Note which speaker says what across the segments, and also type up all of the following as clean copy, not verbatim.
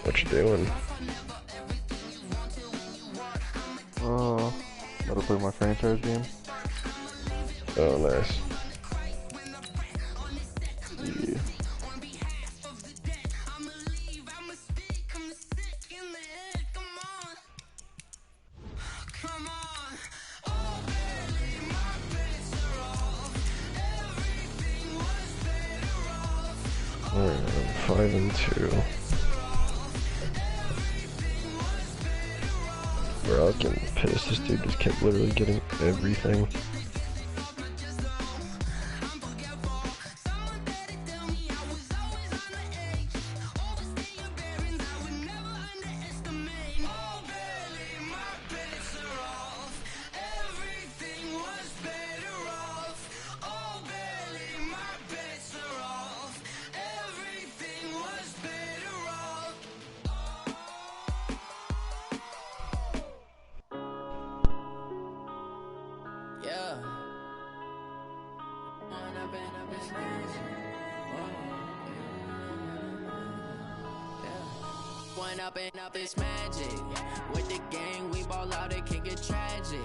Speaker 1: What you doing?
Speaker 2: Gotta play my franchise game.
Speaker 1: Oh, nice.
Speaker 2: Yeah.
Speaker 1: Alright, I'm 5-2. Bro, I was getting pissed. This dude just kept literally getting everything.
Speaker 3: Up this magic with the gang, we ball out, it can get tragic.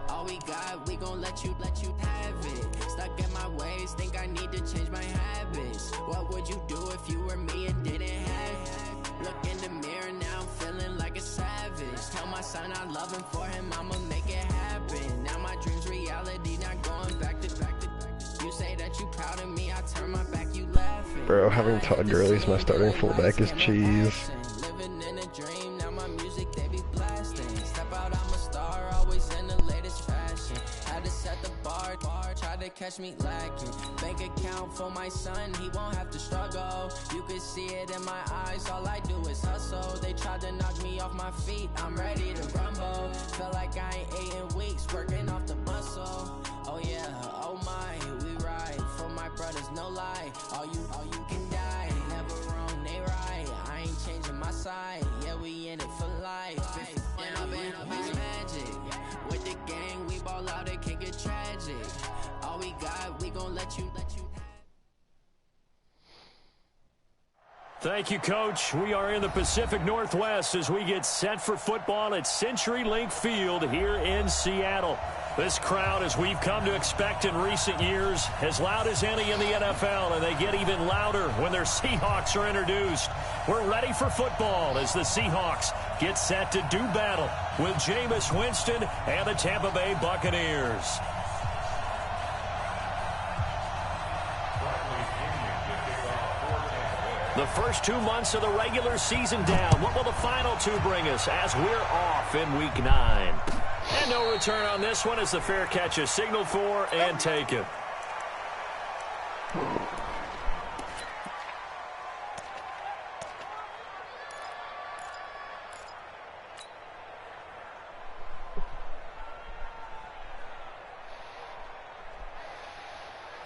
Speaker 3: All we got, we gon' let you have it. Stuck in my ways, think I need to change my habits. What would you do if you were me and didn't have it? Look in the mirror now, I'm feeling like a savage. Tell my son I love him, for him I'ma make it happen. Now my dreams reality, not going back to. You say that you proud of me, I turn my back, you laughing.
Speaker 1: Bro, having Todd Gurley as my starting fullback is cheese.
Speaker 3: Living in a dream, now my music they be blasting. Step out, I'm a star, always in the latest fashion. Had to set the bar, try to catch me lacking. Bank account for my son, he won't have to struggle. You can see it in my eyes, all I do is hustle. They tried to knock me off my feet, I'm ready to rumble. Feel like I ain't ate in weeks, working off the muscle. Oh yeah, oh my, we ride for my brothers, no lie. All you can die, never wrong, they right. I ain't changing my side, yeah, we in it for life. When up it's magic, with the gang, we ball out, it can get tragic. All we got, we gon' let you.
Speaker 4: Thank you, Coach. We are in the Pacific Northwest as we get set for football at CenturyLink Field here in Seattle. This crowd, as we've come to expect in recent years, as loud as any in the NFL, and they get even louder when their Seahawks are introduced. We're ready for football as the Seahawks get set to do battle with Jameis Winston and the Tampa Bay Buccaneers. The first 2 months of the regular season down. What will the final two bring us as we're off in Week 9? And no return on this one as the fair catch is signaled for and taken.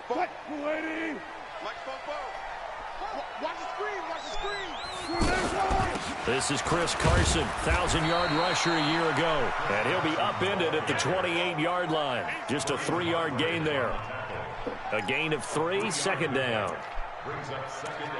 Speaker 5: What? Waiting. Mike Popo. Watch the screen. Watch the screen.
Speaker 4: This is Chris Carson, 1,000-yard rusher a year ago. And he'll be upended at the 28-yard line. Just a 3-yard gain there. A gain of 3, second down.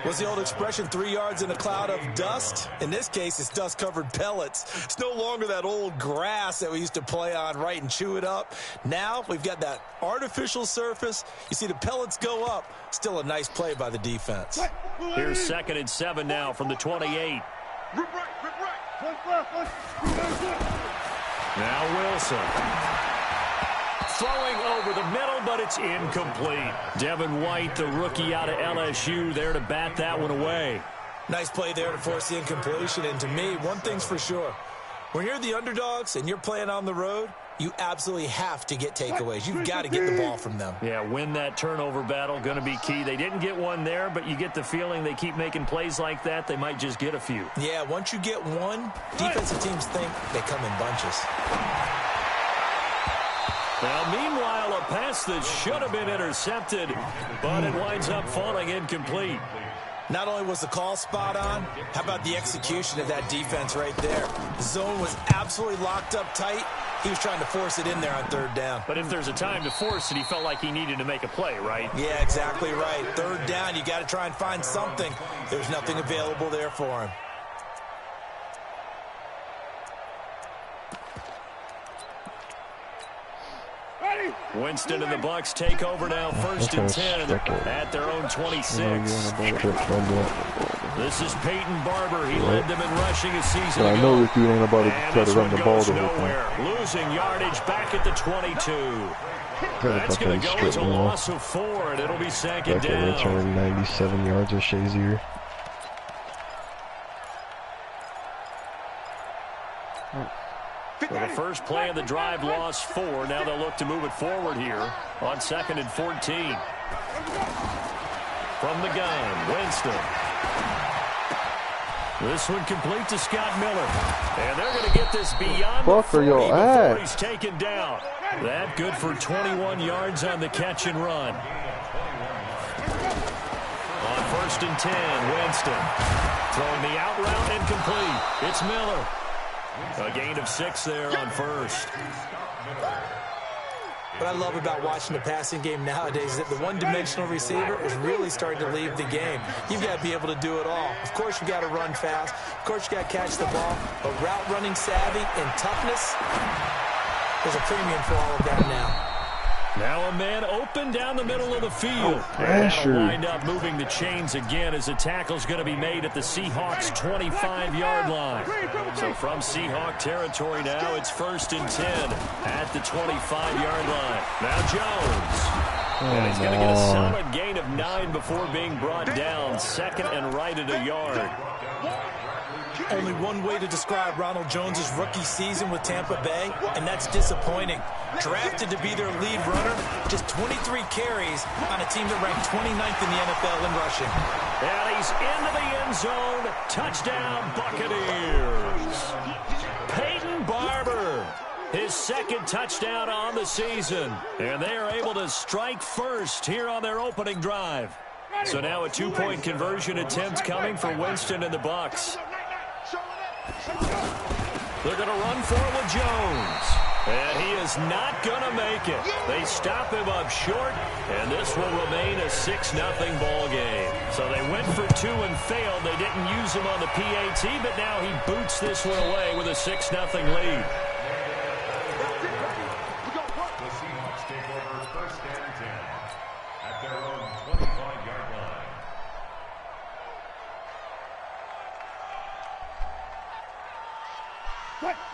Speaker 6: What's the old expression, 3 yards in a cloud of dust? In this case, it's dust-covered pellets. It's no longer that old grass that we used to play on, right, and chew it up. Now we've got that artificial surface. You see the pellets go up. Still a nice play by the defense.
Speaker 4: Here's 2nd and 7 now from the 28. Now Wilson. Throwing over the middle, but it's incomplete. Devin White, the rookie out of LSU, there to bat that one away.
Speaker 6: Nice play there to force the incompletion. And to me, one thing's for sure. When you're the underdogs and you're playing on the road, you absolutely have to get takeaways. You've got to get the ball from them.
Speaker 4: Yeah, win that turnover battle, going to be key. They didn't get one there, but you get the feeling they keep making plays like that, they might just get a few.
Speaker 6: Yeah, once you get one, defensive teams think they come in bunches.
Speaker 4: Now, meanwhile, a pass that should have been intercepted, but it winds up falling incomplete.
Speaker 6: Not only was the call spot on, how about the execution of that defense right there? The zone was absolutely locked up tight. He was trying to force it in there on 3rd down.
Speaker 4: But if there's a time to force it, he felt like he needed to make a play, right?
Speaker 6: Yeah, exactly right. 3rd down, you got to try and find something. There's nothing available there for him.
Speaker 4: Winston and the Bucks take over now, 1st and 10 at their own 26. This is Peyton Barber. He led them in rushing a season ago.
Speaker 2: I know this dude ain't about to try to run the ball the whole
Speaker 4: nowhere. Losing yardage back at the 22. That's going to go as a loss of 4, and it'll be second down.
Speaker 1: Return 97 yards of Shazier.
Speaker 4: So the first play of the drive lost 4. Now they'll look to move it forward here on 2nd and 14. From the gun, Winston. This one complete to Scott Miller. And they're going to get this beyond the 40 before he's taken down. That good for 21 yards on the catch and run. On 1st and 10, Winston. Throwing the out route incomplete. It's Miller. A gain of 6 there on 1st.
Speaker 6: What I love about watching the passing game nowadays is that the one-dimensional receiver is really starting to leave the game. You've got to be able to do it all. Of course, you've got to run fast. Of course, you've got to catch the ball. But route running savvy and toughness, there's a premium for all of that now.
Speaker 4: Now a man open down the middle of the field. And that'll wind up moving the chains again as the tackle's going to be made at the Seahawks' 25-yard line. So from Seahawk territory now, it's 1st and 10 at the 25-yard line. Now Jones. And he's going to get a solid gain of 9 before being brought down. 2nd and right at a yard.
Speaker 6: Only one way to describe Ronald Jones' rookie season with Tampa Bay, and that's disappointing. Drafted to be their lead runner, just 23 carries on a team that ranked 29th in the NFL in rushing.
Speaker 4: And he's into the end zone. Touchdown, Buccaneers. Peyton Barber, his 2nd touchdown on the season. And they are able to strike first here on their opening drive. So now a 2-point conversion attempt coming for Winston and the Bucks. They're going to run for it with Jones. And he is not going to make it. They stop him up short, and this will remain a 6-0 ball game. So they went for 2 and failed. They didn't use him on the PAT, but now he boots this one away with a 6-0 lead.
Speaker 7: The Seahawks take over 1st and 10 at their own 25-yard line.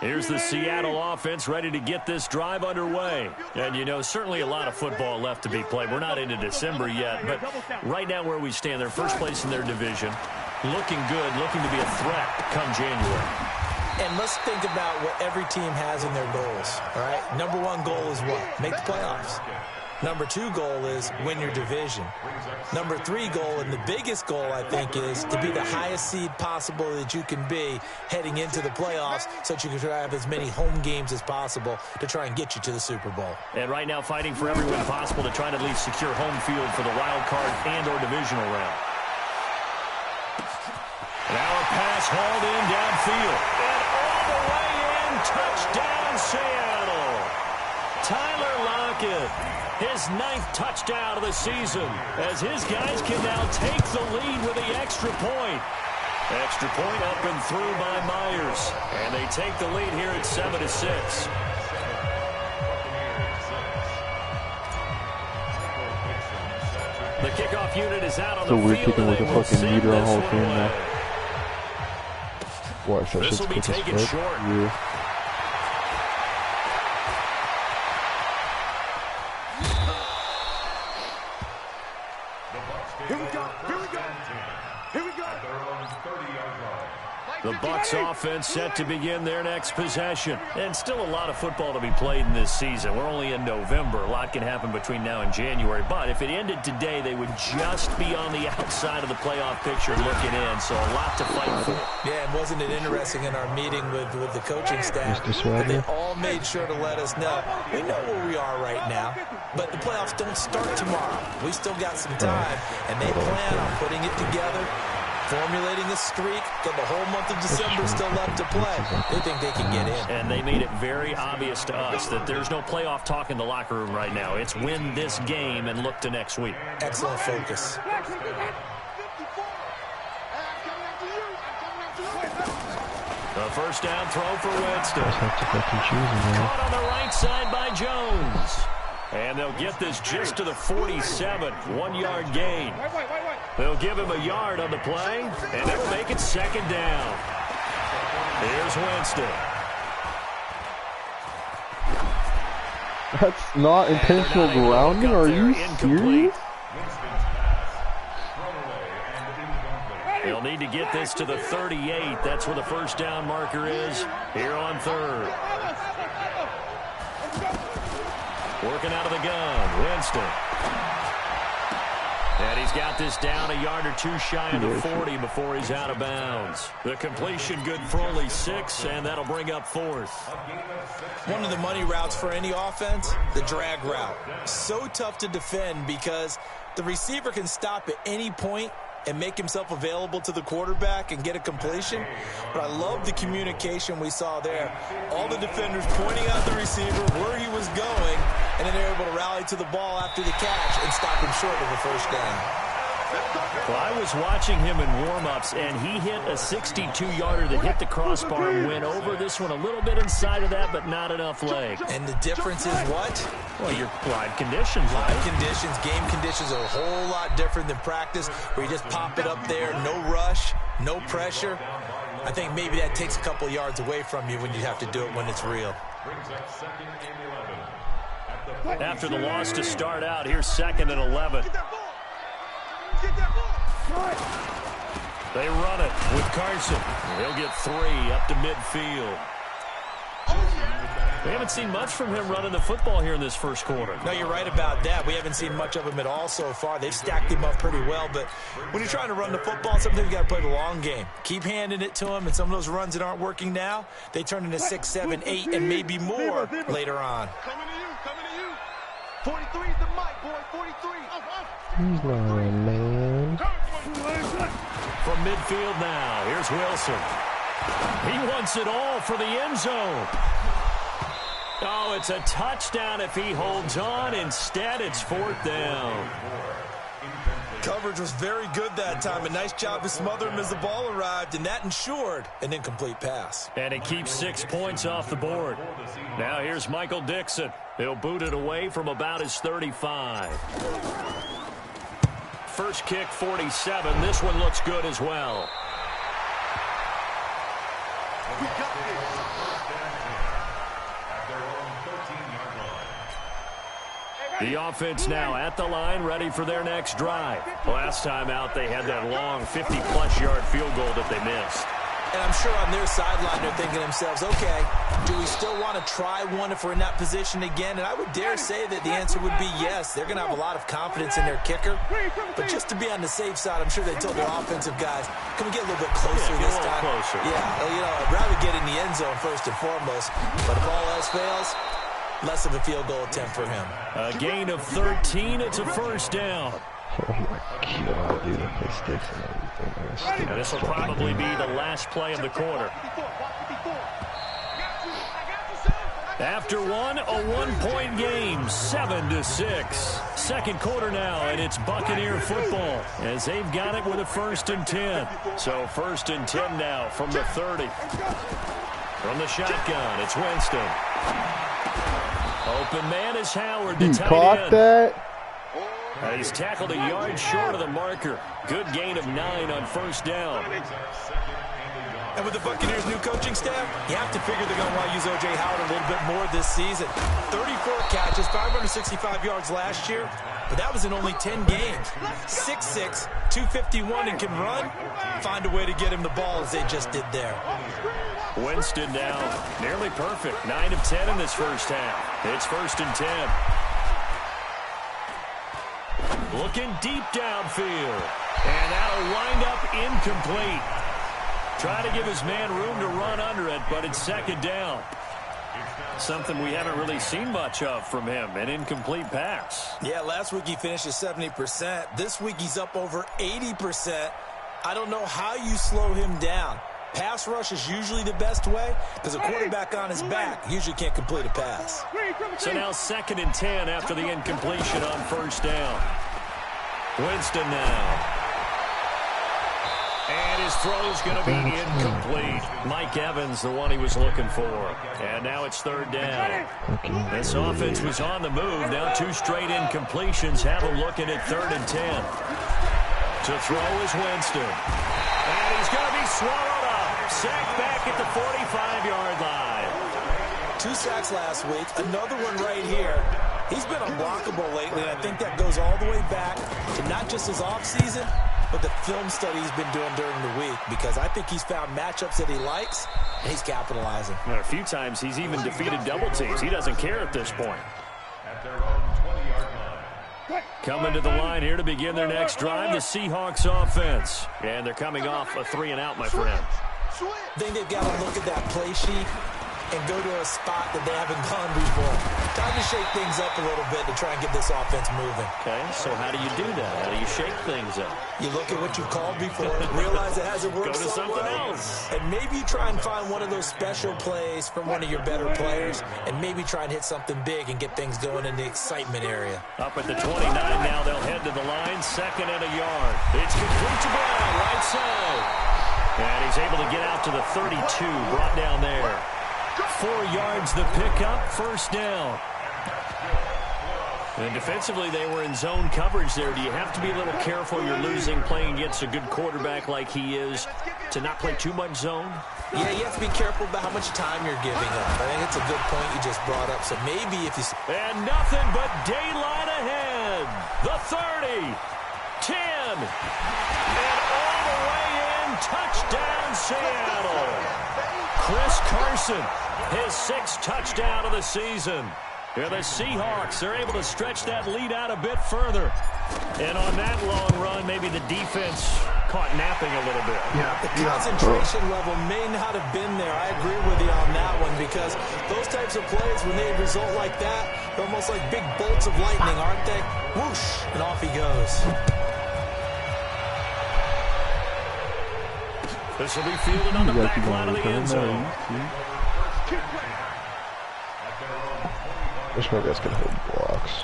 Speaker 4: Here's the Seattle offense ready to get this drive underway. And, you know, certainly a lot of football left to be played. We're not into December yet, but right now where we stand, they're first place in their division. Looking good, looking to be a threat come January.
Speaker 6: And let's think about what every team has in their goals, all right? Number 1 goal is what? Make the playoffs. Number 2 goal is win your division. Number 3 goal, and the biggest goal, I think, is to be the highest seed possible that you can be heading into the playoffs so that you can try to have as many home games as possible to try and get you to the Super Bowl.
Speaker 4: And right now fighting for every win possible to try to at least secure home field for the wild card and or divisional round. Now a pass hauled in downfield. And all the way in, touchdown Seattle. Tyler Lockett. His 9th touchdown of the season as his guys can now take the lead with the extra point. Extra point up and through by Myers. And they take the lead here at 7-6. The kickoff unit is out on the field.
Speaker 2: So we're kicking with a fucking meter on whole team now.
Speaker 1: Watch that.
Speaker 4: This will be taken short.
Speaker 2: Yeah.
Speaker 4: The Bucs offense set to begin their next possession. And still a lot of football to be played in this season. We're only in November. A lot can happen between now and January. But if it ended today, they would just be on the outside of the playoff picture looking in. So a lot to fight for.
Speaker 6: Yeah, and wasn't it interesting in our meeting with the coaching staff that they all made sure to let us know. We know where we are right now, but the playoffs don't start tomorrow. We still got some time, and they plan on putting it together, formulating a streak, got the whole month of December still left to play. They think they can get in.
Speaker 4: And they made it very obvious to us that there's no playoff talk in the locker room right now. It's win this game and look to next week.
Speaker 6: Excellent focus.
Speaker 4: The first down throw for Winston. Caught on the right side by Jones. And they'll get this just to the 47, 1-yard gain. They'll give him a yard on the play, and it'll make it second down. Here's Winston.
Speaker 2: That's not intentional grounding? Are you serious?
Speaker 4: They'll need to get this to the 38. That's where the first down marker is here on third. Working out of the gun, Winston. And he's got this down a yard or two shy of the 40 before he's out of bounds. The completion good for only 6, and that'll bring up fourth.
Speaker 6: One of the money routes for any offense, the drag route. So tough to defend because the receiver can stop at any point and make himself available to the quarterback and get a completion. But I love the communication we saw there. All the defenders pointing out the receiver where he was going, and then they're able to rally to the ball after the catch and stop him short of the first down.
Speaker 4: Well, I was watching him in warm-ups, and he hit a 62-yarder that hit the crossbar and went over. This one a little bit inside of that, but not enough leg.
Speaker 6: And the difference is what?
Speaker 4: Well, your live conditions, right?
Speaker 6: Live conditions, game conditions are a whole lot different than practice, where you just pop it up there, no rush, no pressure. I think maybe that takes a couple yards away from you when you have to do it when it's real.
Speaker 4: After the loss to start out, here's 2nd and 11. They run it with Carson. He'll get 3 up to midfield. We haven't seen much from him running the football here in this first quarter.
Speaker 6: No, you're right about that. We haven't seen much of him at all so far. They've stacked him up pretty well, but when you're trying to run the football, sometimes you got to play the long game. Keep handing it to him, and some of those runs that aren't working now, they turn into 6, 7, 8, and maybe more later on.
Speaker 5: Coming to you. 43 is the mic, boy. 43.
Speaker 2: He's not a man.
Speaker 4: From midfield now, here's Wilson. He wants it all for the end zone. Oh, it's a touchdown if he holds on. Instead, it's 4th down.
Speaker 6: Coverage was very good that time. A nice job to smother him as the ball arrived, and that ensured an incomplete pass.
Speaker 4: And it keeps 6 points off the board. Now here's Michael Dixon. He'll boot it away from about his 35. First kick, 47. This one looks good as well.
Speaker 5: We got this.
Speaker 4: The offense now at the line, ready for their next drive. Last time out, they had that long 50-plus yard field goal that they missed.
Speaker 6: And I'm sure on their sideline they're thinking to themselves, okay, do we still want to try one if we're in that position again? And I would dare say that the answer would be yes. They're going to have a lot of confidence in their kicker. But just to be on the safe side, I'm sure they told their offensive guys, can we get a little bit closer this time?
Speaker 4: Closer.
Speaker 6: Yeah, I'd rather get in the end zone first and foremost. But if all else fails, less of a field goal attempt for him.
Speaker 4: A gain of 13. It's a first down.
Speaker 1: Oh my god, dude, I play sticks and everything.
Speaker 4: And this will probably be the last play of the quarter. After one, a 1-point game, 7-6. Second quarter now, and it's Buccaneer football as they've got it with a 1st and 10. So 1st and 10 now from the 30. From the shotgun, it's Winston. Open man is Howard, the tight
Speaker 2: Caught
Speaker 4: end.
Speaker 2: that.
Speaker 4: He's tackled a yard short of the marker. Good gain of 9 on first down.
Speaker 6: And with the Buccaneers' new coaching staff, you have to figure they're going to want to use O.J. Howard a little bit more this season. 34 catches, 565 yards last year, but that was in only 10 games. 6'6", 251, and can run. Find a way to get him the ball as they just did there.
Speaker 4: Winston now nearly perfect. 9 of 10 in this first half. It's 1st and 10. Looking deep downfield. And that'll wind up incomplete. Trying to give his man room to run under it, but it's 2nd down. Something we haven't really seen much of from him, an incomplete pass.
Speaker 6: Yeah, last week he finished at 70%. This week he's up over 80%. I don't know how you slow him down. Pass rush is usually the best way because a quarterback on his back usually can't complete a pass.
Speaker 4: So now 2nd and 10 after the incompletion on first down. Winston now. And his throw's going to be incomplete. Mike Evans, the one he was looking for. And now it's third down. This offense was on the move. Now 2 straight incompletions have him looking at 3rd and 10. To throw is Winston. And he's going to be swallowed up. Sacked back at the 45-yard line.
Speaker 6: 2 sacks last week. Another one right here. He's been unblockable lately, and I think that goes all the way back to not just his offseason, but the film study he's been doing during the week, because I think he's found matchups that he likes, and he's capitalizing.
Speaker 4: And a few times he's even defeated double teams. He doesn't care at this point.
Speaker 7: At their own 20-yard line.
Speaker 4: Coming to the line here to begin their next drive, the Seahawks offense. And they're coming off a 3-and-out, my friend.
Speaker 6: I think they've got to look at that play sheet and go to a spot that they haven't gone before. Time to shake things up a little bit to try and get this offense moving.
Speaker 4: Okay, so how do you do that? How do you shake things up?
Speaker 6: You look at what you've called before, realize it hasn't worked
Speaker 4: Go to
Speaker 6: so
Speaker 4: something
Speaker 6: well,
Speaker 4: else.
Speaker 6: and maybe you try and find one of those special plays from one of your better players, and maybe try and hit something big and get things going in the excitement area.
Speaker 4: Up at the 29 now, they'll head to the line, 2nd and a yard. It's complete to Brown, right side. And he's able to get out to the 32, brought down there. 4 yards the pickup, 1st down. And defensively, they were in zone coverage there. Do you have to be a little careful? You're losing, playing against a good quarterback like he is, to not play too much zone?
Speaker 6: Yeah, you have to be careful about how much time you're giving up. I think it's a good point you just brought up. So maybe if you...
Speaker 4: And nothing but daylight ahead. The 30, 10, and all the way in. Touchdown, Seattle. Chris Carson, his 6th touchdown of the season. Yeah, the Seahawks are able to stretch that lead out a bit further. And on that long run, maybe the defense caught napping a little bit.
Speaker 6: Yeah, the concentration level may not have been there. I agree with you on that one, because those types of plays, when they result like that, they're almost like big bolts of lightning, aren't they? Whoosh, and off he goes.
Speaker 4: This will be fielded on the back line of the end zone.
Speaker 1: This one guy's gonna hold blocks.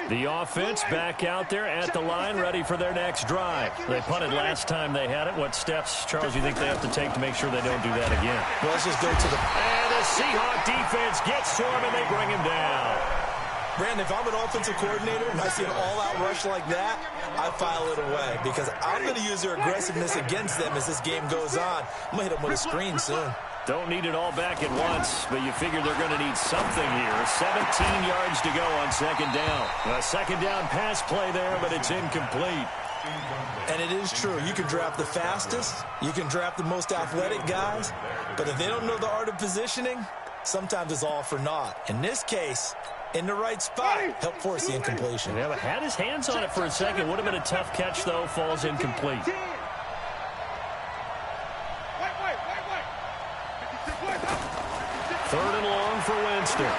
Speaker 4: The offense back out there at the line, ready for their next drive. They punted last time they had it. What steps, Charles, you think they have to take to make sure they don't do that again?
Speaker 6: Well, let's just go to the...
Speaker 4: And the Seahawk defense gets to him, and they bring him down.
Speaker 6: Brandon, if I'm an offensive coordinator and I see an all-out rush like that, I file it away, because I'm going to use their aggressiveness against them as this game goes on. I'm going to hit them with a screen soon.
Speaker 4: Don't need it all back at once, but you figure they're going to need something here. 17 yards to go on 2nd down. A 2nd down pass play there, but it's incomplete.
Speaker 6: And it is true. You can draft the fastest. You can draft the most athletic guys. But if they don't know the art of positioning, sometimes it's all for naught. In this case, in the right spot, help force the incompletion.
Speaker 4: Yeah, but had his hands on it for a second. Would have been a tough catch, though. Falls incomplete. Third and long for Winston.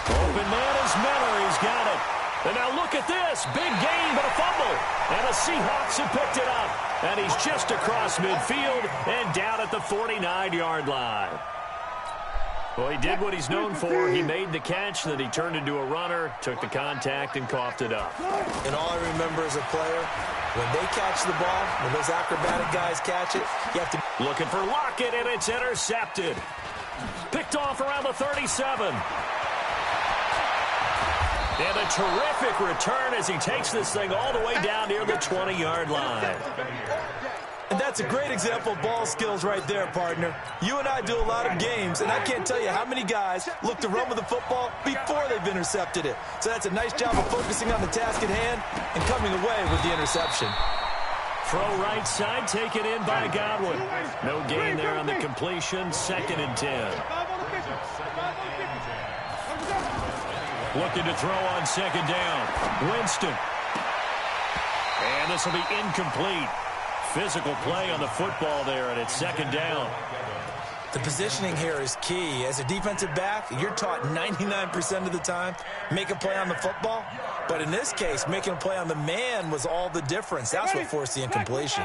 Speaker 4: Open man is Miller. He's got it. And now look at this. Big gain, but a fumble. And the Seahawks have picked it up. And he's just across midfield and down at the 49-yard line. Well, he did what he's known for. He made the catch, then he turned into a runner, took the contact, and coughed it up.
Speaker 6: And all I remember as a player, when they catch the ball, when those acrobatic guys catch it, you have to...
Speaker 4: Looking for Lockett, and it's intercepted. Picked off around the 37. And a terrific return as he takes this thing all the way down near the 20-yard line.
Speaker 6: And that's a great example of ball skills right there, partner. You and I do a lot of games, and I can't tell you how many guys look to run with the football before they've intercepted it. So that's a nice job of focusing on the task at hand and coming away with the interception.
Speaker 4: Throw right side, taken in by Godwin. No gain there on the completion, 2nd and 10. Looking to throw on 2nd down. Winston. And this will be incomplete. Physical play on the football there, and it's 2nd down.
Speaker 6: The positioning here is key. As a defensive back, you're taught 99% of the time, make a play on the football. But in this case, making a play on the man was all the difference. That's what forced the incompletion.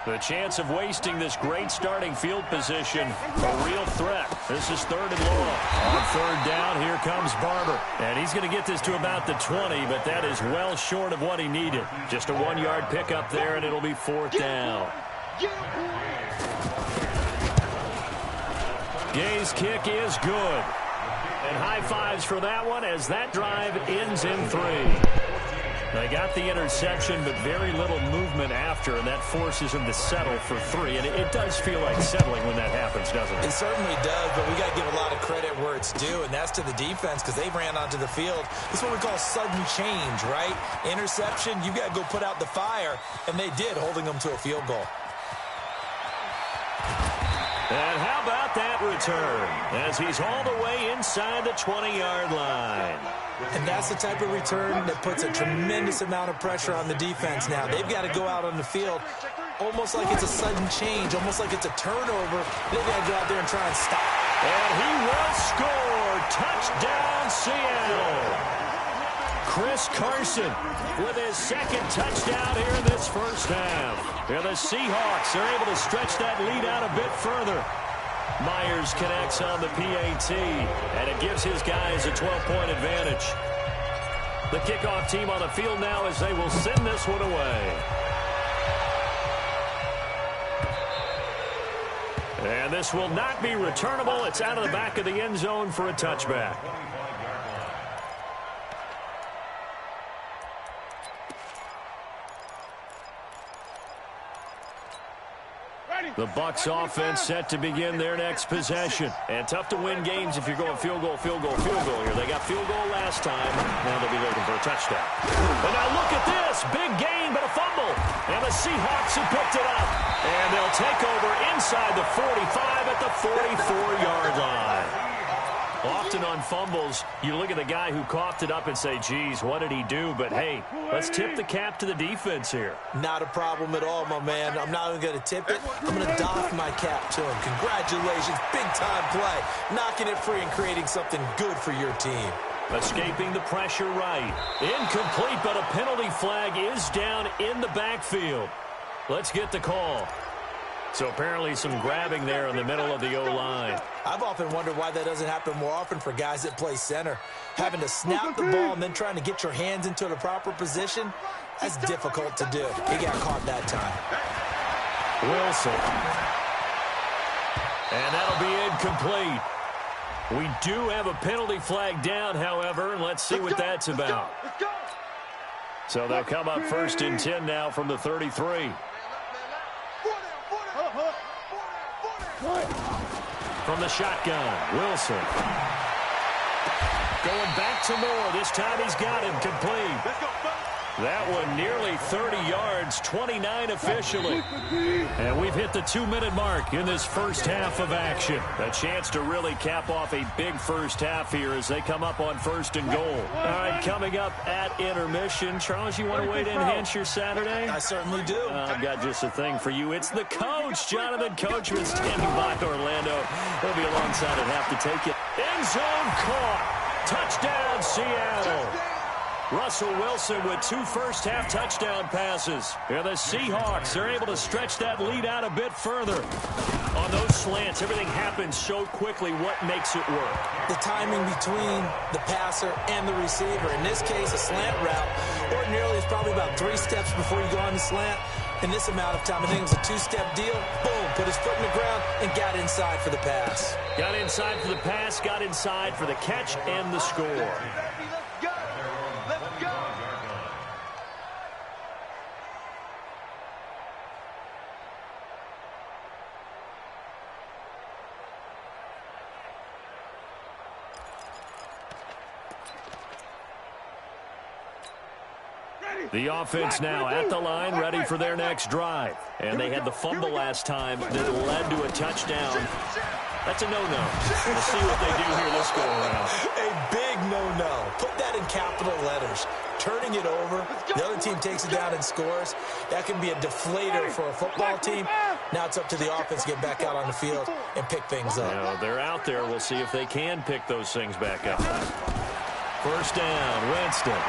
Speaker 4: The chance of wasting this great starting field position, a real threat. This is 3rd and long. On 3rd down, here comes Barber. And he's going to get this to about the 20, but that is well short of what he needed. Just a 1-yard pickup there, and it'll be 4th down. Gay's kick is good. And high fives for that one as that drive ends in 3. They got the interception, but very little movement after, and that forces them to settle for 3. And it does feel like settling when that happens, doesn't it?
Speaker 6: It certainly does, but we got to give a lot of credit where it's due, and that's to the defense because they ran onto the field. This is what we call sudden change, right? Interception, you got to go put out the fire, and they did, holding them to a field goal.
Speaker 4: And how about that return as he's all the way inside the 20-yard line.
Speaker 6: And that's the type of return that puts a tremendous amount of pressure on the defense now. They've got to go out on the field almost like it's a sudden change, almost like it's a turnover. They've got to go out there and try and stop.
Speaker 4: And he will score. Touchdown, Seattle. Chris Carson with his 2nd touchdown here in this first half. Here the Seahawks are able to stretch that lead out a bit further. Myers connects on the PAT, and it gives his guys a 12-point advantage. The kickoff team on the field now as they will send this one away. And this will not be returnable. It's out of the back of the end zone for a touchback. The Bucs offense set to begin their next possession. And tough to win games if you're going field goal, field goal, field goal here. They got field goal last time. Now they'll be looking for a touchdown. And now look at this. Big gain, but a fumble. And the Seahawks have picked it up. And they'll take over inside the 45 at the 44-yard line. Often on fumbles, you look at the guy who coughed it up and say, geez, what did he do? But, hey, let's tip the cap to the defense here.
Speaker 6: Not a problem at all, my man. I'm not even going to tip it. I'm going to doff my cap to him. Congratulations. Big-time play. Knocking it free and creating something good for your team.
Speaker 4: Escaping the pressure right. Incomplete, but a penalty flag is down in the backfield. Let's get the call. So apparently some grabbing there in the middle of the O-line.
Speaker 6: I've often wondered why that doesn't happen more often for guys that play center. Having to snap the ball and then trying to get your hands into the proper position, that's difficult to do. He got caught that time.
Speaker 4: Wilson. And that'll be incomplete. We do have a penalty flag down, however, and let's see what that's about. So they'll come up 1st and 10 now from the 33. From the shotgun, Wilson. Going back to Moore. This time he's got him complete. That one nearly 30 yards, 29 officially. And we've hit the 2-minute mark in this first half of action. A chance to really cap off a big first half here as they come up on 1st and goal. All right, coming up at intermission. Charles, you want to weigh to enhance your Saturday?
Speaker 6: I certainly do.
Speaker 4: I've got just a thing for you. It's the coach, Jonathan Coachman, standing by Orlando. He'll be alongside at half to take it. End zone caught. Touchdown, Seattle. Russell Wilson with 2 first-half touchdown passes. Here the Seahawks are able to stretch that lead out a bit further. On those slants, everything happens so quickly. What makes it work?
Speaker 6: The timing between the passer and the receiver. In this case, a slant route. Ordinarily, it's probably about 3 steps before you go on the slant. In this amount of time, I think it was a 2-step deal. Boom, put his foot in the ground and got inside for the pass.
Speaker 4: Got inside for the pass, got inside for the catch and the score. The offense now at the line, ready for their next drive. And they had the fumble last time that led to a touchdown. That's a no-no. We'll see what they do here this go-around.
Speaker 6: A big no-no. Put that in capital letters. Turning it over, the other team takes it down and scores. That can be a deflator for a football team. Now it's up to the offense to get back out on the field and pick things up.
Speaker 4: Now, they're out there. We'll see if they can pick those things back up. 1st down, Winston.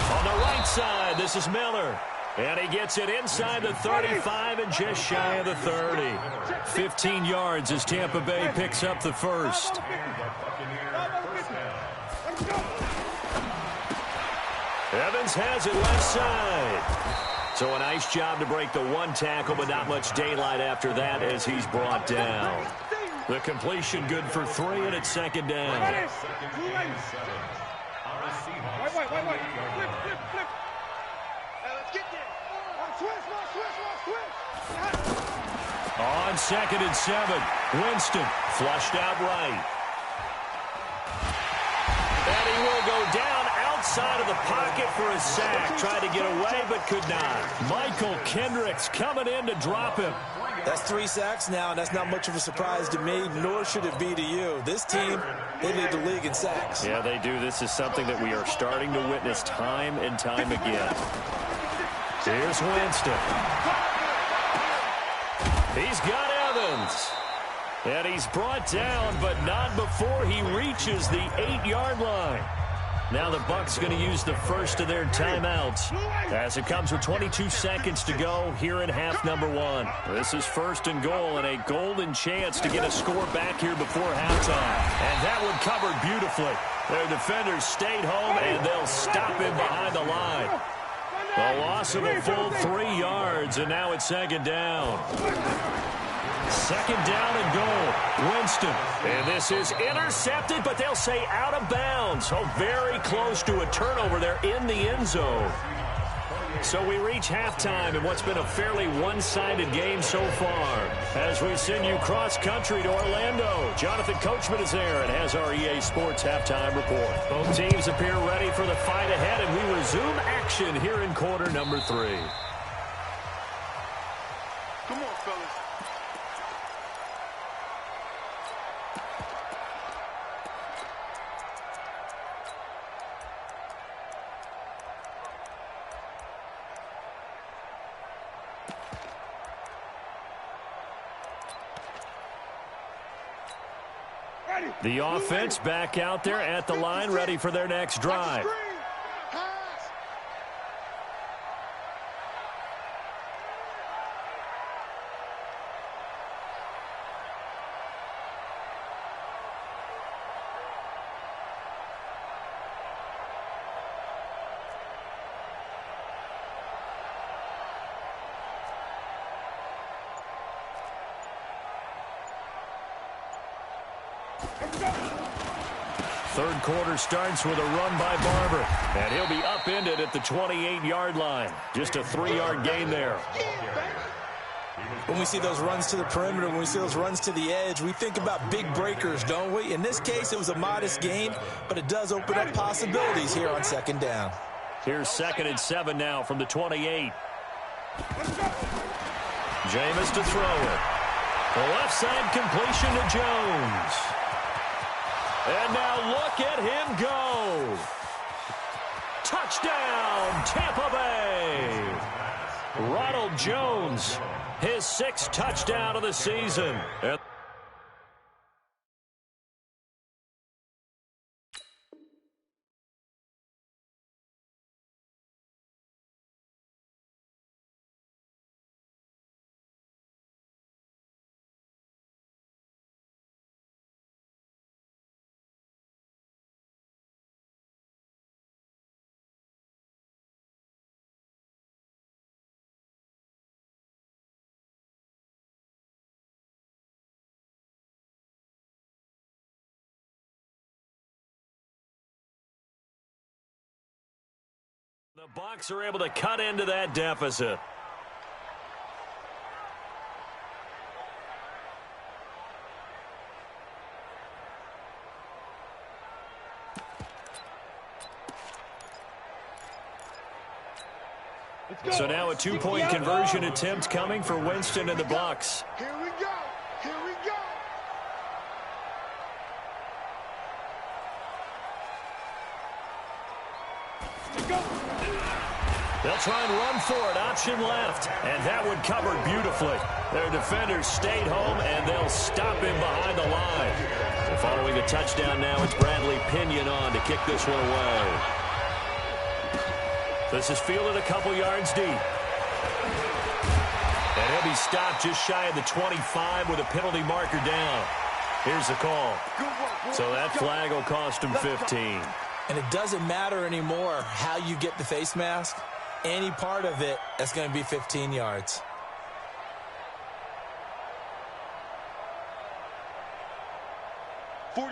Speaker 4: On the right side, this is Miller. And he gets it inside the 35 and just shy of the 30. 15 yards as Tampa Bay picks up the first. Evans has it left side. So a nice job to break the one tackle, but not much daylight after that as he's brought down. The completion good for 3, and it's second down.
Speaker 5: Wait. Flip. Let's get there. Switch.
Speaker 4: On 2nd and 7, Winston flushed out right. And he will go down outside of the pocket for a sack. Tried to get away, but could not. Michael Kendricks coming in to drop him.
Speaker 6: That's 3 sacks now, and that's not much of a surprise to me, nor should it be to you. This team, they lead the league in sacks.
Speaker 4: Yeah, they do. This is something that we are starting to witness time and time again. Here's Winston. He's got Evans. And he's brought down, but not before he reaches the 8-yard line. Now the Bucs going to use the first of their timeouts as it comes with 22 seconds to go here in half number 1. This is 1st and goal and a golden chance to get a score back here before halftime. And that one covered beautifully. Their defenders stayed home, and they'll stop him behind the line. The loss of a full 3 yards, and now it's second down. Second down and goal. Winston. And this is intercepted, but they'll say out of bounds. So very close to a turnover there in the end zone. So we reach halftime in what's been a fairly one-sided game so far. As we send you cross-country to Orlando, Jonathan Coachman is there and has our EA Sports halftime report. Both teams appear ready for the fight ahead, and we resume action here in quarter number 3.
Speaker 5: Come on, fellas.
Speaker 4: The offense back out there at the line, ready for their next drive. Third quarter starts with a run by Barber, and he'll be upended at the 28-yard line. Just a 3-yard gain there.
Speaker 6: When we see those runs to the perimeter, when we see those runs to the edge, we think about big breakers, don't we? In this case, it was a modest gain, but it does open up possibilities here on second down.
Speaker 4: Here's 2nd and 7 now from the 28. Jameis to throw it. The left side completion to Jones. And now look at him go. Touchdown, Tampa Bay. Ronald Jones, his 6th touchdown of the season. The Bucs are able to cut into that deficit. So now a 2-point conversion attempt coming for Winston and the Bucs.
Speaker 5: Here we go. Here we go.
Speaker 4: They'll try and run for it. Option left. And that one covered beautifully. Their defenders stayed home, and they'll stop him behind the line. And following a touchdown now, it's Bradley Pinion on to kick this one away. This is fielded a couple yards deep. And he'll be stopped just shy of the 25 with a penalty marker down. Here's the call. So that flag will cost him 15.
Speaker 6: And it doesn't matter anymore how you get the face mask. Any part of it, that's going to be 15 yards.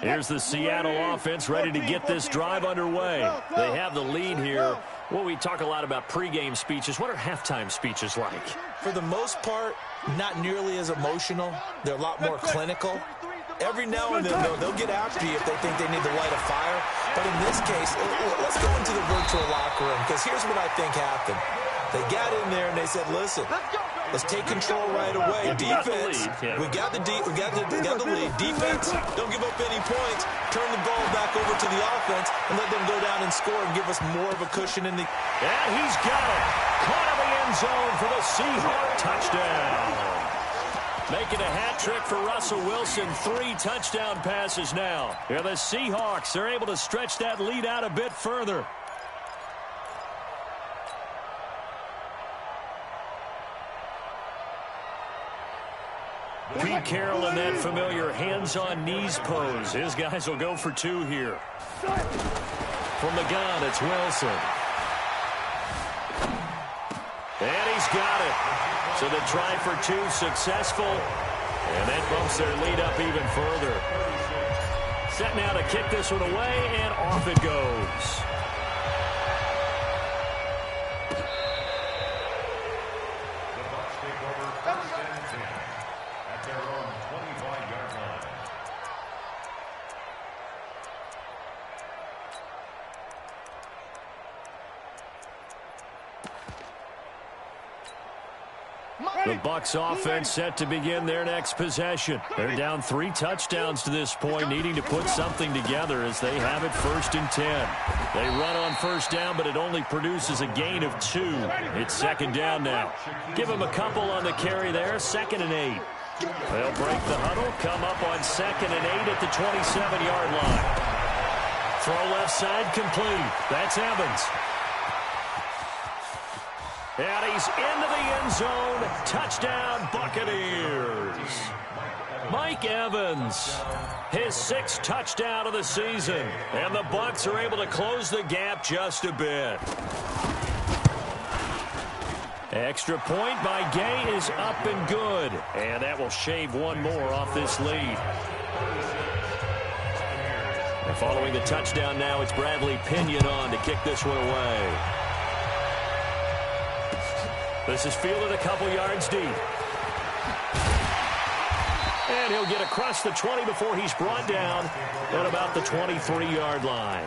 Speaker 4: Here's the Seattle offense ready to get this drive underway. They have the lead here. Well, we talk a lot about pregame speeches. What are halftime speeches like?
Speaker 6: For the most part, not nearly as emotional. They're a lot more clinical. Every now and then, they'll get after you if they think they need to light a fire. But in this case, let's go into the virtual locker room, because here's what I think happened. They got in there and they said, listen, let's take control right away. Defense, we got the lead. Defense, don't give up any points. Turn the ball back over to the offense and let them go down and score and give us more of a cushion in the...
Speaker 4: And he's got it. Caught in the end zone for the Seahawks touchdown. Making a hat trick for Russell Wilson. 3 touchdown passes now. Yeah, the Seahawks are able to stretch that lead out a bit further. Pete Carroll in that familiar hands-on knees pose. His guys will go for 2 here. From the gun, it's Wilson. And he's got it. So the try for 2 successful. And that bumps their lead up even further. Set now to kick this one away, and off it goes. The Bucs offense set to begin their next possession. They're down 3 touchdowns to this point, needing to put something together as they have it 1st and 10. They run on 1st down, but it only produces a gain of 2. It's 2nd down now. Give them a couple on the carry there, 2nd and 8. They'll break the huddle, come up on 2nd and 8 at the 27-yard line. Throw left side complete. That's Evans. And he's into the end zone. Touchdown, Buccaneers. Mike Evans, his 6th touchdown of the season. And the Bucs are able to close the gap just a bit. Extra point by Gay is up and good. And that will shave 1 more off this lead. And following the touchdown now, it's Bradley Pinion on to kick this one away. This is fielded a couple yards deep. And he'll get across the 20 before he's brought down at about the 23-yard line.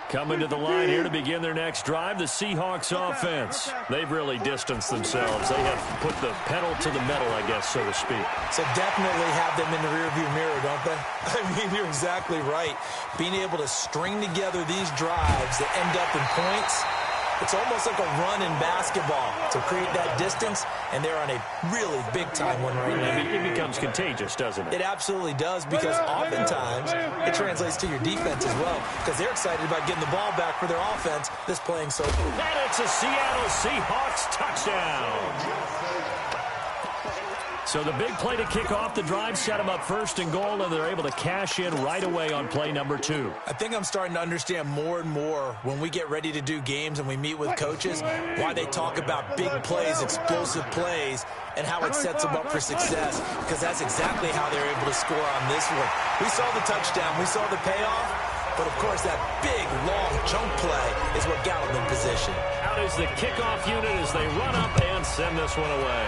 Speaker 4: Coming to the line here to begin their next drive, the Seahawks offense. They've really distanced themselves. They have put the pedal to the metal, I guess, so to speak.
Speaker 6: So definitely have them in the rearview mirror, don't they? I mean, you're exactly right. Being able to string together these drives that end up in points, it's almost like a run in basketball to create that distance, and they're on a really big-time one right now.
Speaker 4: It becomes contagious, doesn't it?
Speaker 6: It absolutely does, because oftentimes it translates to your defense as well, because they're excited about getting the ball back for their offense that's playing so good.
Speaker 4: And it's a Seattle Seahawks touchdown. So the big play to kick off the drive set them up 1st and goal, and they're able to cash in right away on play number 2.
Speaker 6: I think I'm starting to understand more and more when we get ready to do games and we meet with coaches why they talk about big plays, explosive plays, and how it sets them up for success, because that's exactly how they're able to score on this one. We saw the touchdown. We saw the payoff. But, of course, that big, long chunk play is what got them in position.
Speaker 4: Out is the kickoff unit as they run up and send this one away.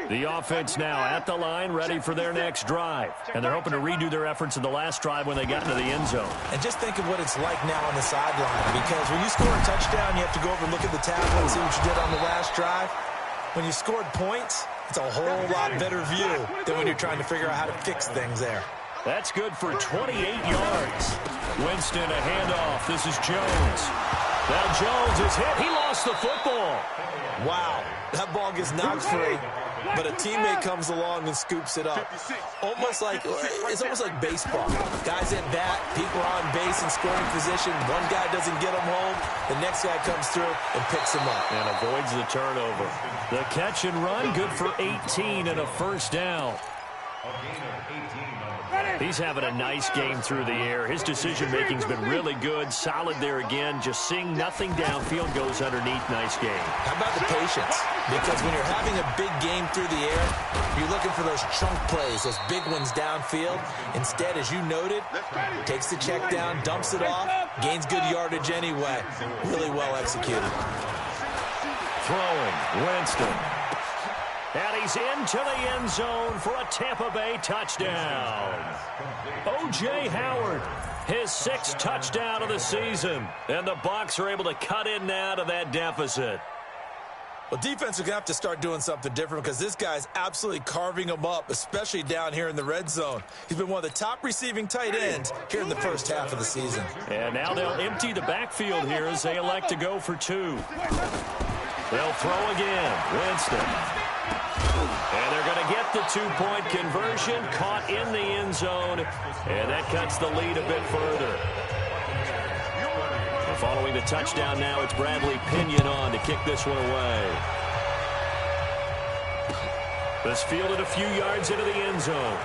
Speaker 4: The offense now at the line, ready for their next drive. And they're hoping to redo their efforts in the last drive when they got into the end zone.
Speaker 6: And just think of what it's like now on the sideline, because when you score a touchdown, you have to go over and look at the tablet and see what you did on the last drive. When you scored points, it's a whole lot better view than when you're trying to figure out how to fix things there.
Speaker 4: That's good for 28 yards. Winston, a handoff. This is Jones. Now Jones is hit. He lost the football.
Speaker 6: Wow, that ball gets knocked free, but a teammate comes along and scoops it up. It's almost like baseball. Guys at bat, people are on base in scoring position. One guy doesn't get him home. The next guy comes through and picks him up.
Speaker 4: And avoids the turnover. The catch and run, good for 18 and a first down. He's having a nice game through the air. His decision-making's been really good. Solid there again. Just seeing nothing downfield, goes underneath. Nice game.
Speaker 6: How about the patience? Because when you're having a big game through the air, you're looking for those chunk plays, those big ones downfield. Instead, as you noted, takes the check down, dumps it off, gains good yardage anyway. Really well executed.
Speaker 4: Throwing, Winston. And he's into the end zone for a Tampa Bay touchdown. O.J. Howard, his 6th touchdown of the season. And the Bucs are able to cut in now to that deficit.
Speaker 6: Well, defense are going to have to start doing something different because this guy's absolutely carving them up, especially down here in the red zone. He's been one of the top receiving tight ends here in the first half of the season.
Speaker 4: And now they'll empty the backfield here as they elect to go for 2. They'll throw again. Winston. And they're going to get the 2-point conversion, caught in the end zone, and that cuts the lead a bit further. And following the touchdown now, it's Bradley Pinion on to kick this one away. This fielded a few yards into the end zone.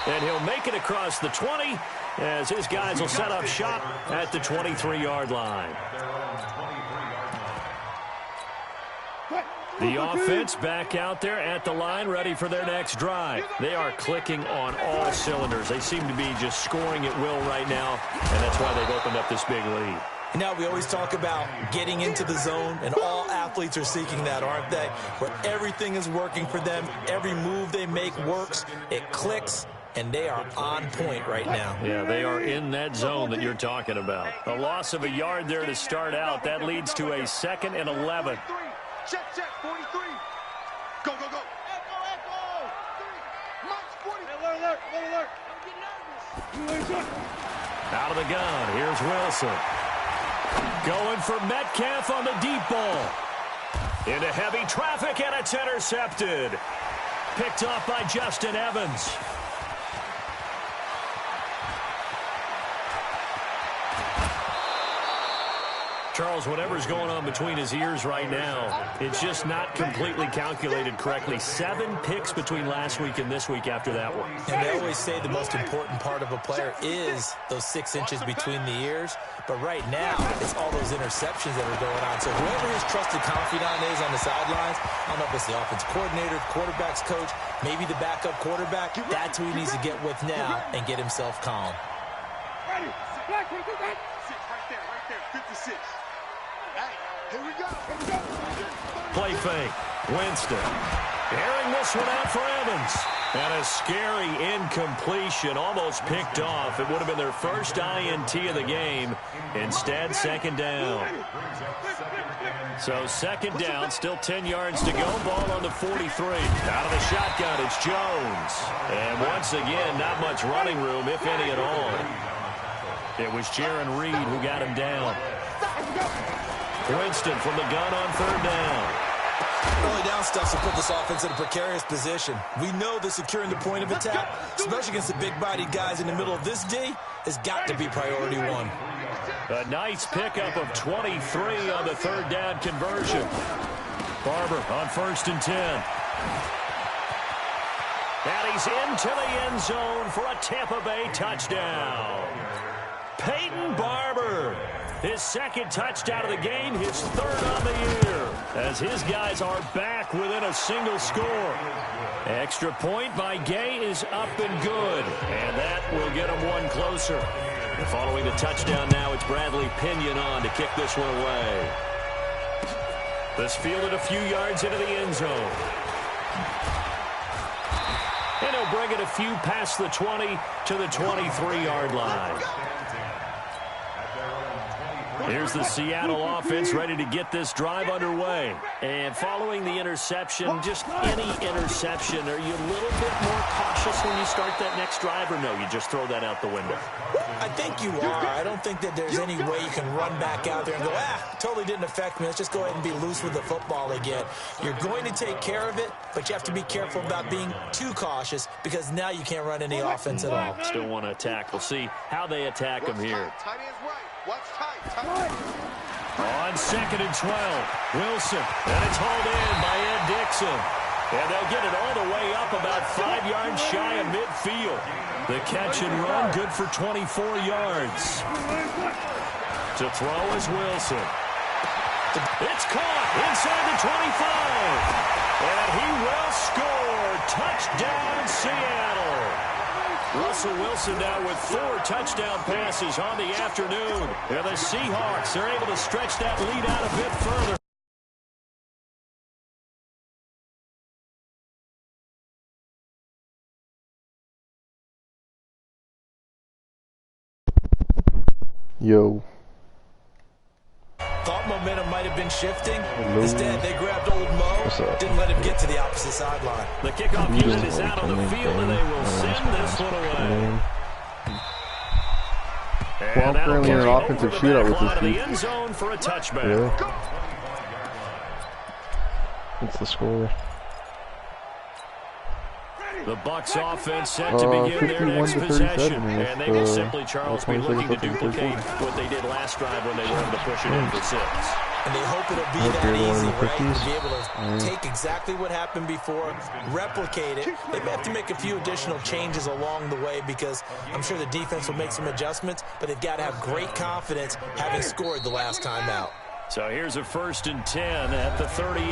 Speaker 4: And he'll make it across the 20 as his guys will set up shop at the 23-yard line. The offense back out there at the line, ready for their next drive. They are clicking on all cylinders. They seem to be just scoring at will right now, and that's why they've opened up this big lead.
Speaker 6: Now, we always talk about getting into the zone, and all athletes are seeking that, aren't they? Where everything is working for them. Every move they make works. It clicks, and they are on point right now.
Speaker 4: Yeah, they are in that zone that you're talking about. A loss of a yard there to start out. That leads to a 2nd and 11.
Speaker 5: Check, 43. Go, go, go. Echo. 3. March, 40. Alert.
Speaker 4: Out of the gun, here's Wilson. Going for Metcalf on the deep ball. Into heavy traffic, and it's intercepted. Picked off by Justin Evans. Charles, whatever's going on between his ears right now, it's just not completely calculated correctly. 7 picks between last week and this week after that one.
Speaker 6: And they always say the most important part of a player is those 6 inches between the ears. But right now, it's all those interceptions that are going on. So whoever his trusted confidant is on the sidelines, I don't know if it's the offense coordinator, the quarterback's coach, maybe the backup quarterback, that's who he needs to get with now and get himself calm.
Speaker 5: Ready. Right there. 56. Here we go.
Speaker 4: Play fake. Winston. Airing this one out for Evans. And a scary incompletion, almost picked off. It would have been their first INT of the game. Instead, 2nd down. So 2nd down, still 10 yards to go. Ball on the 43. Out of the shotgun, it's Jones. And once again, not much running room, if any at all. It was Jaron Reed who got him down. Winston from the gun on 3rd down.
Speaker 6: Early down stuff to put this offense in a precarious position. We know that securing the point of attack, especially against the big-bodied guys in the middle of this D, has got to be priority 1.
Speaker 4: A nice pickup of 23 on the 3rd down conversion. Barber on 1st and 10. And he's into the end zone for a Tampa Bay touchdown. Peyton Barber. His 2nd touchdown of the game, his 3rd on the year, as his guys are back within a single score. Extra point by Gay is up and good, and that will get him one closer. And following the touchdown now, it's Bradley Pinion on to kick this one away. This fielded a few yards into the end zone. And he'll bring it a few past the 20 to the 23-yard line. Here's the Seattle offense ready to get this drive underway. And following the interception, just any interception, are you a little bit more cautious when you start that next drive, or no, you just throw that out the window?
Speaker 6: I think you are. I don't think that there's any way you can run back out there and go, totally didn't affect me. Let's just go ahead and be loose with the football again. You're going to take care of it, but you have to be careful about being too cautious because now you can't run any offense at all.
Speaker 4: Still want to attack. We'll see how they attack him here.
Speaker 5: Tight ends right. What's tight? Tight.
Speaker 4: On 2nd and 12, Wilson, and it's hauled in by Ed Dixon. And they'll get it all the way up about 5 yards shy of midfield. The catch and run, good for 24 yards. To throw is Wilson. It's caught inside the 25. And he will score. Touchdown, Seattle. Russell Wilson now with 4 touchdown passes on the afternoon. And the Seahawks are able to stretch that lead out a bit further.
Speaker 2: Yo.
Speaker 6: Thought momentum might have been shifting. Instead, they grabbed old Mo. Didn't let him get to the opposite sideline.
Speaker 4: The kickoff unit is out on the field, and they will send this one away.
Speaker 2: Well, I'm currently in an offensive shootout with this
Speaker 4: team. End zone for a touchback.
Speaker 2: Yeah. What's the score?
Speaker 4: The Bucs offense set to begin their next possession, and they will simply, Charles, be looking to duplicate what they did last drive when they were able to push it in for 6.
Speaker 6: And they hope it'll be that easy, right? To be able to take exactly what happened before, replicate it. They may have to make a few additional changes along the way because I'm sure the defense will make some adjustments, but they've got to have great confidence having scored the last time out.
Speaker 4: So here's a 1st and 10 at the 38.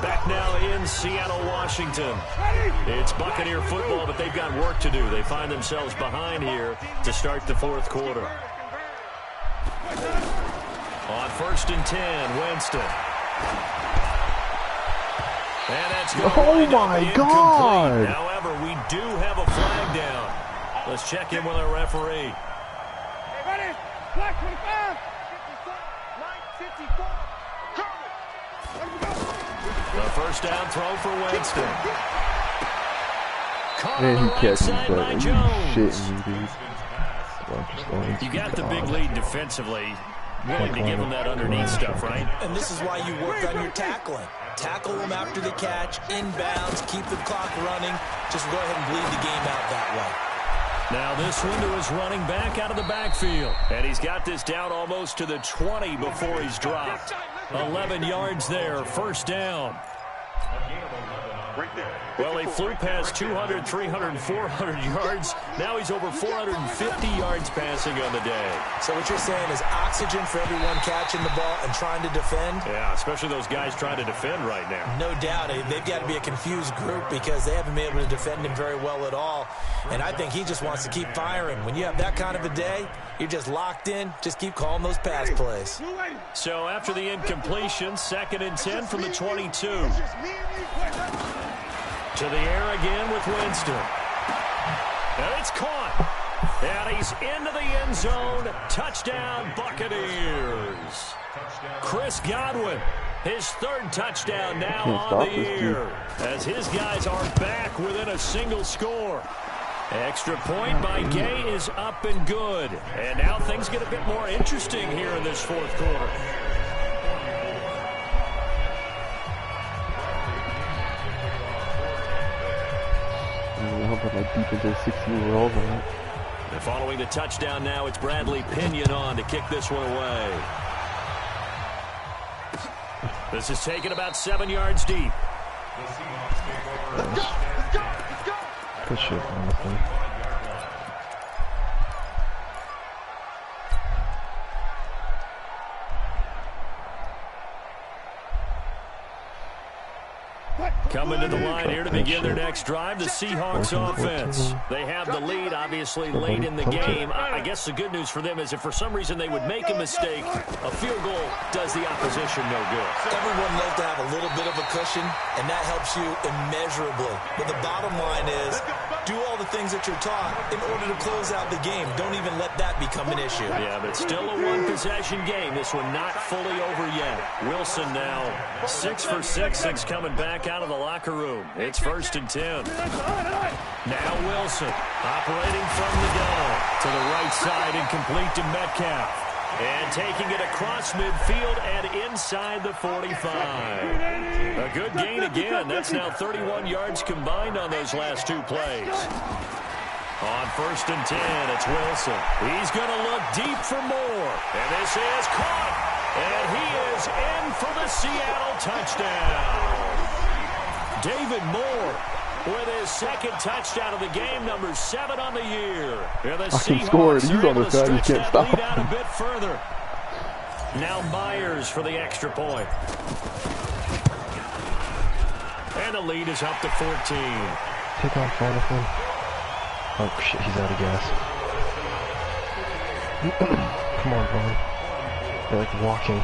Speaker 4: Back now in Seattle, Washington. It's Buccaneer football, but they've got work to do. They find themselves behind here to start the 4th quarter. On 1st and 10, Winston. And that's going to wind up incomplete. However, we do have a flag down. Let's check in with our referee.
Speaker 5: Hey, ready? Flag 25. 54.
Speaker 4: The first down throw for Winston.
Speaker 2: Man, he catches, but are you shitting me, dude?
Speaker 4: You got the big lead defensively. Willing to give him that underneath stuff, right?
Speaker 6: And this is why you work on your tackling. Tackle them after the catch, inbounds, keep the clock running. Just go ahead and bleed the game out that way.
Speaker 4: Now this one to his running back out of the backfield. And he's got this down almost to the 20 before he's dropped. 11 yards there, 1st down. Well, he flew past 200, 300, 400 yards. Now he's over 450 yards passing on the day.
Speaker 6: So what you're saying is oxygen for everyone catching the ball and trying to defend?
Speaker 4: Yeah, especially those guys trying to defend right now.
Speaker 6: No doubt. They've got to be a confused group because they haven't been able to defend him very well at all. And I think he just wants to keep firing. When you have that kind of a day, you're just locked in. Just keep calling those pass plays.
Speaker 4: So after the incompletion, 2nd and 10 from the 22. To the air again with Winston. And it's caught. And he's into the end zone. Touchdown, Buccaneers. Chris Godwin, his 3rd touchdown now on the year. As his guys are back within a single score. Extra point by Gay is up and good. And now things get a bit more interesting here in this 4th quarter.
Speaker 2: Like deep into 60-year-old.
Speaker 4: And following the touchdown now, it's Bradley Pinion on to kick this one away. This is taken about 7 yards deep.
Speaker 2: Good shit, honestly.
Speaker 4: Coming to the line here to begin their next drive, the Seahawks offense. They have the lead, obviously, late in the game. I guess the good news for them is if for some reason they would make a mistake, a field goal does the opposition no good.
Speaker 6: Everyone loves to have a little bit of a cushion, and that helps you immeasurably. But the bottom line is, do all the things that you're taught in order to close out the game. Don't even let that become an issue.
Speaker 4: Yeah, but still a one-possession game. This one not fully over yet. Wilson now 6 for 6 since coming back out of the locker room. It's 1st and 10. Now Wilson operating from the gun to the right side and complete to Metcalf. And taking it across midfield and inside the 45. A good gain again. That's now 31 yards combined on those last 2 plays. On 1st and 10, it's Wilson. He's going to look deep for more. And this is caught. And he is in for the Seattle touchdown. David Moore with his 2nd touchdown of the game, number 7 on the year. And the
Speaker 1: I can score it. He's on the side. You can't stop
Speaker 4: lead out
Speaker 1: him.
Speaker 4: a bit further. Now Myers for the extra point. And the lead is up to 14.
Speaker 1: Take off, Jonathan. Oh, shit. He's out of gas. Come on, Vaughn. They're like walking.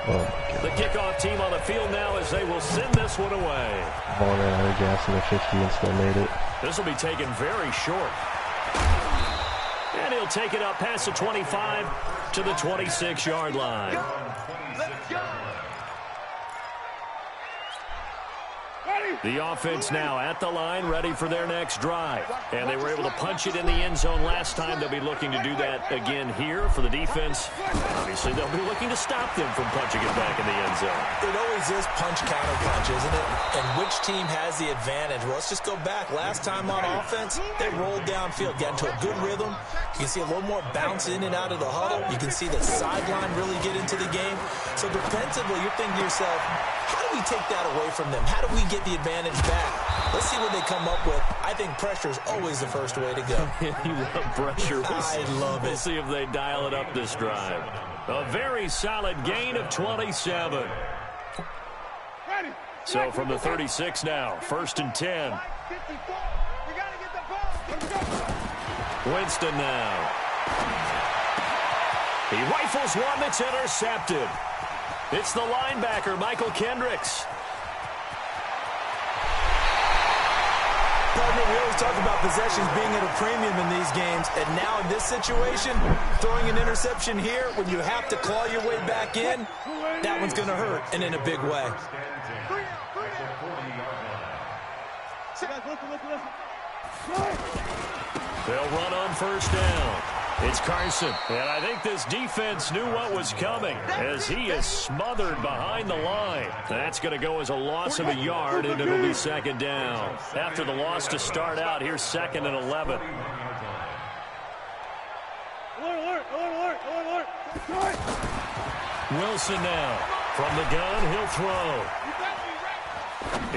Speaker 1: Oh, my God.
Speaker 4: The kickoff team on the field now as they will send this one away.
Speaker 1: Vaughn ran out of gas in the 50 and still made it.
Speaker 4: This will be taken very short. And he'll take it up past the 25 to the 26-yard line.
Speaker 5: Let's go.
Speaker 4: The offense now at the line, ready for their next drive. And they were able to punch it in the end zone last time. They'll be looking to do that again here for the defense. Obviously, they'll be looking to stop them from punching it back in the end zone.
Speaker 6: It always is punch, counter punch, isn't it? And which team has the advantage? Well, let's just go back. Last time on offense, they rolled downfield, got into a good rhythm. You can see a little more bounce in and out of the huddle. You can see the sideline really get into the game. So defensively, you're thinking to yourself, how do we take that away from them? How do we get the advantage back? Let's see what they come up with. I think pressure is always the first way to go.
Speaker 4: You love pressure.
Speaker 6: I love it.
Speaker 4: We'll see if they dial it up this drive. A very solid gain of 27. So from the 36 now, 1st and 10. Winston now. He rifles one that's intercepted. It's the linebacker, Michael Kendricks.
Speaker 6: Partner, we always talk about possessions being at a premium in these games, and now in this situation, throwing an interception here when you have to claw your way back in, that one's going to hurt, and in a big way.
Speaker 4: They'll run on 1st down. It's Carson, and I think this defense knew what was coming as he is smothered behind the line. That's going to go as a loss of a yard, and it'll be 2nd down. After the loss to start out, here's 2nd and 11. Wilson now. From the gun, he'll throw.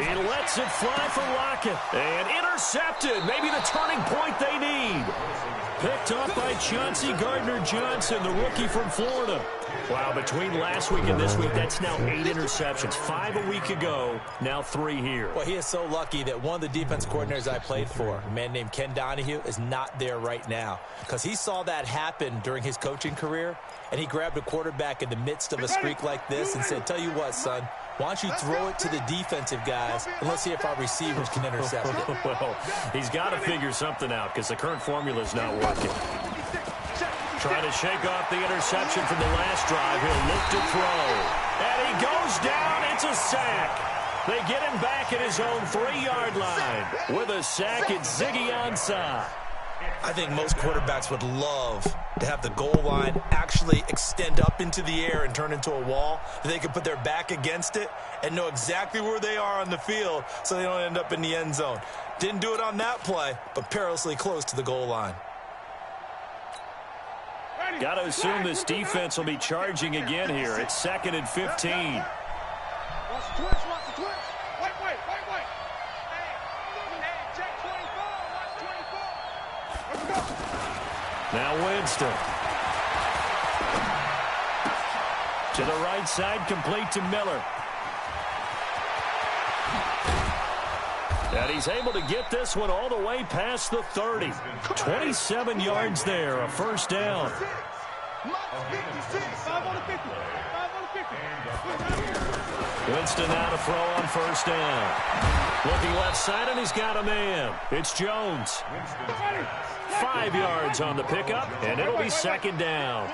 Speaker 4: He lets it fly for Lockett. And intercepted. Maybe the turning point they need. Picked up by Chauncey Gardner-Johnson, the rookie from Florida. Wow, between last week and this week, that's now 8 interceptions. 5 a week ago, now 3 here.
Speaker 6: Well, he is so lucky that one of the defense coordinators I played for, a man named Ken Donahue, is not there right now. Because he saw that happen during his coaching career, and he grabbed a quarterback in the midst of a streak like this and said, tell you what, son, why don't you throw it to the defensive guys, and let's see if our receivers can intercept it.
Speaker 4: Well, he's got to figure something out because the current formula is not working. Trying to shake off the interception from the last drive. He'll look to throw. And he goes down. It's a sack. They get him back at his own 3-yard line. With a sack, it's Ziggy Ansah.
Speaker 6: I think most quarterbacks would love to have the goal line actually extend up into the air and turn into a wall. They can put their back against it and know exactly where they are on the field so they don't end up in the end zone. Didn't do it on that play, but perilously close to the goal line.
Speaker 4: Got to assume this defense will be charging again here. It's 2nd and 15.
Speaker 5: Watch the twitch, watch the twitch. Wait. Hey, check 24, watch 24. Let's go.
Speaker 4: Now Winston. To the right side, complete to Miller. And he's able to get this one all the way past the 30. 27 yards there, a 1st down.
Speaker 5: 56. 5 on the 50. 5 on the 50.
Speaker 4: Winston now to throw on first down. Looking left side, and he's got a man. It's Jones. 5 yards on the pickup, and it'll be second down.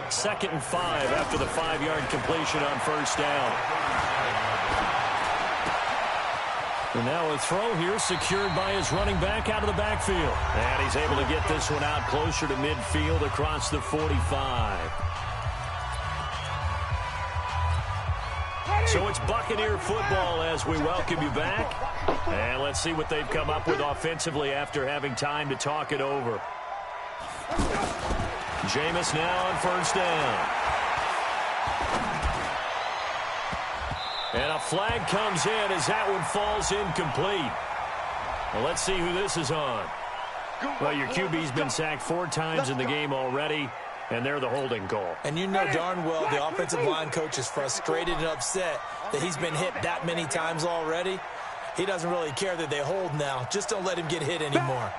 Speaker 4: 2nd and 5 after the 5-yard completion on first down. And now a throw here secured by his running back out of the backfield. And he's able to get this one out closer to midfield across the 45. So it's Buccaneer football as we welcome you back. And let's see what they've come up with offensively after having time to talk it over. Jameis now on first down. And a flag comes in as that one falls incomplete. Well, let's see who this is on. Well, your QB's been sacked 4 times in the game already, and they're the holding call.
Speaker 6: And you know darn well the offensive line coach is frustrated and upset that he's been hit that many times already. He doesn't really care that they hold now. Just don't let him get hit anymore.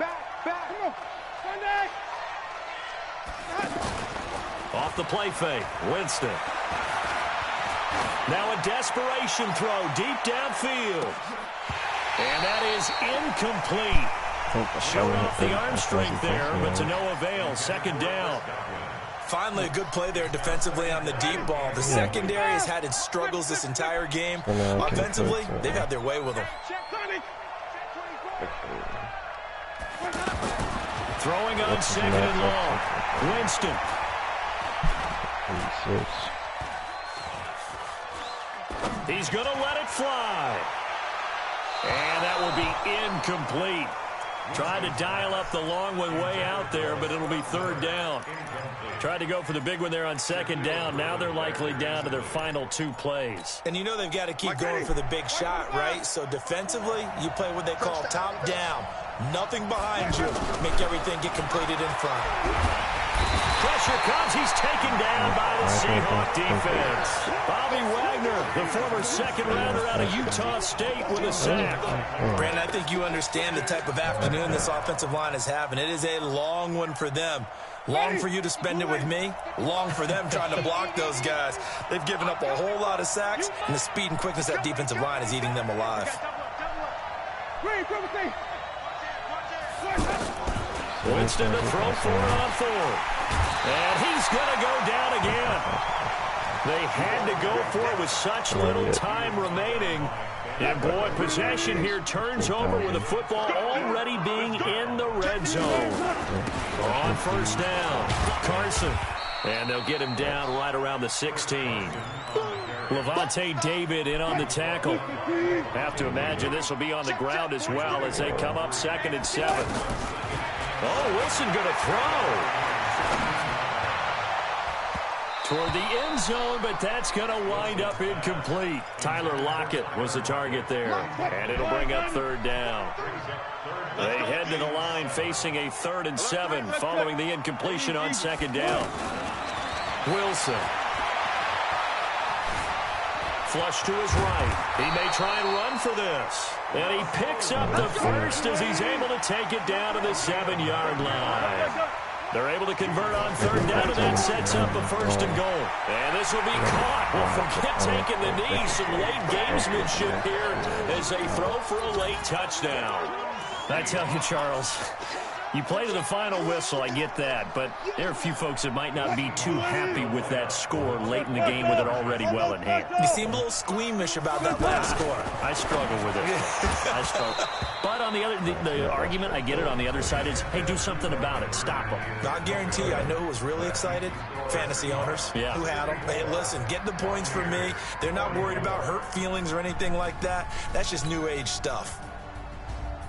Speaker 4: Off the play fake, Winston. Now a desperation throw deep downfield. And that is incomplete. Showed off the arm strength there, but to no avail. Second down.
Speaker 6: Finally, a good play there defensively on the deep ball. The secondary has had its struggles this entire game. Offensively, they've had their way with them.
Speaker 4: Throwing on 2nd and long. Winston. He's going to let it fly. And that will be incomplete. Tried to dial up the long one way out there, but it'll be 3rd down. Tried to go for the big one there on 2nd down. Now they're likely down to their final 2 plays.
Speaker 6: And you know they've got to keep going for the big shot, right? So defensively, you play what they call top down. Nothing behind you. Make everything get completed in front.
Speaker 4: Pressure comes. He's taken down by the Seahawk defense. Bobby Wagner, the former 2nd rounder out of Utah State, with a sack.
Speaker 6: Brandon, I think you understand the type of afternoon this offensive line is having. It is a long one for them. Long for you to spend it with me. Long for them trying to block those guys. They've given up a whole lot of sacks, and the speed and quickness of that defensive line is eating them alive.
Speaker 4: Winston to throw 4 on 4. And he's going to go down again. They had to go for it with such little time remaining. And, boy, possession here turns over with the football already being in the red zone. On first down, Carson. And they'll get him down right around the 16. Levante David in on the tackle. Have to imagine this will be on the ground as well as they come up 2nd and 7. Oh, Wilson going to throw. Toward the end zone, but that's going to wind up incomplete. Tyler Lockett was the target there, and it'll bring up 3rd down. They head to the line facing a 3rd and 7 following the incompletion on 2nd down. Wilson. Flush to his right. He may try and run for this. And he picks up the first as he's able to take it down to the 7-yard line. They're able to convert on 3rd down, and that sets up a 1st and goal. And this will be caught. Well, forget taking the knee. Some late gamesmanship here as they throw for a late touchdown. I tell you, Charles, you play to the final whistle, I get that, but there are a few folks that might not be too happy with that score late in the game with it already well in hand.
Speaker 6: You seem a little squeamish about that last score.
Speaker 4: I struggle with it. I struggle. But on the other, the argument, I get it, on the other side is, hey, do something about it. Stop them.
Speaker 6: I guarantee you, I know who was really excited. Fantasy owners who had them. Hey, listen, get the points for me. They're not worried about hurt feelings or anything like that. That's just new age stuff.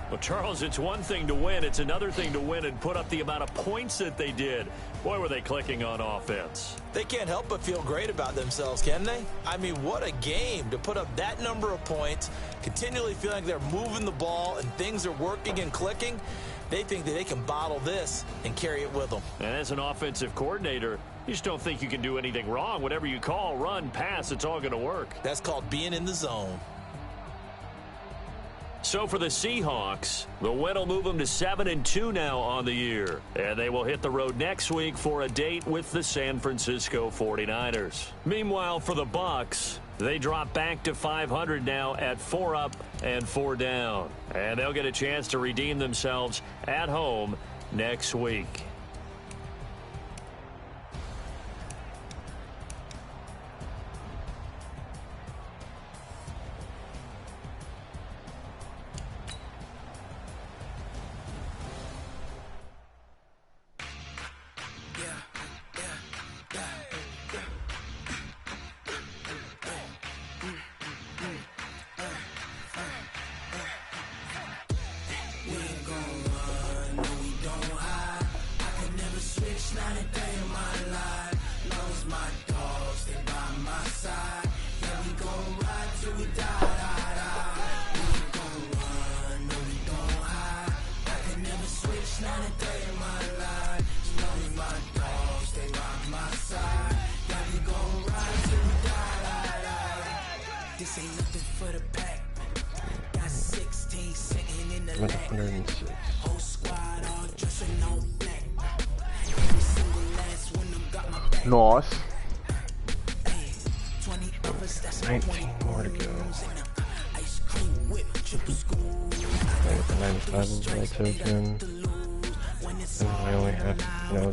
Speaker 4: Well, Charles, it's one thing to win. It's another thing to win and put up the amount of points that they did. Boy, were they clicking on offense.
Speaker 6: They can't help but feel great about themselves, can they? I mean, what a game to put up that number of points, continually feeling like they're moving the ball and things are working and clicking. They think that they can bottle this and carry it with them.
Speaker 4: And as an offensive coordinator, you just don't think you can do anything wrong. Whatever you call, run, pass, it's all going to work.
Speaker 6: That's called being in the zone.
Speaker 4: So for the Seahawks, the win will move them to 7-2 now on the year. And they will hit the road next week for a date with the San Francisco 49ers. Meanwhile, for the Bucs, They drop back to 500 now at 4 up and 4 down. And they'll get a chance to redeem themselves at home next week.
Speaker 2: Nice.
Speaker 1: 19 more to go. With the 95 of my token. And I only have,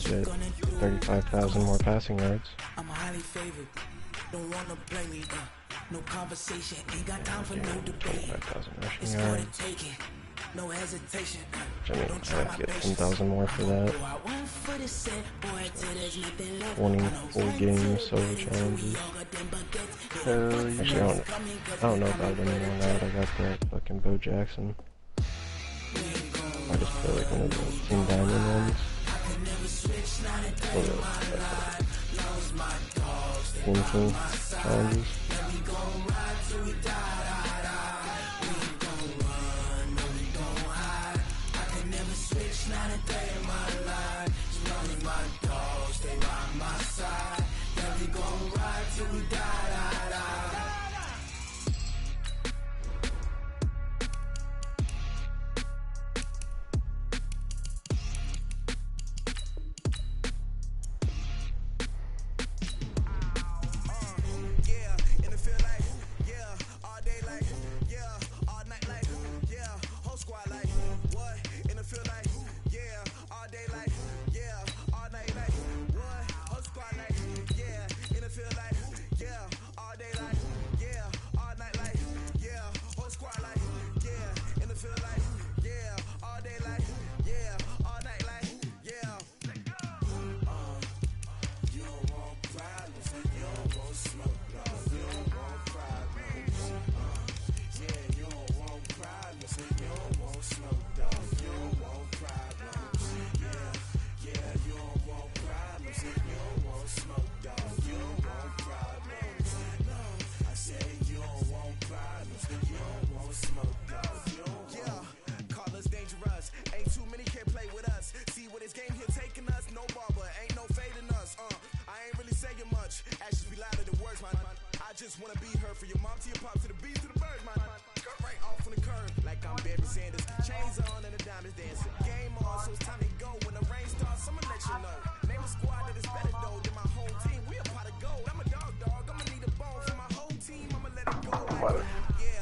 Speaker 1: get 35,000 more passing yards.
Speaker 3: I'm highly favored. Don't wanna blame me. No conversation. Ain't got time for no debate.
Speaker 1: 25,000 rushing yards.
Speaker 3: No hesitation.
Speaker 1: I mean, I have to get 10,000 more for that. 24 games solo challenges. Actually, I don't know if I win anyone now that I got that fucking Bo Jackson. I just feel like one of the Team Diamond ones. Team challenges.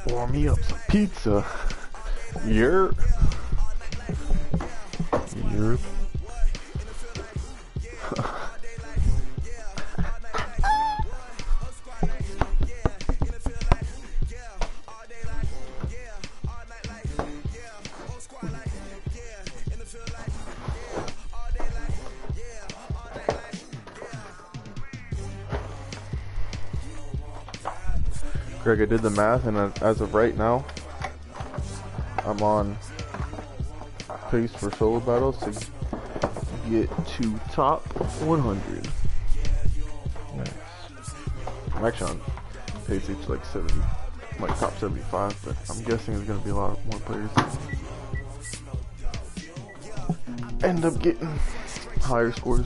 Speaker 2: Warm me up some pizza. Yerp. Yerp. Greg, I did the math, and as of right now, I'm on pace for solo battles to get to top 100.
Speaker 1: Nice.
Speaker 2: I'm actually on pace to like 70, like top 75, but I'm guessing there's going to be a lot more players end up getting higher scores.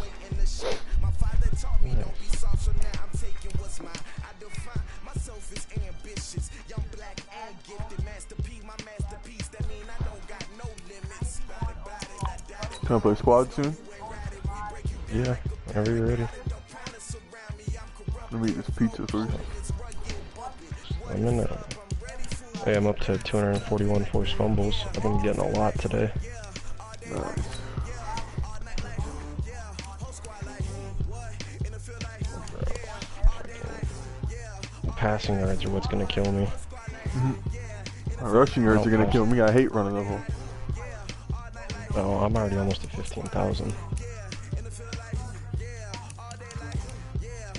Speaker 2: Can I play squad soon?
Speaker 1: Yeah, whenever you're ready.
Speaker 2: Let me eat this pizza first.
Speaker 1: I'm in hey, I'm up to 241 forced fumbles. I've been getting a lot today.
Speaker 2: Nice.
Speaker 1: Passing yards are what's gonna kill me.
Speaker 2: Rushing yards are gonna kill me. I hate running the ball.
Speaker 1: Oh, I'm already almost at 15,000.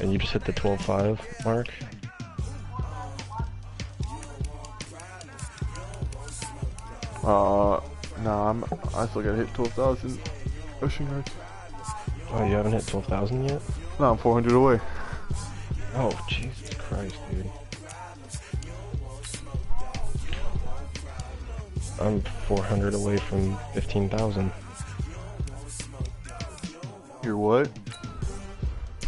Speaker 1: And you just hit the 12.5 mark?
Speaker 2: Nah, I still gotta hit 12,000 rushing yards.
Speaker 1: Oh, you haven't hit 12,000 yet?
Speaker 2: No, I'm 400 away.
Speaker 1: Oh, Jesus Christ, dude. I'm 400 away from 15,000.
Speaker 2: You're what?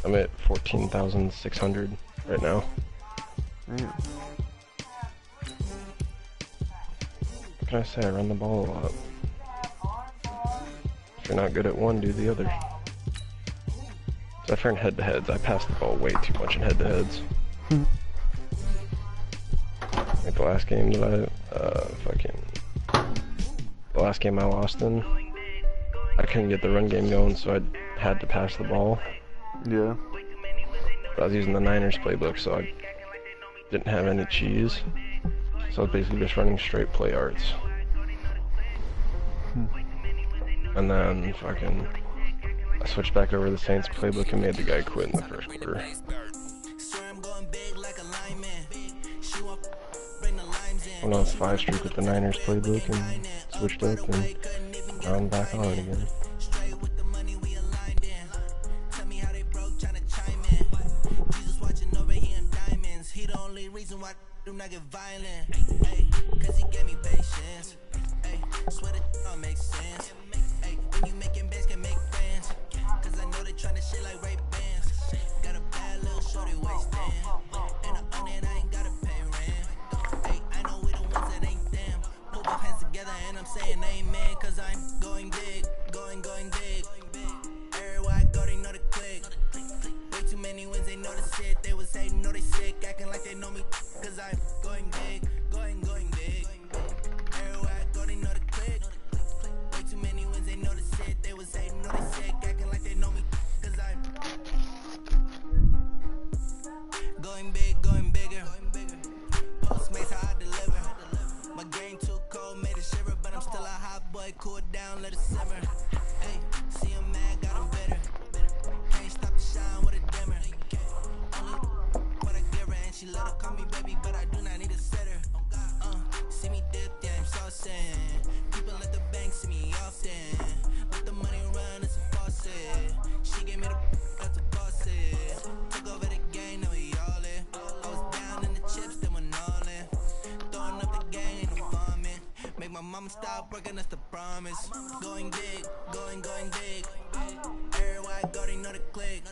Speaker 1: I'm at 14,600 right now.
Speaker 2: Damn.
Speaker 1: What can I say? I run the ball a lot. If you're not good at one, do the other. So if you're in head-to-heads, I pass the ball way too much in head-to-heads. Like the last game that the last game I lost in, I couldn't get the run game going, so I had to pass the ball.
Speaker 2: Yeah.
Speaker 1: But I was using the Niners playbook, so I didn't have any cheese. So I was basically just running straight play arts. And then I switched back over to the Saints playbook and made the guy quit in the first quarter. Went on 5 streak with the Niners playbook and switched up, and now I'm back on it again.
Speaker 3: Stop working, that's the promise. Going big, going big. Everywhere I go, they know the click.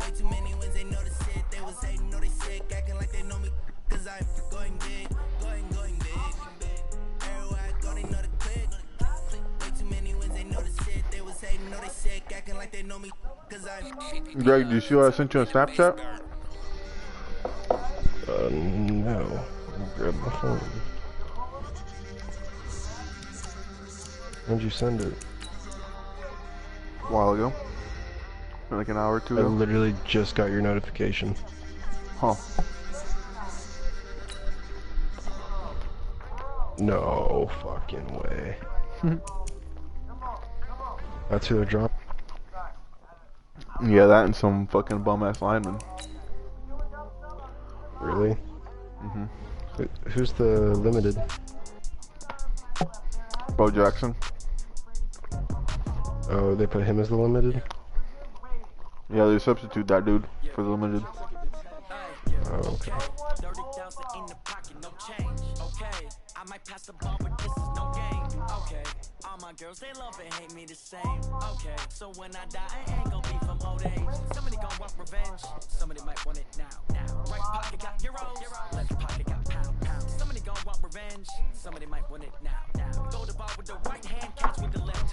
Speaker 3: Way too many wins, they know the shit. They was hating, know they sick, acting like they know me. Cause I'm going big, going big. Everywhere I go, they know the click. Way too many wins, they know the shit. They was hating, know they sick, acting like they know me. Cause I'm
Speaker 2: Greg, do you see what I sent you on Snapchat?
Speaker 1: No. Grab my phone. When'd you send it?
Speaker 2: A while ago. Like an hour or two
Speaker 1: I
Speaker 2: ago.
Speaker 1: literally just got your notification.
Speaker 2: Huh.
Speaker 1: No fucking way. That's who they dropped.
Speaker 2: Yeah, that and some fucking bum-ass lineman.
Speaker 1: Really? Who's the limited?
Speaker 2: Bo Jackson.
Speaker 1: Oh, they put him as the limited?
Speaker 2: Yeah, they substitute that dude for the limited.
Speaker 1: Oh, okay.
Speaker 3: I might pass the ball, but this is no game. Okay, all my girls, they love and hate me the same. Okay, so when I die, I ain't gonna be from old age. Somebody gonna want revenge. Somebody might want it now. Right pocket got euros, left pocket got pound. Somebody gonna want revenge. Somebody might want it now. Go to ball with the right hand, catch with the left.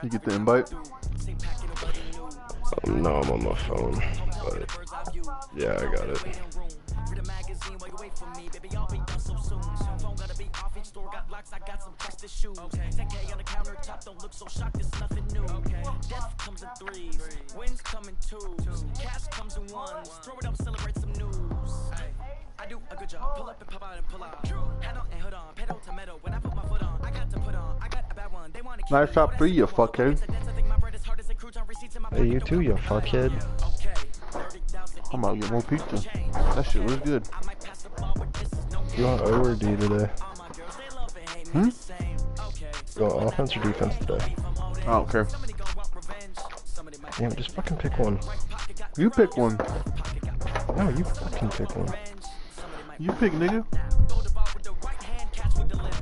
Speaker 2: You get the invite?
Speaker 1: No, I'm on my phone. But yeah, I got it.
Speaker 3: I do a good job. Pull up and pop out and pull out. Head on and hood on. Pedal to metal. When I put my foot on, I got to put on. I got a bad one. They want to keep
Speaker 2: Nice top 3, you fuckhead.
Speaker 1: Hey, you too, you fuckhead.
Speaker 2: I'm about to get more pizza. That shit was good.
Speaker 1: You want O or D today?
Speaker 2: Hmm?
Speaker 1: You want offense or defense today?
Speaker 2: I don't care.
Speaker 1: Damn, just fucking pick one.
Speaker 2: You pick one.
Speaker 1: No, you fucking pick one.
Speaker 2: You pick, nigga.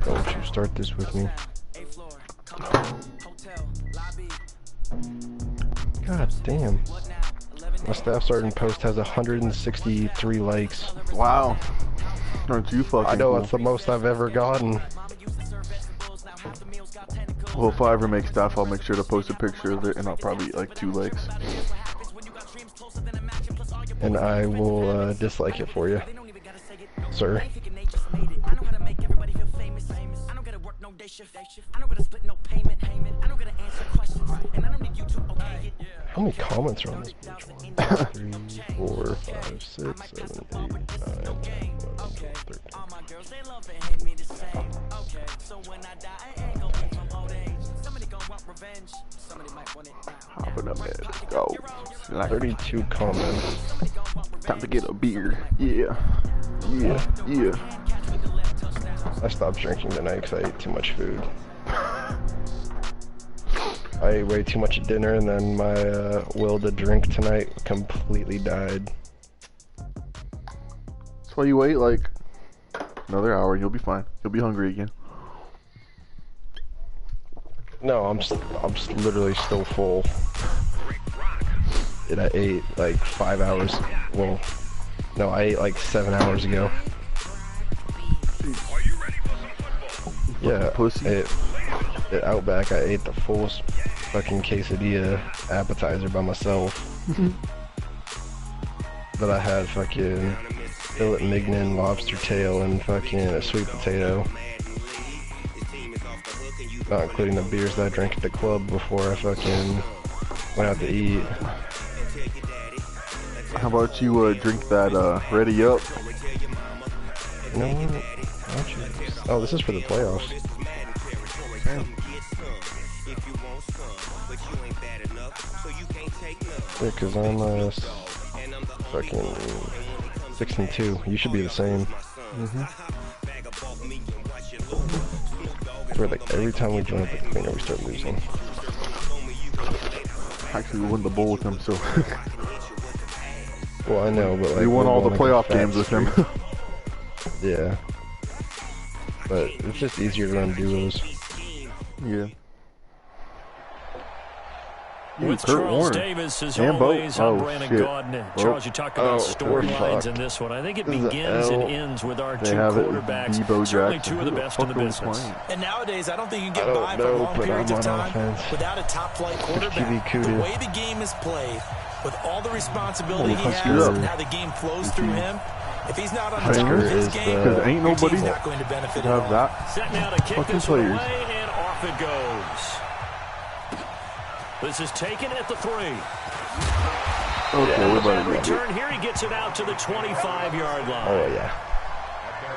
Speaker 1: Don't you start this with me. God damn. My staff starting post has 163 likes.
Speaker 2: Wow. Aren't you fucking
Speaker 1: I know,
Speaker 2: cool?
Speaker 1: it's the most I've ever gotten.
Speaker 2: Well, if I ever make stuff, I'll make sure to post a picture of it, and I'll probably get like 2 likes.
Speaker 1: And I will dislike it for you, sir. How many comments are on this page? 1, 2, 3, 4, 5, 6, 7, 8, 9, 10, 11, 12, 13.
Speaker 2: Hopping up there. Let's go.
Speaker 1: 32 comments.
Speaker 2: Time to get a beer. Yeah. Yeah. Yeah.
Speaker 1: I stopped drinking tonight because I ate too much food. I ate way too much at dinner, and then my will to drink tonight completely died.
Speaker 2: That's why you wait like another hour and you'll be fine. You'll be hungry again.
Speaker 1: No, I'm literally still full. And I ate like 5 hours. Well, no, I ate like 7 hours ago. Yeah,
Speaker 2: Pussy.
Speaker 1: At Outback, I ate the full fucking quesadilla appetizer by myself. But I had fucking fillet mignon, lobster tail, and fucking a sweet potato. Not including the beers that I drank at the club before I fucking went out to eat.
Speaker 2: How about you drink that Ready Up?
Speaker 1: You know what? Why don't you... Oh, this is for the playoffs. Yeah, because I'm fucking 6-2. You should be the same. Where like every time we join up the cleaner, we start losing.
Speaker 2: Actually, we won the bowl with him, so.
Speaker 1: Well, I know, but like
Speaker 2: we won all the playoff
Speaker 1: like
Speaker 2: games with him.
Speaker 1: Yeah. But it's just easier to run duos.
Speaker 2: Yeah.
Speaker 4: With
Speaker 2: Kurt
Speaker 4: Charles
Speaker 2: Warner.
Speaker 4: Davis, as
Speaker 2: And
Speaker 4: always,
Speaker 2: Bo.
Speaker 4: I'm
Speaker 2: Oh,
Speaker 4: Brandon
Speaker 2: shit.
Speaker 4: Gaudin. Charles, you talk about storylines in this one. I think it
Speaker 1: This is
Speaker 4: begins
Speaker 1: a
Speaker 4: and
Speaker 1: L.
Speaker 4: ends with our
Speaker 2: They
Speaker 4: two
Speaker 2: have it.
Speaker 4: quarterbacks.
Speaker 2: Bo
Speaker 4: Certainly
Speaker 2: Jackson.
Speaker 4: two of the
Speaker 2: Who
Speaker 4: best in the
Speaker 2: fuck are we
Speaker 4: business.
Speaker 2: playing?
Speaker 6: And nowadays, I don't think you can
Speaker 1: I
Speaker 6: get
Speaker 1: don't
Speaker 6: by for
Speaker 1: know,
Speaker 6: long
Speaker 1: but
Speaker 6: periods
Speaker 1: I'm
Speaker 6: of
Speaker 1: on
Speaker 6: time
Speaker 1: offense.
Speaker 6: without a top-flight quarterback.
Speaker 1: TV
Speaker 6: The
Speaker 1: Kudu.
Speaker 6: way the game is played, with all the responsibility he
Speaker 2: Husker
Speaker 6: has
Speaker 2: up.
Speaker 6: and how the game flows through him, if he's not on the
Speaker 1: Husker
Speaker 6: top of his
Speaker 1: is
Speaker 6: game,
Speaker 1: the-
Speaker 2: Because ain't
Speaker 6: your
Speaker 2: nobody
Speaker 6: team's not going to benefit at
Speaker 2: have
Speaker 6: all.
Speaker 2: that.
Speaker 4: Set now to kick
Speaker 2: Fucking
Speaker 4: this one
Speaker 2: players.
Speaker 4: away, and off it goes. This is taken at the 3.
Speaker 2: Okay, we're about to get it.
Speaker 4: Return here, he gets it out to the 25-yard line.
Speaker 1: Oh yeah.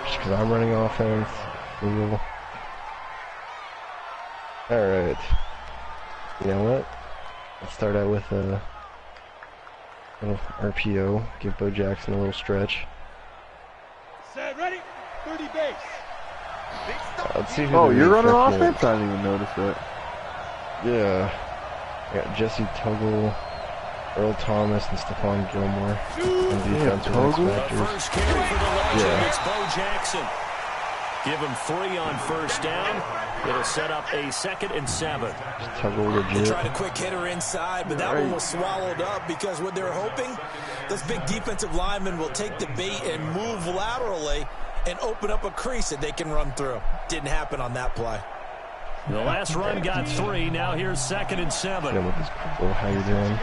Speaker 1: Just because I'm running offense. Cool. Alright. You know what? Let's start out with a little RPO. Give Bo Jackson a little stretch.
Speaker 5: Set, ready? 30 base.
Speaker 1: Let's see who
Speaker 2: Oh,
Speaker 1: the
Speaker 2: you're running
Speaker 1: freshman-
Speaker 2: offense? I didn't even notice that.
Speaker 1: Yeah. I got Jesse Tuggle, Earl Thomas, and Stephon Gilmore. And defensive
Speaker 2: Tuggle?
Speaker 1: factors.
Speaker 4: First carry for the Legend.
Speaker 1: Yeah.
Speaker 4: It's Bo Jackson. Give him 3 on first down. It'll set up a 2nd and 7.
Speaker 1: Tuggle
Speaker 6: They
Speaker 1: legit.
Speaker 6: tried a quick hitter inside, but that one was swallowed up because what they're hoping, those big defensive linemen will take the bait and move laterally and open up a crease that they can run through. Didn't happen on that play.
Speaker 4: The last run got 3. Now here's 2nd and 7.
Speaker 1: How you doing?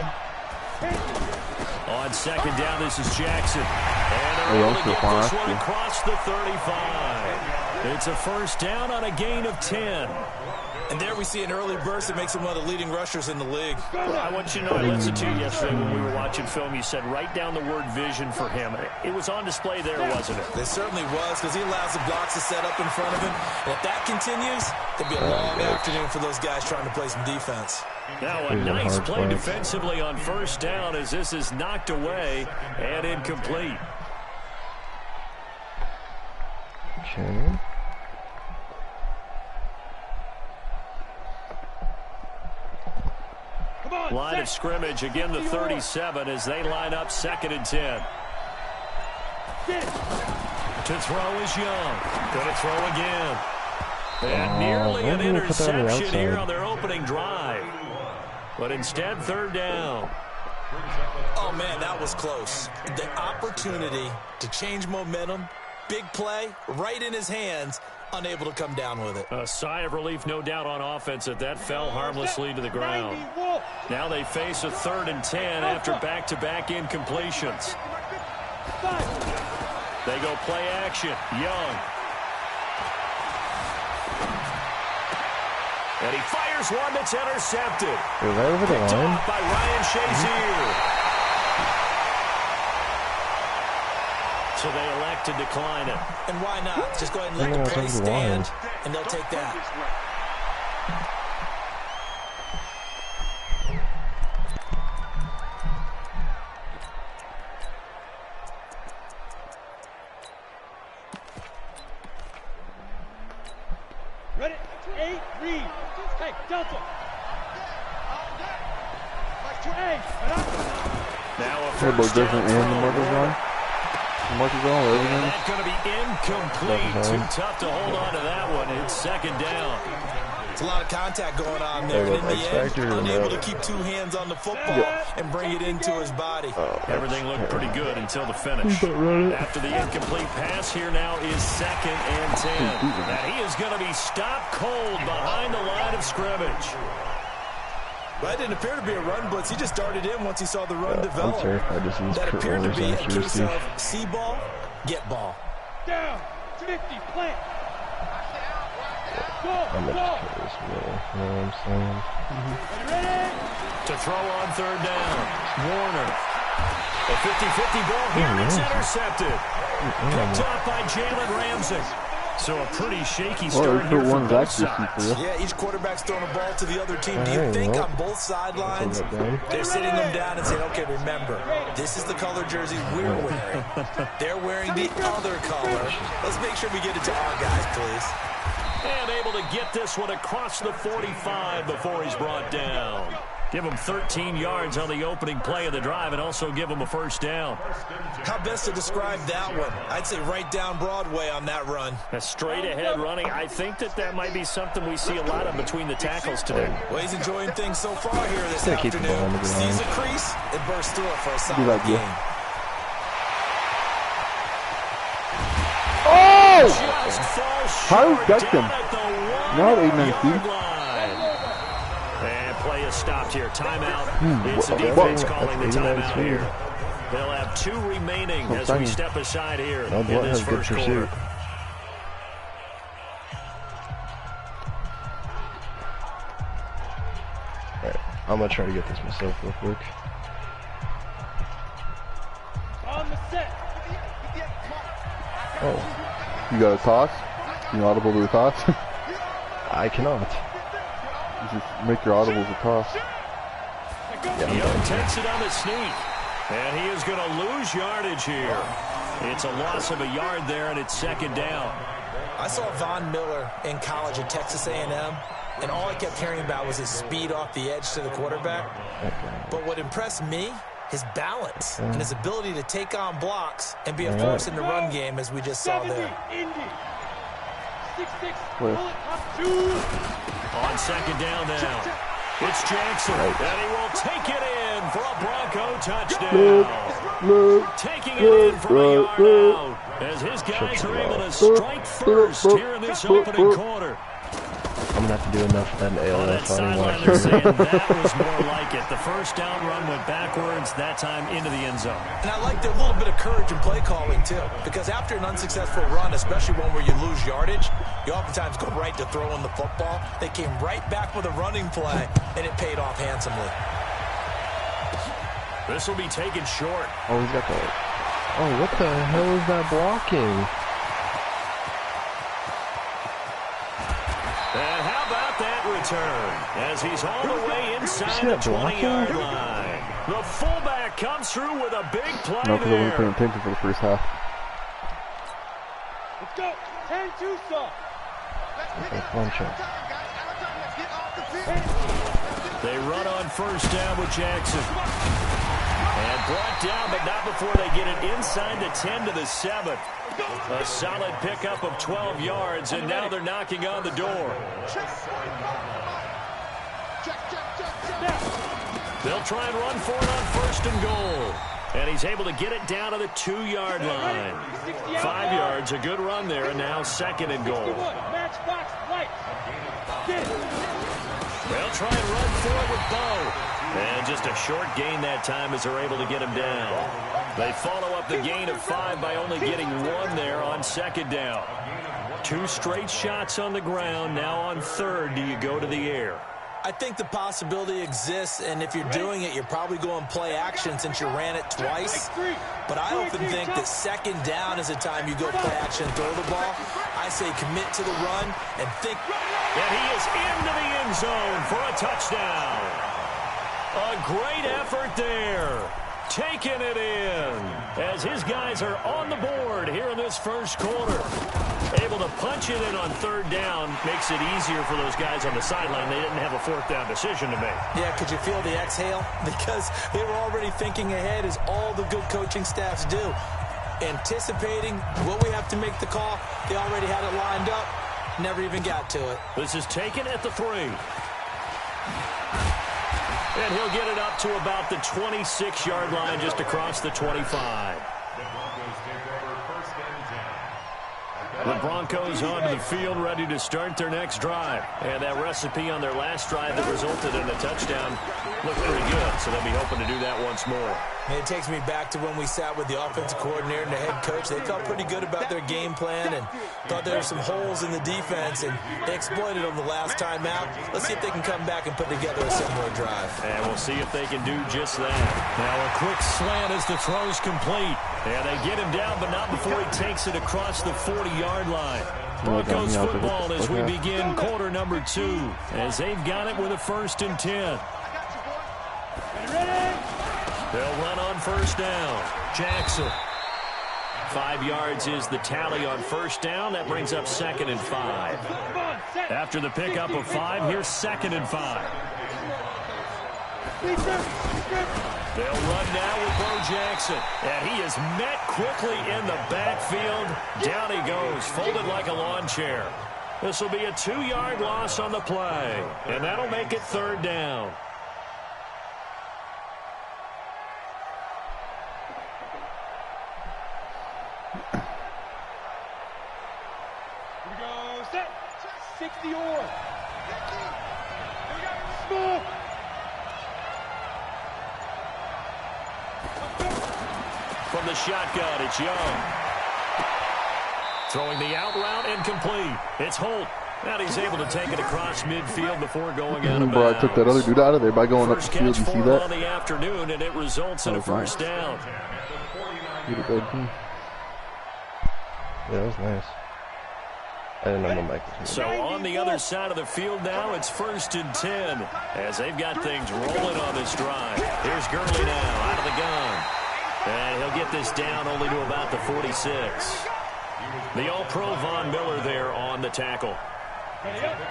Speaker 4: On 2nd down, this is Jackson. And they're able to get this one across the 35. It's a first down on a gain of 10.
Speaker 6: And there we see an early burst that makes him one of the leading rushers in the league.
Speaker 4: Well, I want you to know, I listened to you yesterday when we were watching film. You said write down the word vision for him. It was on display there, wasn't it?
Speaker 6: It certainly was, because he allows the blocks to set up in front of him. And if that continues, it'll be a long afternoon for those guys trying to play some defense.
Speaker 4: Now a nice play defensively on first down as this is knocked away and incomplete.
Speaker 1: Okay.
Speaker 4: Line of scrimmage, again the 37 as they line up 2nd and 10. To throw is Young. Going to throw again. And nearly an interception here on their opening drive. But instead, 3rd down.
Speaker 6: Oh, man, that was close. The opportunity to change momentum, big play, right in his hands, unable to come down with it.
Speaker 4: A sigh of relief, no doubt, on offense that fell harmlessly to the ground. Now they face a 3rd and 10 after back-to-back incompletions. They go play action. Young. And he fires one that's intercepted.
Speaker 1: Right over the
Speaker 4: Picked
Speaker 1: line.
Speaker 4: off by Ryan Shazier. So they elect to decline it.
Speaker 6: And why not? Just go ahead and let the play stand, and they'll take that.
Speaker 5: Ready? 8, read. Hey, Delta.
Speaker 4: Now a
Speaker 2: Hey,
Speaker 4: first
Speaker 2: but
Speaker 4: down
Speaker 2: doesn't and the
Speaker 4: throw.
Speaker 2: markers on? The markers on, or everything?
Speaker 4: That's going to be incomplete. Too tough to hold on to that one. It's 2nd down.
Speaker 6: It's a lot of contact going on there. And in the end, unable to keep 2 hands on the football and bring it into his body.
Speaker 4: Everything looked pretty good until the finish. After the incomplete pass, here now is 2nd and 10. And he is going to be stopped cold behind the line of scrimmage.
Speaker 6: That didn't appear to be a run blitz. He just darted in once he saw the run develop. That
Speaker 1: Kurt
Speaker 6: appeared to
Speaker 1: Warner's
Speaker 6: be a
Speaker 1: accuracy.
Speaker 6: case of see ball, get ball.
Speaker 5: Down. 50. Plant.
Speaker 1: I'm gonna just put this middle. You know what I'm saying?
Speaker 5: Ready?
Speaker 4: To throw on 3rd down. Warner. A 50-50 ball here. It's intercepted. Picked up by Jalen Ramsey. So a pretty shaky start here for both sides.
Speaker 6: Yeah, each quarterback's throwing a ball to the other team. Do you think on both sidelines they're sitting them down and saying, okay, remember, this is the color jersey we're wearing. They're wearing the other color. Let's make sure we get it to our guys, please.
Speaker 4: And able to get this one across the 45 before he's brought down. Give him 13 yards on the opening play of the drive and also give him a first down.
Speaker 6: How best to describe that one? I'd say right down Broadway on that run.
Speaker 4: A straight ahead running. I think that might be something we see a lot of between the tackles today.
Speaker 6: Well, he's enjoying things so far here this afternoon. Sees a crease and bursts through it for a solid game.
Speaker 4: Just falls short down at the 1-yard line. And play is stopped here. Timeout. It's the defense calling the timeout here. They'll have 2 remaining as we step aside here in this first quarter.
Speaker 1: Alright, I'm gonna try to get this myself real quick.
Speaker 5: On the set.
Speaker 1: Oh.
Speaker 2: You got a toss? You audible to the toss?
Speaker 1: I cannot.
Speaker 2: You just make your audibles a toss.
Speaker 4: Young takes it on the sneak. And he is going to lose yardage here. It's a loss of a yard there, and it's 2nd down.
Speaker 6: I saw Von Miller in college at Texas A&M, and all I kept hearing about was his speed off the edge to the quarterback. But what impressed me, his balance and his ability to take on blocks and be a force in the run game, as we just saw there.
Speaker 5: 6-6.
Speaker 4: On 2nd down now. It's Jackson, and he will take it in for a Bronco touchdown. Taking it in for a yard out, as his guys are able to strike first here in this opening quarter.
Speaker 1: I'm I'm gonna have to do enough of that in
Speaker 4: On that
Speaker 1: ALS
Speaker 4: sideline,
Speaker 1: anymore.
Speaker 4: they're saying that was more like it. The first down run went backwards, that time into the end zone.
Speaker 6: And I like the little bit of courage in play calling, too, because after an unsuccessful run, especially one where you lose yardage, you oftentimes go right to throwing the football. They came right back with a running play, and it paid off handsomely.
Speaker 4: This will be taken short.
Speaker 1: Oh, he's got the... Oh, what the hell is that blocking?
Speaker 4: And how about that return? As he's all the way inside the 20-yard line. The fullback comes through with a big play
Speaker 2: No, because I wasn't paying
Speaker 4: there.
Speaker 2: attention for the first half.
Speaker 5: Let's go. 10-2 soft.
Speaker 1: Lunch up.
Speaker 4: They run on first down with Jackson. And brought down, but not before they get it inside the 10 to the 7. A solid pickup of 12 yards, and now they're knocking on the door. They'll try and run for it on first and goal. And he's able to get it down to the 2-yard line. 5 yards, a good run there, and now second and goal. They'll try and run for it with Bo. And just a short gain that time as they're able to get him down. They follow up the gain of 5 by only getting 1 there on second down. 2 straight shots on the ground. Now on third, do you go to the air?
Speaker 6: I think the possibility exists, and if you're doing it, you're probably going play action since you ran it twice. But I often think that second down is the time you go play action and throw the ball. I say commit to the run and think.
Speaker 4: And he is into the end zone for a touchdown. A great effort there. Taking it in as his guys are on the board here in this first quarter. Able to punch it in on third down makes it easier for those guys on the sideline. They didn't have a fourth down decision to make.
Speaker 6: Yeah, could you feel the exhale? Because they were already thinking ahead, as all the good coaching staffs do. Anticipating what we have to make the call. They already had it lined up. Never even got to it.
Speaker 4: This is taken at the 3. And he'll get it up to about the 26-yard line, just across the 25. The Broncos onto the field, ready to start their next drive. And that recipe on their last drive that resulted in a touchdown looked pretty good, so they'll be hoping to do that once more.
Speaker 6: And it takes me back to when we sat with the offensive coordinator and the head coach. They felt pretty good about their game plan and thought there were some holes in the defense, and they exploited them the last time out. Let's see if they can come back and put together a similar drive.
Speaker 4: And we'll see if they can do just that. Now a quick slant as the throw's complete. And they get him down, but not before he takes it across the 40-yard line. Broncos football as we begin quarter number 2, as they've got it with a 1st and 10. They'll run on first down. Jackson. 5 yards is the tally on first down. That brings up 2nd and 5. After the pickup of 5, here's 2nd and 5. They'll run now with Bo Jackson. And he is met quickly in the backfield. Down he goes, folded like a lawn chair. This will be a 2-yard loss on the play. And that'll make it 3rd down.
Speaker 5: Here we go. Set. 60 or. Small.
Speaker 4: From the shotgun, it's Young. Throwing the out route incomplete. It's Holt. And he's able to take it across midfield before going out of
Speaker 2: Bro,
Speaker 4: bounds.
Speaker 2: I took that other dude out of there by going up the
Speaker 4: First
Speaker 2: field.
Speaker 4: catch
Speaker 2: You
Speaker 4: for
Speaker 2: see
Speaker 4: him
Speaker 2: that?
Speaker 4: on the afternoon, and it results in a first down.
Speaker 2: Get it, bud.
Speaker 1: Yeah, that was nice. I didn't know my mic was
Speaker 4: So on the other side of the field now, it's 1st and 10 as they've got things rolling on this drive. Here's Gurley now out of the gun. And he'll get this down only to about the 46. The All-Pro Von Miller there on the tackle.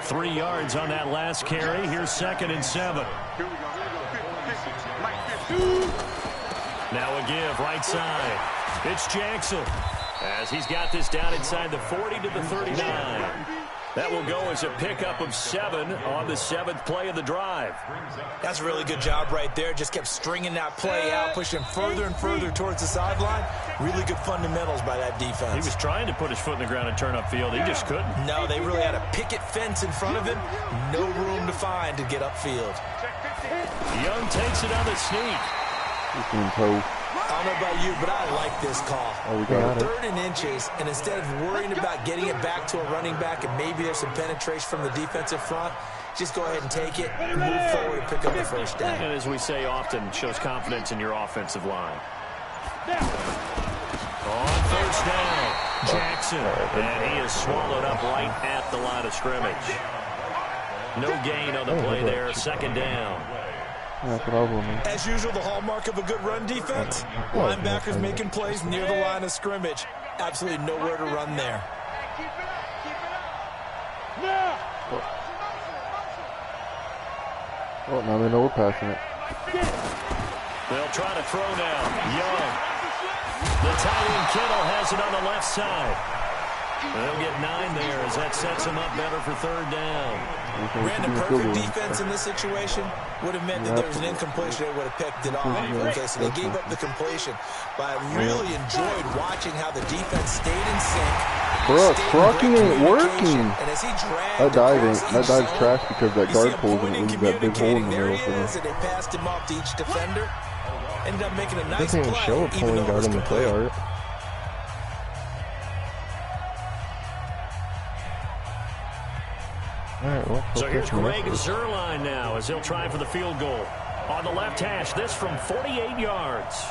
Speaker 4: 3 yards on that last carry. Here's 2nd and 7. Now a give right side. It's Jackson as he's got this down inside the 40 to the 39. That will go as a pickup of 7 on the 7th play of the drive.
Speaker 6: That's a really good job right there. Just kept stringing that play out, pushing further and further towards the sideline. Really good fundamentals by that defense.
Speaker 4: He was trying to put his foot in the ground and turn upfield. He just couldn't.
Speaker 6: No, they really had a picket fence in front of him. No room to find to get upfield.
Speaker 4: Young takes it on the sneak.
Speaker 6: I don't know about you, but I like this call.
Speaker 2: Oh, we got it.
Speaker 6: 3rd and inches, and instead of worrying about getting it back to a running back and maybe there's some penetration from the defensive front, just go ahead and take it, move forward, and pick up the first down.
Speaker 4: And as we say often, shows confidence in your offensive line. On first down, Jackson, and he is swallowed up right at the line of scrimmage. No gain on the play there, 2nd down.
Speaker 6: As usual, the hallmark of a good run defense, linebackers making plays near the line of scrimmage. Absolutely nowhere to run there.
Speaker 2: Oh, now they know we're passing it.
Speaker 4: They'll try to throw now. Young. The tight end Kittle has it on the left side. They'll get 9 there as that sets them up better for 3rd down.
Speaker 6: Brandon, perfect defense in this situation would have meant that there was an incompletion. They would have picked it off. Okay, so they gave up the completion. But I really enjoyed watching how the defense stayed in sync.
Speaker 2: Bro, trucking ain't working.
Speaker 6: And as he
Speaker 2: That dive's trash because that guard pulls and leaves that big hole in the middle for them.
Speaker 6: And they passed him off to each defender. Ended up making a nice
Speaker 1: Doesn't even show a pulling guard in the play art.
Speaker 4: So here's Greg Zuerlein now as he'll try for the field goal. On the left hash, this from 48 yards.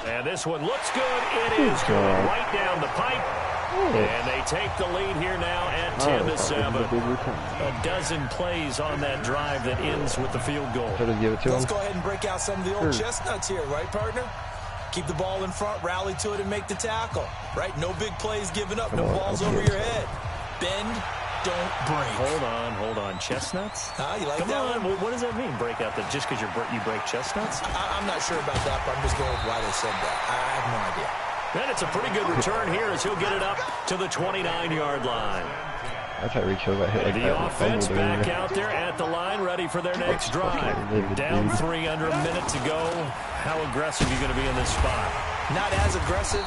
Speaker 4: And this one looks good. It is good. Right down the pipe. And they take the lead here now at 10-7. A dozen plays on that drive that ends with the field goal.
Speaker 6: Let's go ahead and break out some of the old chestnuts here, right, partner? Keep the ball in front, rally to it, and make the tackle. Right? No big plays given up, no balls over your head. Bend, don't break.
Speaker 4: Hold on. Chestnuts?
Speaker 6: You like that
Speaker 4: Come on.
Speaker 6: one?
Speaker 4: What does that mean? Break out the just because you break chestnuts?
Speaker 6: I'm not sure about that, but I'm just going with why they said that. I have no idea.
Speaker 4: And it's a pretty good return here as he'll get it up to the 29-yard line.
Speaker 1: That's how Rico got hit like
Speaker 4: The
Speaker 1: that.
Speaker 4: offense back out there at the line, ready for their next drive. Down 3 under a minute to go. How aggressive are you going to be in this spot?
Speaker 6: Not as aggressive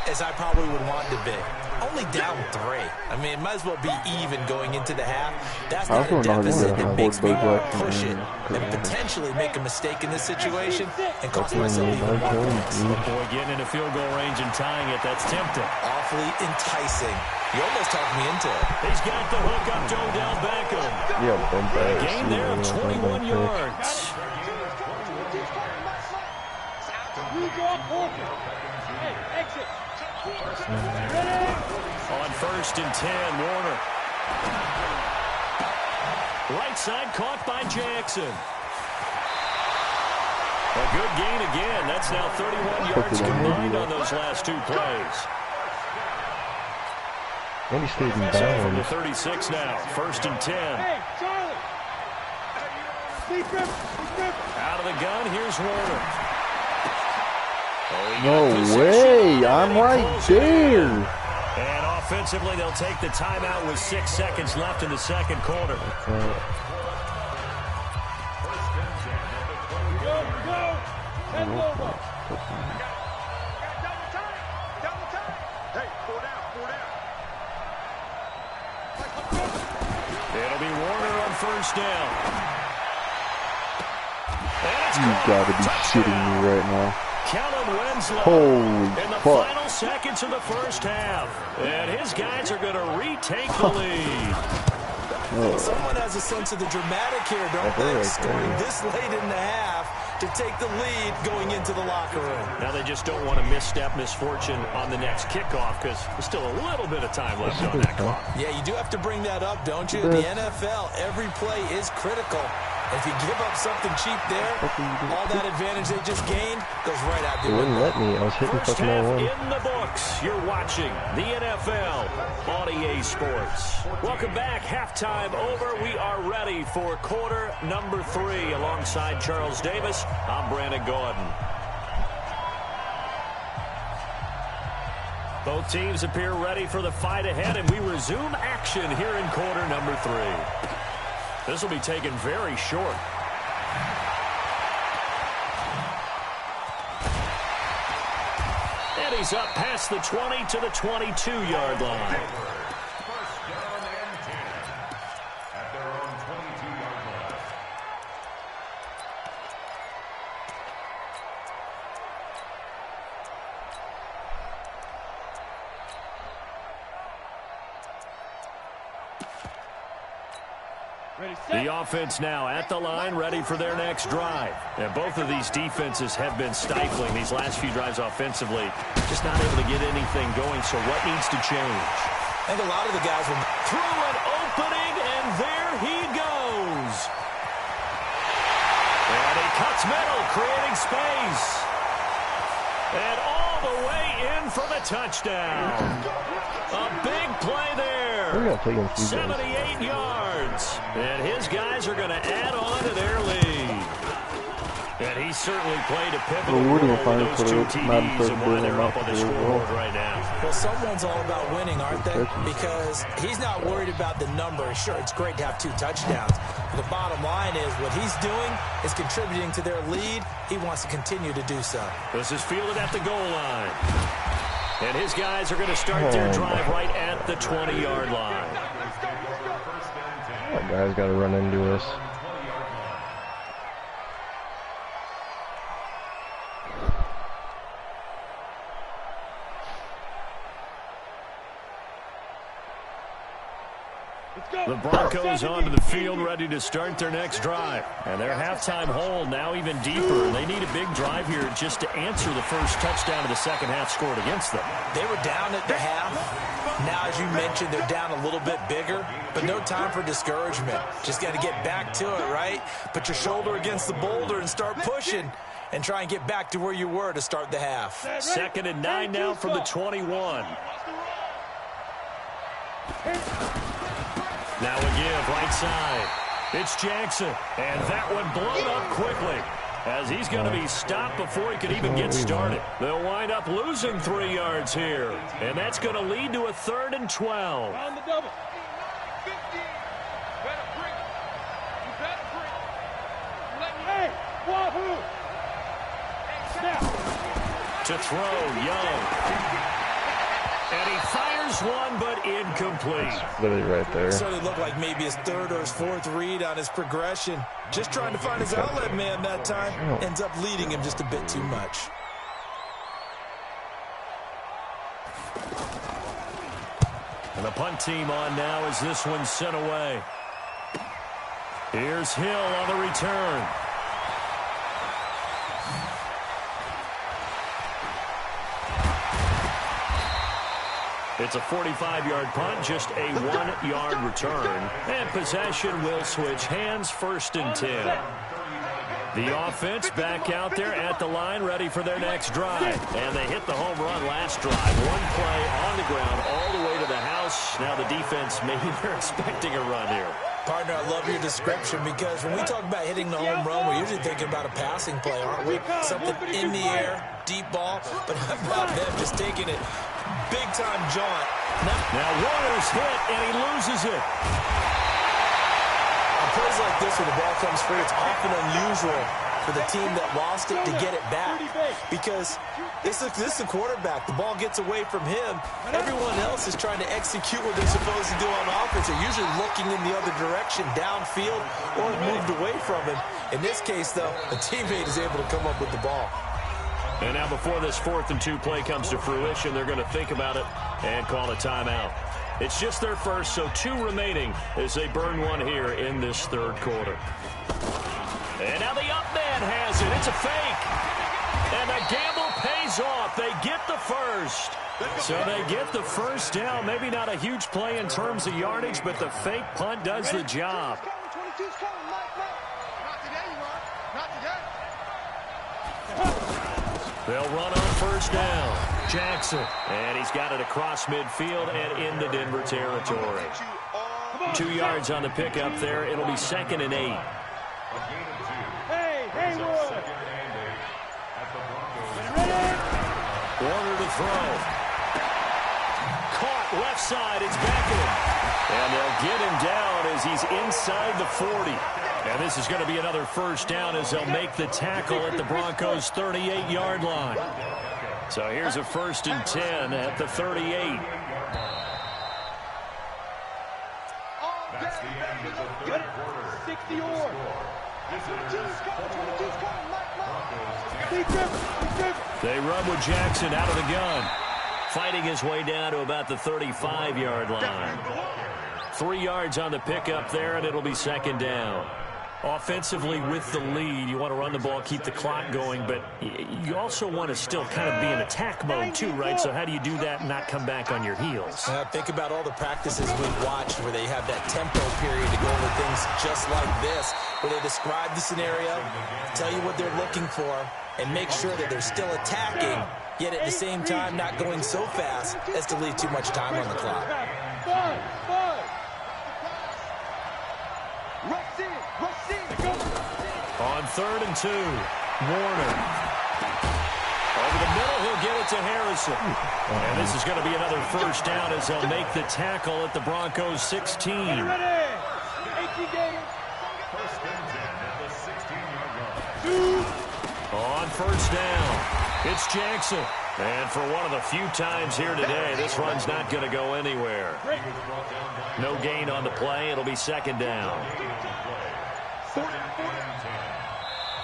Speaker 6: as I probably would want to be. Only down 3. I mean, it might as well be even going into the half. That's not a deficit that makes me want to push it and potentially make a mistake in this situation and cost myself even more points.
Speaker 4: Boy, getting into field goal range and tying it, that's tempting.
Speaker 6: Awfully enticing. You almost talked me into it.
Speaker 4: He's got the hook up to Odell Beckham.
Speaker 1: Yeah,
Speaker 4: Gain there of 21 yards. On 1st and 10, Warner. Right side caught by Jackson. A good gain again. That's now 31 yards combined on those last 2 plays.
Speaker 1: Maybe stayed in
Speaker 4: So from the
Speaker 1: bounds.
Speaker 4: 36 now, 1st and 10. Out of the gun, here's Warner.
Speaker 2: No way! I'm right there!
Speaker 4: And offensively, they'll take the timeout with 6 seconds left in the 2nd quarter. It'll be Warner on 1st down.
Speaker 2: You gotta be shitting me right now.
Speaker 4: Kellen Winslow
Speaker 2: Holy
Speaker 4: in the
Speaker 2: fuck.
Speaker 4: final seconds of the 1st half. And his guys are going to retake the lead.
Speaker 6: Someone has a sense of the dramatic here, don't they? Scoring this late in the half to take the lead going into the locker room.
Speaker 4: Now they just don't want to misstep misfortune on the next kickoff because there's still a little bit of time left on that clock.
Speaker 6: Yeah, you do have to bring that up, don't you? The NFL, every play is critical. If you give up something cheap there, all that advantage they just gained goes right out the
Speaker 1: It wouldn't
Speaker 6: window.
Speaker 1: let me. I was hitting
Speaker 4: First
Speaker 1: fucking
Speaker 4: half
Speaker 1: L1.
Speaker 4: in the books. You're watching the NFL on EA Sports. Welcome back. Halftime over. We are ready for quarter number 3. Alongside Charles Davis, I'm Brandon Gordon. Both teams appear ready for the fight ahead, and we resume action here in quarter number 3. This will be taken very short. And he's up past the 20 to the 22-yard line.
Speaker 7: First down and 10 at their own 22-yard line.
Speaker 4: The offense now at the line, ready for their next drive. And both of these defenses have been stifling these last few drives offensively. Just not able to get anything going, so what needs to change?
Speaker 6: I think a lot of the guys will through an opening, and there he goes.
Speaker 4: And he cuts middle, creating space. And all the way in for the touchdown. A big play there. 78 yards. And his guys are going to add on to their lead. And he certainly played a pivotal role in those 2 TDs and why they're up on the scoreboard right now.
Speaker 6: Well, someone's all about winning, aren't they? Because he's not worried about the number. Sure, it's great to have 2 touchdowns. But the bottom line is what he's doing is contributing to their lead. He wants to continue to do so.
Speaker 4: This is fielded at the goal line. And his guys are going to start their drive right at the 20-yard line.
Speaker 1: That guy's got to run into us.
Speaker 4: The Broncos onto the field ready to start their next drive. And their halftime hole now even deeper. They need a big drive here just to answer the first touchdown of the second half scored against them.
Speaker 6: They were down at the half. Now, as you mentioned, they're down a little bit bigger, but no time for discouragement. Just got to get back to it, right? Put your shoulder against the boulder and start pushing and try and get back to where you were to start the half.
Speaker 4: 2nd and 9 now from the 21. Now a give right side. It's Jackson, and that one blown up quickly as he's going to be stopped before he can even get started. They'll wind up losing 3 yards here, and that's going to lead to a 3rd and 12.
Speaker 5: On the double. 15. Better bring it. You better bring it. Let me. Hey, wahoo. Hey,
Speaker 4: to throw, Young. And he fires one, but incomplete.
Speaker 1: Literally right there.
Speaker 6: So it looked like maybe his 3rd or his 4th read on his progression. Just trying to find his outlet man that time. Ends up leading him just a bit too much.
Speaker 4: And the punt team on now as this one's sent away. Here's Hill on the return. It's a 45-yard punt, just a 1-yard return. And possession will switch hands, 1st and 10. The offense back out there at the line, ready for their next drive. And they hit the home run last drive. 1 play on the ground all the way to the house. Now the defense, maybe they're expecting a run here.
Speaker 6: Partner, I love your description because when we talk about hitting the home run, we're usually thinking about a passing play, aren't we? Something in the air, deep ball, but how about them just taking it big-time jaunt.
Speaker 4: Now Warner's hit, and he loses it.
Speaker 6: On plays like this where the ball comes free, it's often unusual for the team that lost it to get it back because this is the quarterback. The ball gets away from him. Everyone else is trying to execute what they're supposed to do on offense. They're usually looking in the other direction, downfield, or moved away from him. In this case, though, a teammate is able to come up with the ball.
Speaker 4: And now before this 4th and 2 play comes to fruition, they're going to think about it and call a timeout. It's just their first, so 2 remaining as they burn one here in this 3rd quarter. And now the up man has it. It's a fake. And the gamble pays off. They get the first. So they get the first down. Maybe not a huge play in terms of yardage, but the fake punt does the job. They'll run on 1st down. Jackson. And he's got it across midfield and into Denver territory. 2 yards on the pickup there. It'll be 2nd and 8. Warner to throw. Left side, it's Beckham. And they'll get him down as he's inside the 40. And this is going to be another first down as they'll make the tackle at the Broncos' 38-yard line. So here's a 1st and 10 at the 38.
Speaker 5: That's the end of the third quarter. 60 or. 22's coming.
Speaker 4: They run with Jackson out of the gun. Fighting his way down to about the 35-yard line. 3 yards on the pickup there, and it'll be 2nd down. Offensively with the lead, you want to run the ball, keep the clock going, but you also want to still kind of be in attack mode too, right? So how do you do that and not come back on your heels?
Speaker 6: Think about all the practices we've watched where they have that tempo period to go over things just like this, where they describe the scenario, tell you what they're looking for, and make sure that they're still attacking, yet at the same time not going so fast as to leave too much time on the clock.
Speaker 4: On 3rd and 2, Warner. Over the middle, he'll get it to Harrison. And this is going to be another first down as they'll make the tackle at the Broncos' 16.
Speaker 7: First and 10 at the 16-yard line.
Speaker 4: On first down, it's Jackson. And for one of the few times here today, this run's not going to go anywhere. No gain on the play. It'll be 2nd down.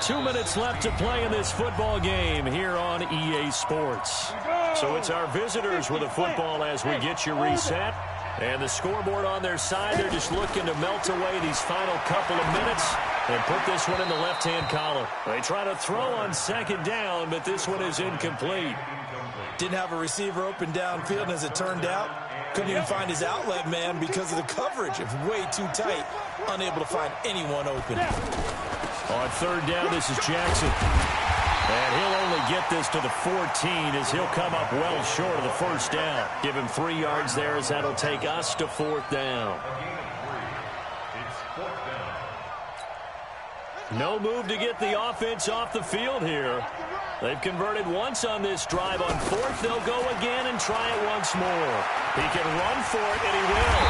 Speaker 4: 2 minutes left to play in this football game here on EA Sports. So it's our visitors with the football as we get you reset. And the scoreboard on their side, they're just looking to melt away these final couple of minutes and put this one in the left-hand column. They try to throw on 2nd down, but this one is incomplete.
Speaker 6: Didn't have a receiver open downfield, and as it turned out, couldn't even find his outlet man because of the coverage. It was way too tight, unable to find anyone open.
Speaker 4: On 3rd down, this is Jackson. And he'll only get this to the 14 as he'll come up well short of the first down. Give him 3 yards there as that'll take us to 4th down. No move to get the offense off the field here. They've converted once on this drive. On 4th, they'll go again and try it once more. He can run for it, and he will.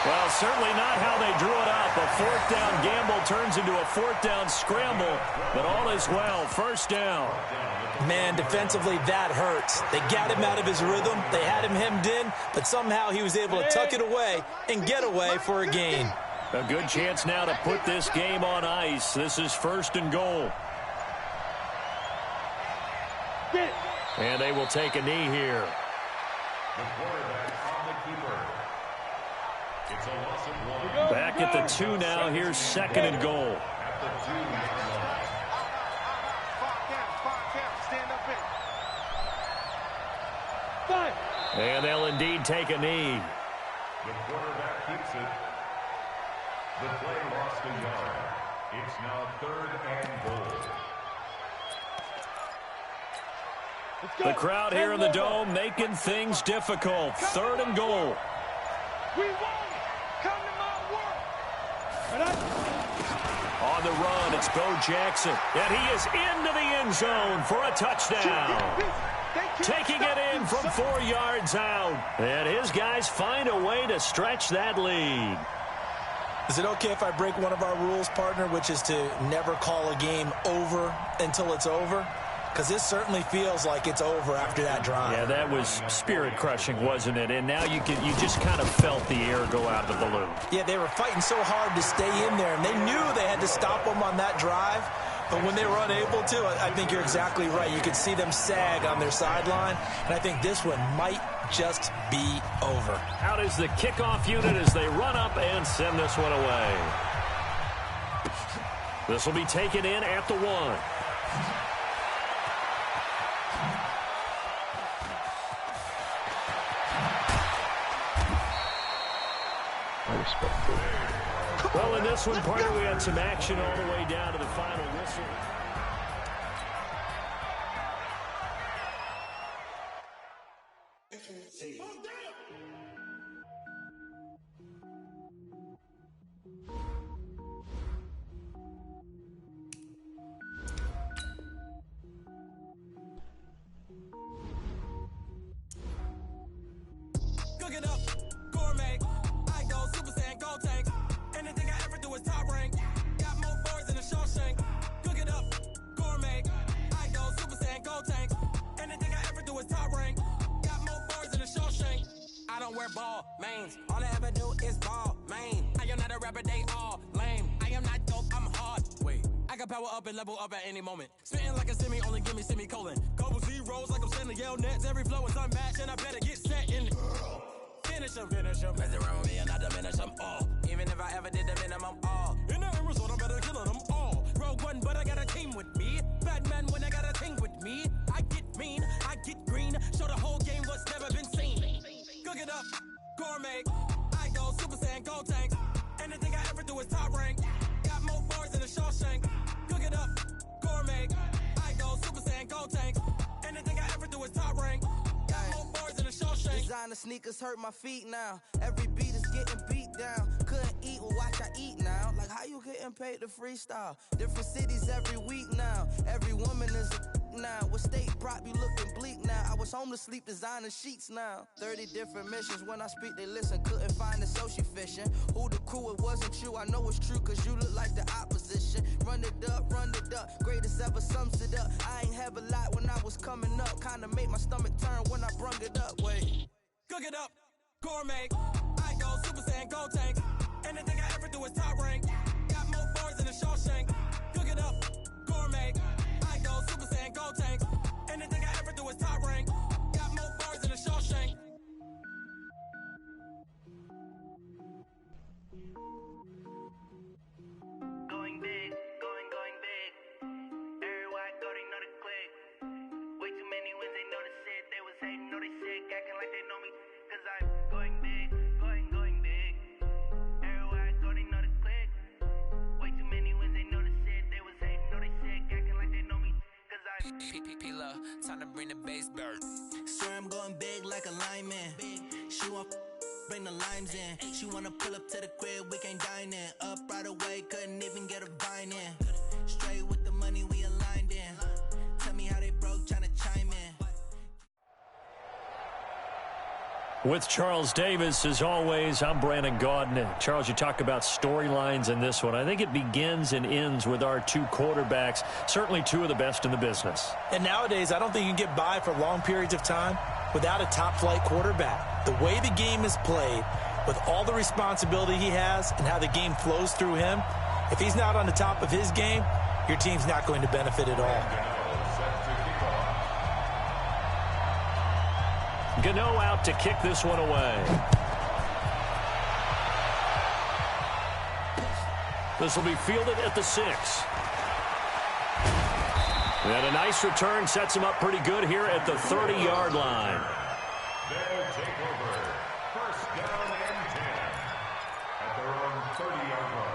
Speaker 4: Well, certainly not how they drew it up. A 4th down gamble turns into a 4th down scramble, but all is well. First down.
Speaker 6: Man, defensively, that hurts. They got him out of his rhythm. They had him hemmed in, but somehow he was able to tuck it away and get away for a gain.
Speaker 4: A good chance now to put this game on ice. This is 1st and goal. And they will take a knee here.
Speaker 7: The quarterback on the keeper. It's a loss of 1.
Speaker 4: Back at the 2 now. Here's 2nd and goal.
Speaker 7: At the 2-yard line.
Speaker 5: Stand up
Speaker 4: And they'll indeed take a knee.
Speaker 7: The quarterback keeps it. The play lost a yard. It's now 3rd and goal.
Speaker 4: The crowd here in the Dome making things difficult. 3rd and goal.
Speaker 5: We won. Come to my work.
Speaker 4: On the run, it's Bo Jackson. And he is into the end zone for a touchdown. Taking it in from 4 yards out. And his guys find a way to stretch that lead.
Speaker 6: Is it okay if I break one of our rules, partner, which is to never call a game over until it's over? Because this certainly feels like it's over after that drive.
Speaker 4: Yeah, that was spirit-crushing, wasn't it? And now you just kind of felt the air go out of the balloon.
Speaker 6: Yeah, they were fighting so hard to stay in there, and they knew they had to stop them on that drive. But when they were unable to, I think you're exactly right. You could see them sag on their sideline, and I think this one might just be over.
Speaker 4: Out is the kickoff unit as they run up and send this one away. This will be taken in at the 1. Well, in this one, partner, we had some action all the way down to the final whistle.
Speaker 3: Cook it up, gourmet. I go Super Saiyan, gold tank. Anything I ever do is top rank. Got more boards than a Shawshank. Cook it up, gourmet. I go Super Saiyan, gold tank. Anything I ever do is top rank. Got more boards than a Shawshank. I don't wear ball mains. All I ever do is ball main. I am not a rapper, they all lame. I am not dope, I'm hard. Wait, I can power up and level up at any moment. Spitting like a semi, only give me semicolon. Couple zeros like I'm sending yell nets. Every flow is unmatched, and I better get set in. Finish them. Mess around with me and I diminish them all. Even if I ever did the minimum all. In the end result, I'm better killing them all. Rogue One, but I got a team with me. Batman when I got a team with me. I get mean, I get green. Show the whole game what's never been seen. Cook it up, gourmet. I go Super Saiyan, gold tank. Anything I ever do is top rank. Got more bars than a Shawshank. Cook it up, gourmet. I go Super Saiyan, gold tank. Anything I ever do is top rank. Got more bars than a Shawshank. Designer sneakers hurt my feet now. Every beat is getting beat down. Couldn't eat, well watch I eat now. Like how you getting paid to freestyle? Different cities every week now. Every woman is a now. What state prop you looking bleak now? I was home to sleep designing sheets now. 30 different missions. When I speak they listen. Couldn't find it so she fishing. Who the crew, it wasn't you. I know it's true cause you look like the opposition. Run it up. Greatest ever sums it up. I ain't have a lot when I was coming up. Kinda made my stomach turn when I brung it up. Wait. Cook it up, gourmet. I go Super Saiyan, gold tank. Anything I ever do is top rank. Got more bars than a Shawshank. Cook it up, gourmet. I go Super Saiyan, gold tank. Anything I ever do is top rank. Got more bars than a Shawshank.
Speaker 8: Going big, going big. Everywhere I go, they know the click. Way too many wins, they know the shit. They was hating, know they sick, acting like they know me. Cause I'm going big, going big. Everywhere I go, they know the click. Way too many wins, they know the shit. They was hating, know they sick, acting like they know me. Cause I'm
Speaker 3: P-P-P-Love, time to bring the bass bird. Swear I'm going big like a lineman. She want bring the limes in. She wanna pull up to the crib, we can't dine in. Up right away, couldn't even get a vine in. Straight with the money we aligned in. Tell me how they broke, tryna chime in.
Speaker 4: With Charles Davis, as always, I'm Brandon Gaudin. Charles, you talk about storylines in this one. I think it begins and ends with our two quarterbacks, certainly two of the best in the business.
Speaker 6: And nowadays, I don't think you can get by for long periods of time without a top-flight quarterback. The way the game is played, with all the responsibility he has and how the game flows through him, if he's not on the top of his game, your team's not going to benefit at all.
Speaker 4: Gano out to kick this one away. This will be fielded at the 6. And a nice return sets him up pretty good here at the 30-yard line.
Speaker 7: They'll take over. First down and 10 at their own 30-yard line.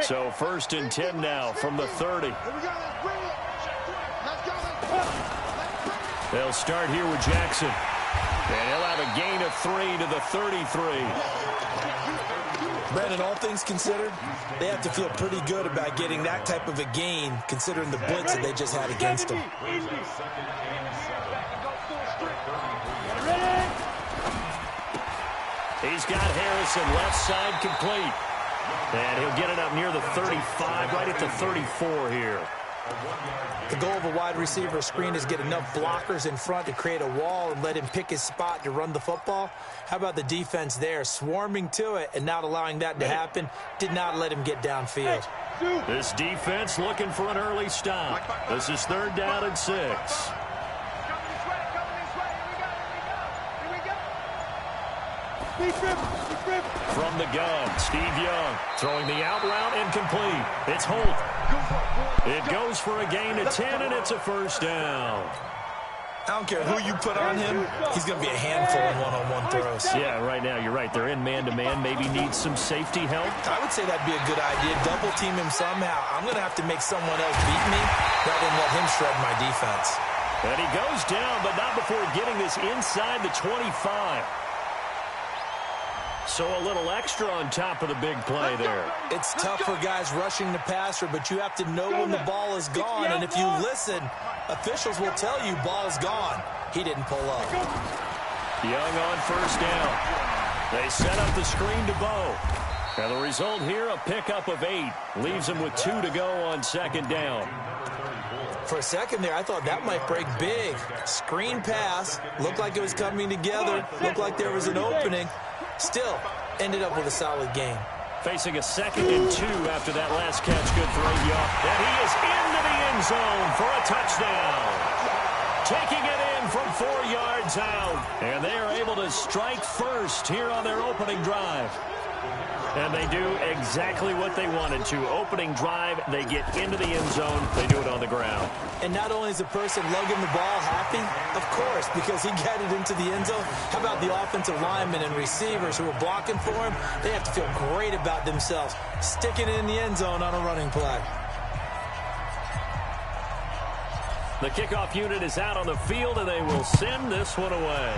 Speaker 4: So first and 10 now from the 30. They'll start here with Jackson. And he'll have a gain of 3 to the 33.
Speaker 6: Brandon, all things considered, they have to feel pretty good about getting that type of a gain, considering the blitz that they just had against them.
Speaker 4: He's got Harrison left side complete. And he'll get it up near the 35, right at the 34 here.
Speaker 6: The goal of a wide receiver screen is get enough blockers in front to create a wall and let him pick his spot to run the football. How about the defense there, swarming to it and not allowing that to happen? Did not let him get downfield.
Speaker 4: This defense looking for an early stop. This is 3rd down and 6. From the gun, Steve Young throwing the out route incomplete. It's Holt. It goes for a gain of 10, and it's a first down.
Speaker 6: I don't care who you put on him, he's going to be a handful in one-on-one throws.
Speaker 4: Yeah, right now, you're right. They're in man-to-man. Maybe needs some safety help.
Speaker 6: I would say that'd be a good idea. Double team him somehow. I'm going to have to make someone else beat me rather than let him shred my defense.
Speaker 4: And he goes down, but not before getting this inside the 25. So a little extra on top of the big play there.
Speaker 6: It's tough for guys rushing the passer, but you have to know when the ball is gone. And if you listen, officials will tell you ball's gone. He didn't pull up.
Speaker 4: Young on first down. They set up the screen to Bo. And the result here, a pickup of 8. Leaves him with 2 to go on second down.
Speaker 6: For a second there, I thought that might break big. Screen pass. Looked like it was coming together. Looked like there was an opening. Still, ended up with a solid game.
Speaker 4: Facing a 2nd and 2 after that last catch. Good for 8 yards. And he is into the end zone for a touchdown. Taking it in from 4 yards out. And they are able to strike first here on their opening drive. And they do exactly what they wanted to. Opening drive, they get into the end zone. They do it on the ground.
Speaker 6: And not only is the person lugging the ball happy, of course, because he got it into the end zone. How about the offensive linemen and receivers who are blocking for him? They have to feel great about themselves, sticking it in the end zone on a running play.
Speaker 4: The kickoff unit is out on the field, and they will send this one away.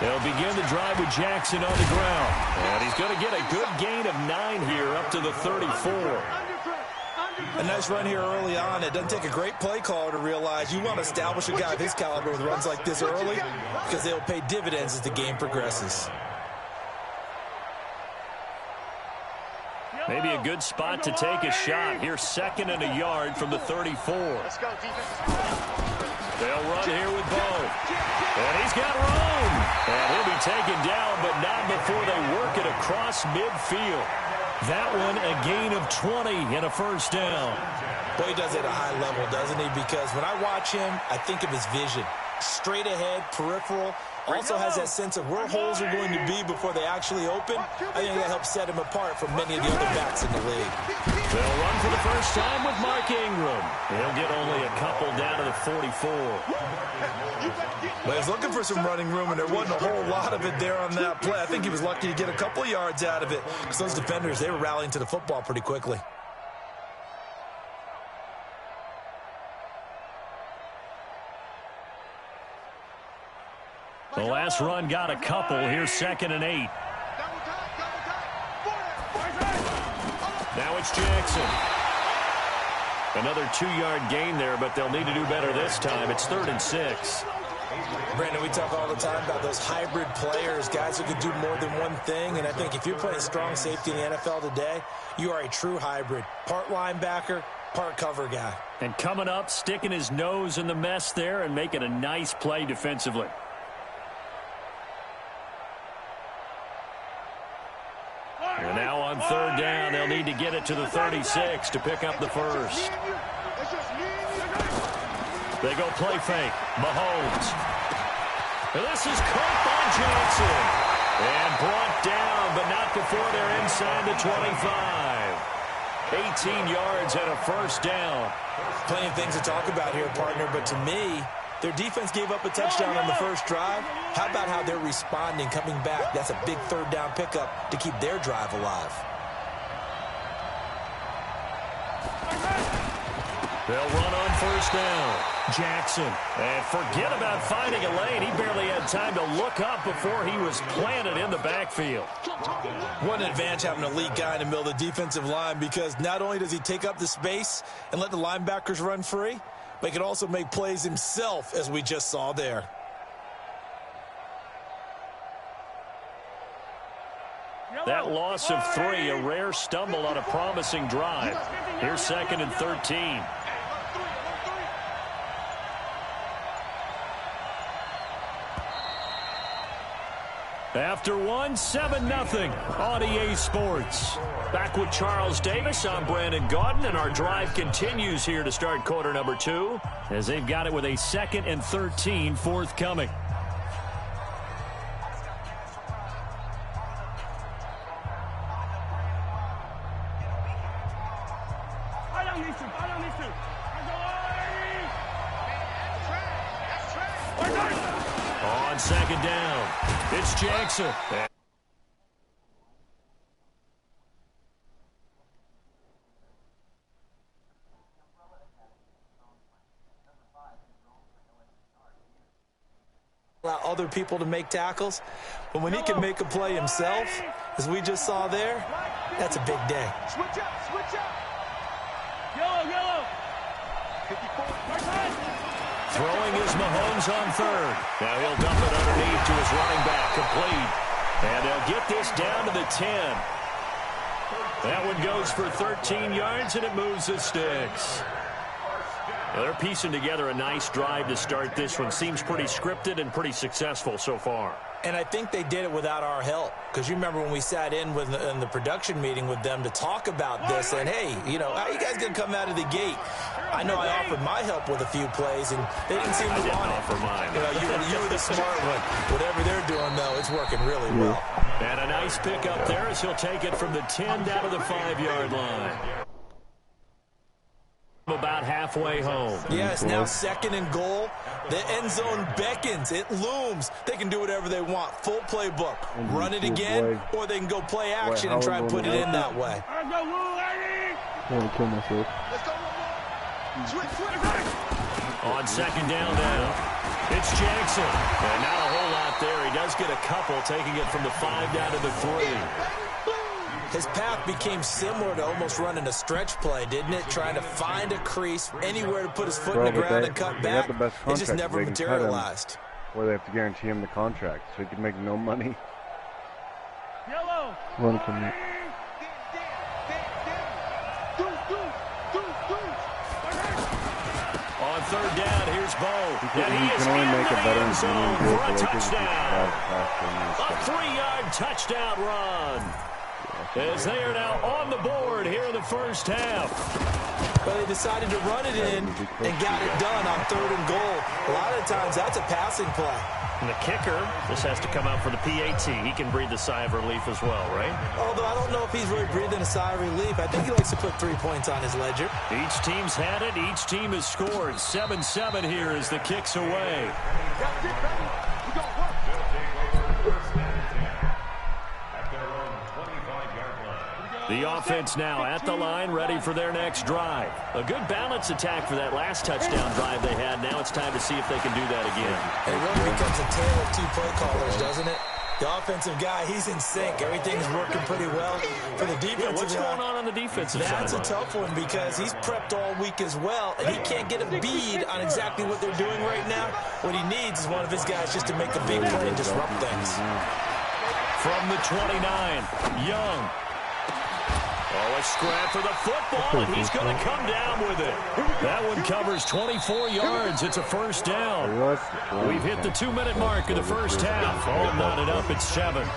Speaker 4: They'll begin the drive with Jackson on the ground. And he's going to get a good gain of 9 here up to the 34.
Speaker 6: A nice run here early on. It doesn't take a great play caller to realize you want to establish a guy of his caliber with runs like this early because they'll pay dividends as the game progresses.
Speaker 4: Maybe a good spot to take a shot. Here's 2nd and a yard from the 34. They'll run here with Bo. And he's got room. And he'll be taken down, but not before they work it across midfield. That one a gain of 20 and a first down.
Speaker 6: Boy, he does it at a high level, doesn't he? Because when I watch him, I think of his vision. Straight ahead, peripheral. Also has that sense of where holes are going to be before they actually open. I think that helps set him apart from many of the other backs in the league.
Speaker 4: They'll run for the first time with Mark Ingram. He'll get only a couple down to the 44.
Speaker 6: Well, he was looking for some running room, and there wasn't a whole lot of it there on that play. I think he was lucky to get a couple of yards out of it because those defenders, they were rallying to the football pretty quickly.
Speaker 4: The last run got a couple. Here's 2nd and 8. Now it's Jackson. Another 2-yard gain there, but they'll need to do better this time. It's 3rd and 6.
Speaker 6: Brandon, we talk all the time about those hybrid players, guys who can do more than one thing. And I think if you're playing strong safety in the NFL today, you are a true hybrid. Part linebacker, part cover guy.
Speaker 4: And coming up, sticking his nose in the mess there and making a nice play defensively. And now on 3rd down, they'll need to get it to the 36 to pick up the first. They go play fake. Mahomes. And this is caught by Jackson. And brought down, but not before they're inside the 25. 18 yards and a first down.
Speaker 6: Plenty of things to talk about here, partner, but to me, their defense gave up a touchdown on the first drive. How about how they're responding, coming back? That's a big 3rd down pickup to keep their drive alive.
Speaker 4: They'll run on first down. Jackson. And forget about finding a lane. He barely had time to look up before he was planted in the backfield.
Speaker 6: What an advantage having an elite guy in the middle of the defensive line, because not only does he take up the space and let the linebackers run free, but he can also make plays himself, as we just saw there.
Speaker 4: That loss of 3, a rare stumble on a promising drive. Here's 2nd and 13. After 1, 7-0 on EA Sports. Back with Charles Davis, I'm Brandon Gaudin, and our drive continues here to start quarter number 2, as they've got it with a 2nd and 13 forthcoming. On second down, it's Jackson.
Speaker 6: Allow other people to make tackles, but when he can make a play himself, as we just saw there, that's a big day.
Speaker 5: Switch up, switch up. Yellow. 54.
Speaker 4: Throwing is Mahomes on third. Now he'll dump it underneath to his running back, complete. And they'll get this down to the 10. That one goes for 13 yards, and it moves the sticks. Now they're piecing together a nice drive to start this one. Seems pretty scripted and pretty successful so far.
Speaker 6: And I think they did it without our help. Because you remember when we sat in the production meeting with them to talk about this, and hey, you know, how are you guys going to come out of the gate? I know I offered my help with a few plays, and they didn't seem to want it.
Speaker 4: I didn't offer mine.
Speaker 6: You know, you were the smart one. Whatever they're doing, though, it's working really well.
Speaker 4: And a nice pick up there as he'll take it from the 10 down to the 5-yard line. About halfway home.
Speaker 6: Yes, now 2nd and goal. The end zone beckons. It looms. They can do whatever they want. Full playbook. Run it again, or they can go play action and try and put it in that way.
Speaker 2: I want to kill myself.
Speaker 4: On second down now, it's Jackson. And not a whole lot there. He does get a couple, taking it from the 5 down to the 3.
Speaker 6: His path became similar to almost running a stretch play, didn't it? Trying to find a crease, anywhere to put his foot in the ground and cut back. It just never materialized.
Speaker 1: Or they have to guarantee him the contract so he can make no money.
Speaker 5: Yellow.
Speaker 2: Run commit.
Speaker 4: On third down, here's Bo.
Speaker 1: He can only make a better zone
Speaker 4: for a touchdown. A 3-yard touchdown run. As they are now on the board here in the first half.
Speaker 6: Well, they decided to run it in and got it done on 3rd and goal. A lot of times, that's a passing play.
Speaker 4: And the kicker, this has to come out for the PAT. He can breathe a sigh of relief as well, right?
Speaker 6: Although I don't know if he's really breathing a sigh of relief. I think he likes to put 3 points on his ledger.
Speaker 4: Each team's had it. Each team has scored. 7-7 here as the kick's away. The offense now at the line, ready for their next drive. A good balance attack for that last touchdown drive they had. Now it's time to see if they can do that again.
Speaker 6: It really becomes a tale of 2 play callers, doesn't it? The offensive guy, he's in sync. Everything's working pretty well. For the defensive
Speaker 4: what's going on the defensive side?
Speaker 6: That's a tough one because he's prepped all week as well, and he can't get a bead on exactly what they're doing right now. What he needs is one of his guys just to make a big play and disrupt things.
Speaker 4: From the 29, Young. Oh, a scrap for the football, and he's going to come down with it. That one covers 24 yards. It's a first down. We've hit the 2-minute mark of the first half. All knotted up at 7.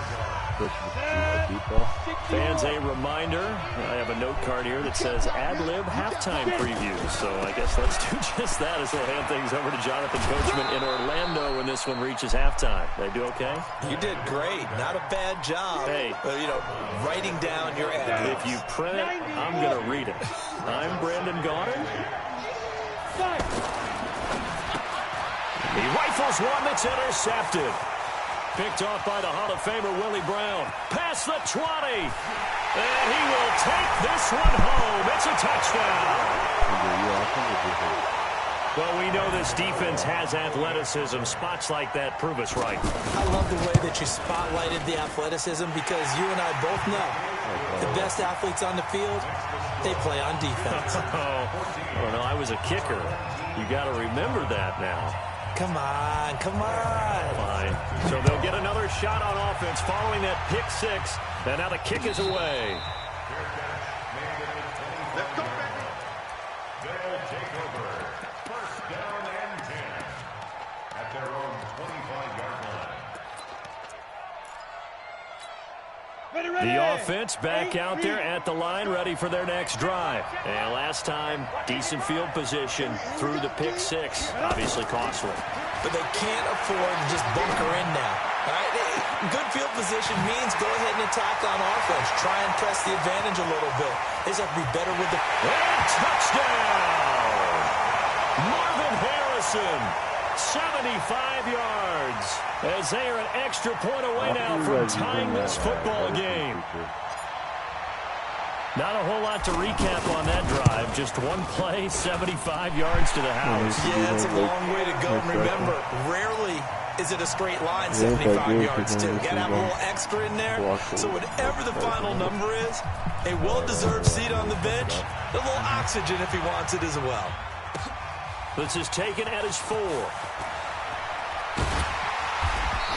Speaker 4: Fans, a reminder, I have a note card here that says ad-lib halftime preview. So I guess let's do just that as we'll hand things over to Jonathan Coachman in Orlando when this one reaches halftime. They do okay?
Speaker 6: You did great. Not a bad job.
Speaker 4: Hey.
Speaker 6: Writing down your ad.
Speaker 4: If you print it, I'm going to read it. I'm Brandon Goddard. He rifles one that's intercepted. Picked off by the Hall of Famer Willie Brown. Past the 20. And he will take this one home. It's a touchdown. Well, we know this defense has athleticism. Spots like that prove us right.
Speaker 6: I love the way that you spotlighted the athleticism because you and I both know the best athletes on the field, they play on defense.
Speaker 4: I don't know. I was a kicker. You got to remember that now.
Speaker 6: Come on, come on.
Speaker 4: Fine. So they'll get another shot on offense following that pick 6. And now the kick is away.
Speaker 5: Let's go, baby.
Speaker 7: They'll take over. First down and 10 at their own 25-yard line.
Speaker 4: The offense back out there at the line, ready for their next drive. And last time, decent field position through the pick 6. Obviously costly.
Speaker 6: But they can't afford to just bunker in now. All right? Good field position means go ahead and attack on offense. Try and press the advantage a little bit. They just have to be better with the...
Speaker 4: And touchdown! Marvin Harrison, 75 yards. As they are an extra point away now from tying this football game. Not a whole lot to recap on that drive. Just one play, 75 yards to the house.
Speaker 6: Yeah, it's a long way to go. And remember, rarely is it a straight line, 75 yards, too. Got to have a little extra in there. So whatever the final number is, a well-deserved seat on the bench, a little oxygen if he wants it as well.
Speaker 4: This is taken at his 4.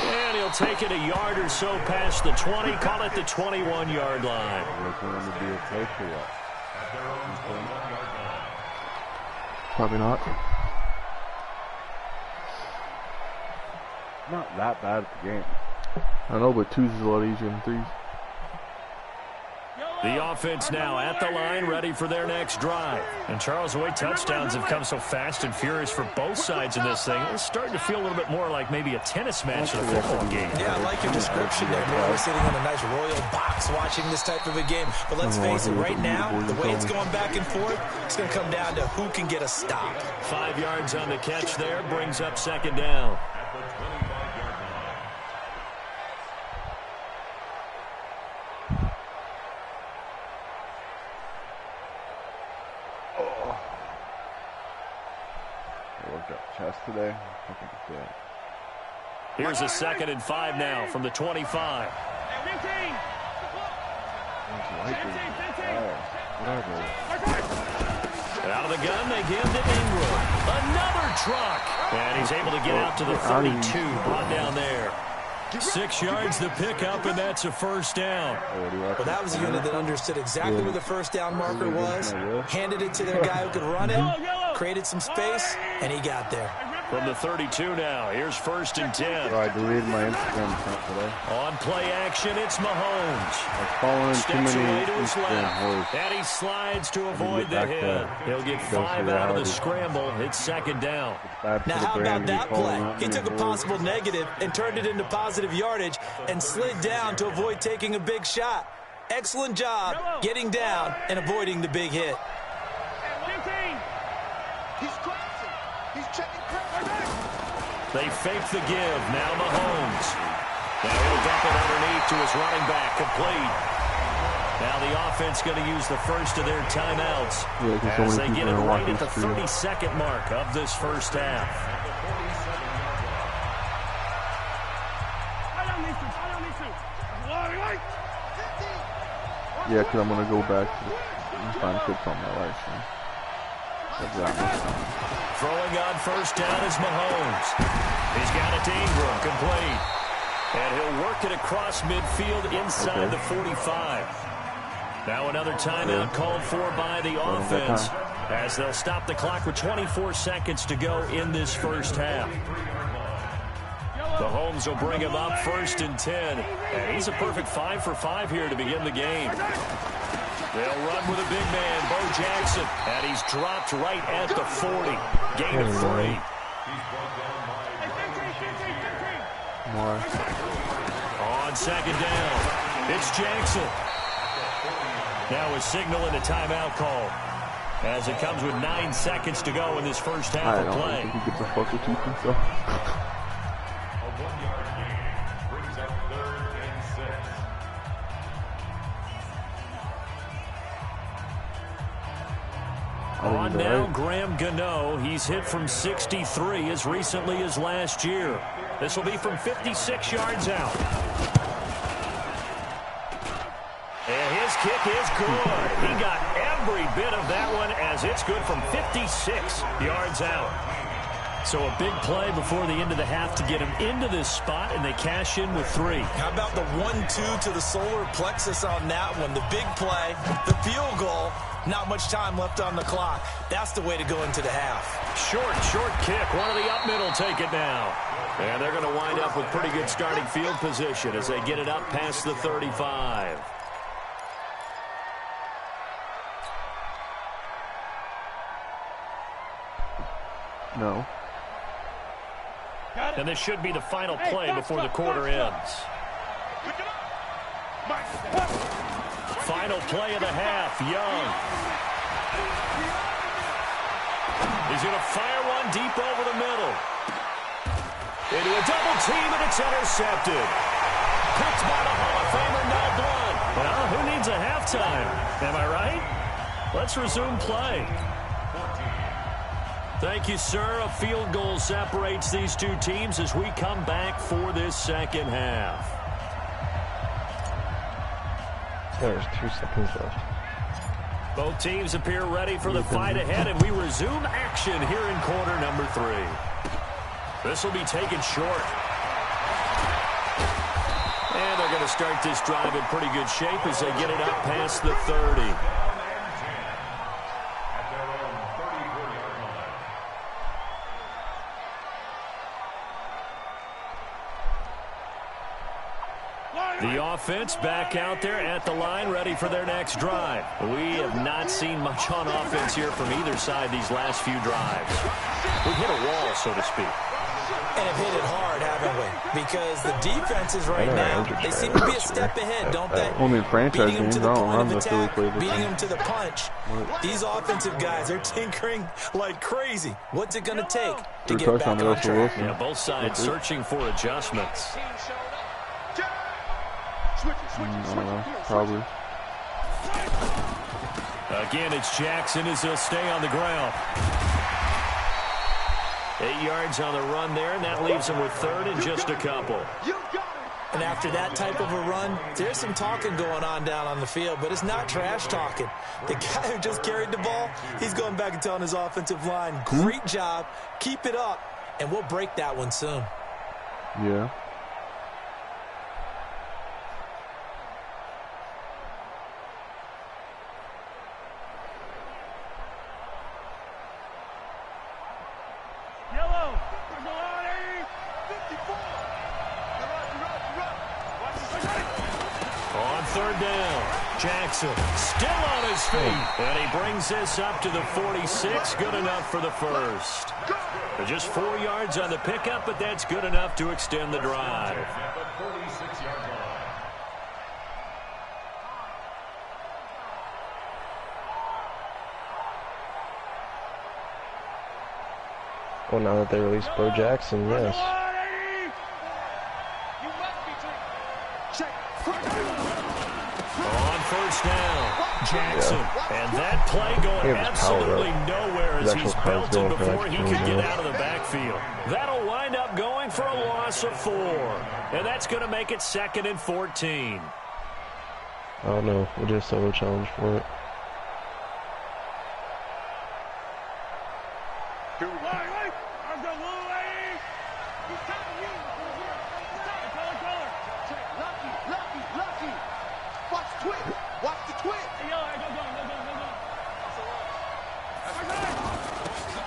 Speaker 4: And he'll take it a yard or so past the 20, call it the 21-yard line.
Speaker 2: Probably not.
Speaker 1: Not that bad at the game.
Speaker 2: I know, but 2's is a lot easier than 3's.
Speaker 4: The offense now at the line, ready for their next drive. And Charles, the way touchdowns have come so fast and furious for both sides in this thing, it's starting to feel a little bit more like maybe a tennis match in a football game.
Speaker 6: Yeah, I like your description there. We're sitting in a nice royal box watching this type of a game. But let's face it, right now, the way it's going back and forth, it's going to come down to who can get a stop.
Speaker 4: 5 yards on the catch there, brings up second down.
Speaker 1: Today.
Speaker 4: Here's a 2nd and 5 now from the 25. Out of the gun, they give to Ingram. Another truck. And he's able to get out to the 32. Brought down there. 6 yards the pickup, and that's a first down.
Speaker 6: Well, that was a unit that understood exactly where the first down marker was, handed it to their guy who could run it, created some space, and he got there.
Speaker 4: From the 32 now, here's 1st and 10.
Speaker 1: I deleted my Instagram account today.
Speaker 4: On play action, it's Mahomes.
Speaker 1: I was following
Speaker 4: Steps
Speaker 1: too
Speaker 4: away
Speaker 1: many
Speaker 4: to his left,
Speaker 1: Instagram
Speaker 4: and he slides to avoid the hit. He'll get 5 out of the scramble. It's 2nd down.
Speaker 6: Now, how about that play? He took a possible negative and turned it into positive yardage and slid down to avoid taking a big shot. Excellent job getting down and avoiding the big hit.
Speaker 4: They fake the give. Now Mahomes. Now he'll dump it underneath to his running back. Complete. Now the offense going to use the first of their timeouts as they get it right at the 32nd mark of this first half.
Speaker 2: Yeah, because I'm going to go back and find clips on my life.
Speaker 4: Throwing on first down is Mahomes. He's got it to Ingram, complete. And he'll work it across midfield inside the 45. Now another timeout called for by the offense as they'll stop the clock with 24 seconds to go in this first half. The Mahomes will bring him up 1st and 10. And he's a perfect 5 for 5 here to begin the game. They'll run with a big man, Bo Jackson, and he's dropped right at the 40. Gain of 3.
Speaker 2: More.
Speaker 4: On 2nd down, it's Jackson. Now a signal and a timeout call as it comes with 9 seconds to go in this first half of play.
Speaker 2: I don't think he gets a fuck with you himself.
Speaker 4: On now, Graham Gano. He's hit from 63 as recently as last year. This will be from 56 yards out. And his kick is good. He got every bit of that one as it's good from 56 yards out. So a big play before the end of the half to get him into this spot, and they cash in with 3.
Speaker 6: How about the 1-2 to the solar plexus on that one? The big play, the field goal, not much time left on the clock. That's the way to go into the half.
Speaker 4: Short kick. One of the up middle take it now. And they're going to wind up with pretty good starting field position as they get it up past the 35.
Speaker 2: No.
Speaker 4: And this should be the final play before the quarter ends. Final play of the half, Young. He's going to fire one deep over the middle. Into a double team, and it's intercepted. Picked by the Hall of Famer, Mel Blount. Well, who needs a halftime? Am I right? Let's resume play. Thank you, sir. A field goal separates these two teams as we come back for this second half.
Speaker 1: There's 2 seconds left.
Speaker 4: Both teams appear ready for the fight ahead, and we resume action here in quarter number 3. This will be taken short. And they're going to start this drive in pretty good shape as they get it up past the 30. The offense back out there at the line, ready for their next drive. We have not seen much on offense here from either side these last few drives. We've hit a wall, so to speak.
Speaker 6: And have hit it hard, haven't we? Because the defenses right now, they seem to be a step ahead, don't they?
Speaker 2: Only in franchise
Speaker 6: Beating them
Speaker 2: games,
Speaker 6: to the
Speaker 2: I don't
Speaker 6: point
Speaker 2: run
Speaker 6: of
Speaker 2: the Philly
Speaker 6: attack,
Speaker 2: playbook.
Speaker 6: beating them to the punch. These offensive guys, they're tinkering like crazy. What's it going to take to get back on track?
Speaker 4: Yeah, both sides searching for adjustments.
Speaker 2: Probably.
Speaker 4: Again, it's Jackson as he'll stay on the ground. 8 yards on the run there, and that leaves him with third and just a couple.
Speaker 6: And after that type of a run, there's some talking going on down on the field, but it's not trash talking. The guy who just carried the ball, he's going back and telling his offensive line, great job, keep it up, and we'll break that one soon.
Speaker 2: Yeah.
Speaker 4: Third down. Jackson still on his feet. And he brings this up to the 46. Good enough for the first. Just 4 yards on the pickup, but that's good enough to extend the drive.
Speaker 1: Well, now that they released Bo Jackson, yes.
Speaker 4: On first down, Jackson. Yeah. And that play going absolutely nowhere as he's belted before he could get out of the backfield. That'll wind up going for a loss of 4. And that's going to make it 2nd and 14.
Speaker 1: Oh no, we'll do a solo challenge for it.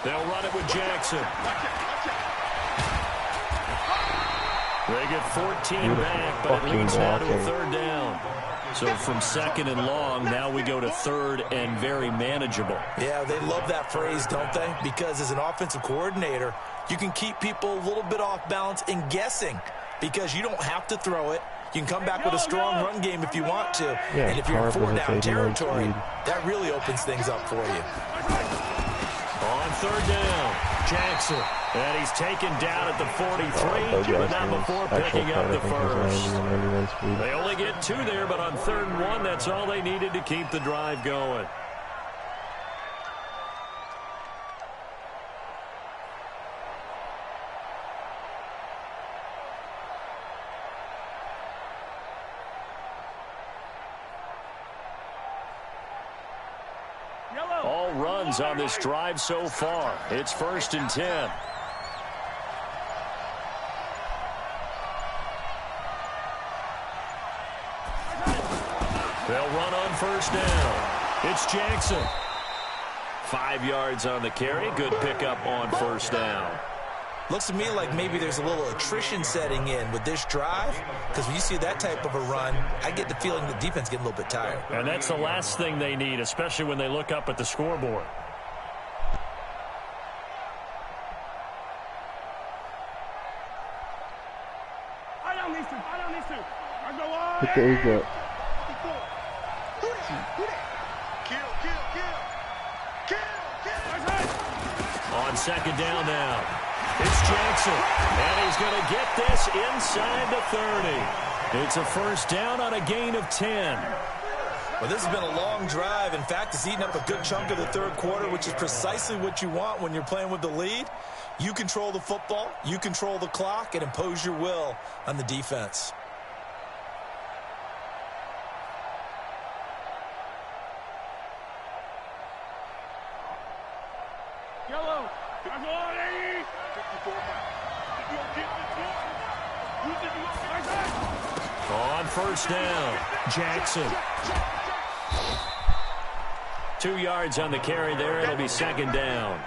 Speaker 4: They'll run it with Jackson. They get 14 back, but it leads now to a third down. So from 2nd and long, now we go to 3rd and very manageable.
Speaker 6: Yeah, they love that phrase, don't they? Because as an offensive coordinator, you can keep people a little bit off balance and guessing because you don't have to throw it. You can come back with a strong run game if you want to.
Speaker 1: Yeah,
Speaker 6: and if you're in 4-down territory, that really opens things up for you.
Speaker 4: On 3rd down, Jackson. And he's taken down at the 43, but not before picking up the first. They only get 2 there, but on 3rd and 1, that's all they needed to keep the drive going. All runs on this drive so far. It's 1st and 10. They'll run on 1st down. It's Jackson. 5 yards on the carry. Good pickup on 1st down.
Speaker 6: Looks to me like maybe there's a little attrition setting in with this drive, because when you see that type of a run, I get the feeling the defense getting a little bit tired.
Speaker 4: And that's the last thing they need, especially when they look up at the scoreboard.
Speaker 2: Hit the A-gap.
Speaker 4: On second down now, it's Jackson, and he's going to get this inside the 30. It's a first down on a gain of 10.
Speaker 6: Well, this has been a long drive. In fact, it's eaten up a good chunk of the third quarter, which is precisely what you want when you're playing with the lead. You control the football, you control the clock, and impose your will on the defense.
Speaker 5: Yellow.
Speaker 4: On first down, Jackson. 2 yards on the carry there. It'll be second down.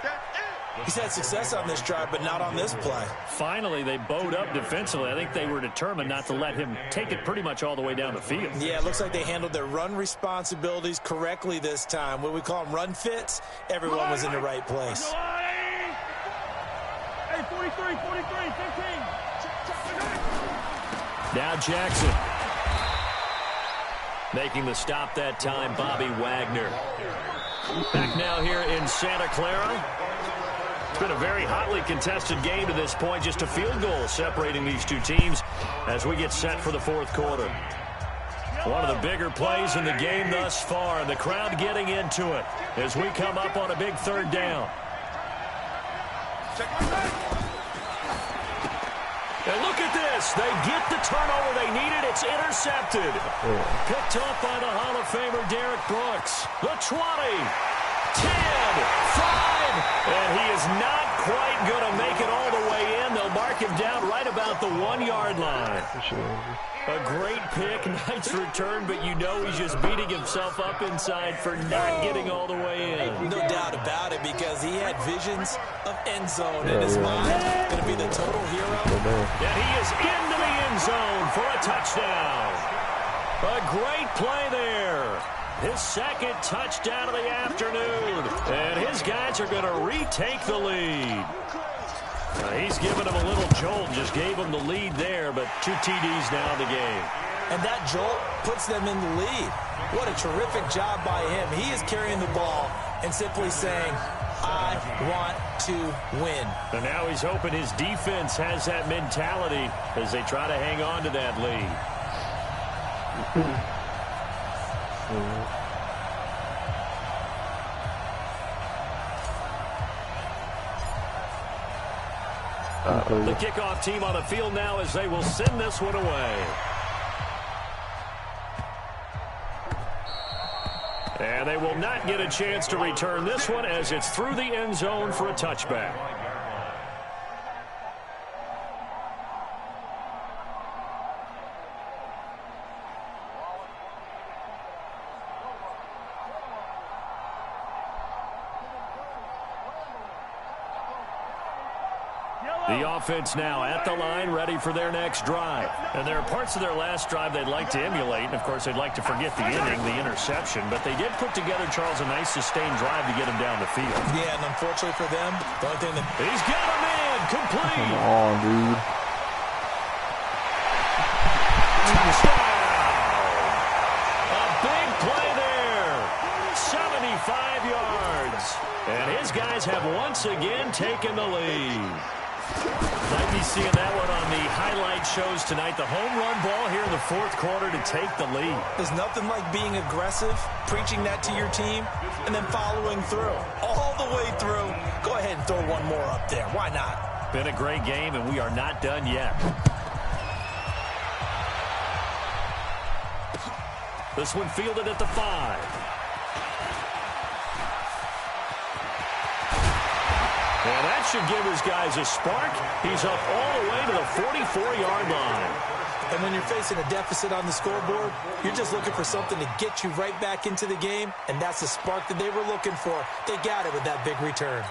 Speaker 6: He's had success on this drive, but not on this play.
Speaker 4: Finally, they bowed up defensively. I think they were determined not to let him take it pretty much all the way down the field.
Speaker 6: Yeah, it looks like they handled their run responsibilities correctly this time. What we call them run fits, everyone was in the right place.
Speaker 5: Hey, 43, 15.
Speaker 4: Now Jackson. Making the stop that time, Bobby Wagner. Back now here in Santa Clara. It's been a very hotly contested game to this point. Just a field goal separating these two teams as we get set for the fourth quarter. One of the bigger plays in the game thus far, and the crowd getting into it as we come up on a big third down. And look at this. They get the turnover they needed. It's intercepted. Picked up by the Hall of Famer Derek Brooks. The 20, 10, 5, and he is not quite going to make it all the way in. They'll mark him down right about the 1 yard line. A great pick, nice return, but you know he's just beating himself up inside for not getting all the way in.
Speaker 6: No doubt about it, because he had visions of end zone in his mind. Going to be the total hero.
Speaker 4: And he is into the end zone for a touchdown. A great play there. His second touchdown of the afternoon. And his guys are going to retake the lead. He's giving him a little jolt, just gave him the lead there, but 2 TDs now in the game.
Speaker 6: And that jolt puts them in the lead. What a terrific job by him. He is carrying the ball and simply saying, I want to win.
Speaker 4: And now he's hoping his defense has that mentality as they try to hang on to that lead. The kickoff team on the field now as they will send this one away. And they will not get a chance to return this one as it's through the end zone for a touchback. The offense now at the line, ready for their next drive. And there are parts of their last drive they'd like to emulate. And, of course, they'd like to forget the inning, the interception. But they did put together, Charles, a nice sustained drive to get him down the field.
Speaker 6: Yeah, and unfortunately for them, the only thing that...
Speaker 4: He's got a man, complete.
Speaker 2: Come on, dude.
Speaker 4: Touchdown. A big play there. 75 yards. And his guys have once again taken the lead. Might be seeing that one on the highlight shows tonight. The home run ball here in the fourth quarter to take the lead.
Speaker 6: There's nothing like being aggressive, preaching that to your team, and then following through. All the way through. Go ahead and throw one more up there. Why not?
Speaker 4: Been a great game, and we are not done yet. This one fielded at the 5. And that should give his guys a spark. He's up all the way to the 44-yard line.
Speaker 6: And when you're facing a deficit on the scoreboard, you're just looking for something to get you right back into the game, and that's the spark that they were looking for. They got it with that big return.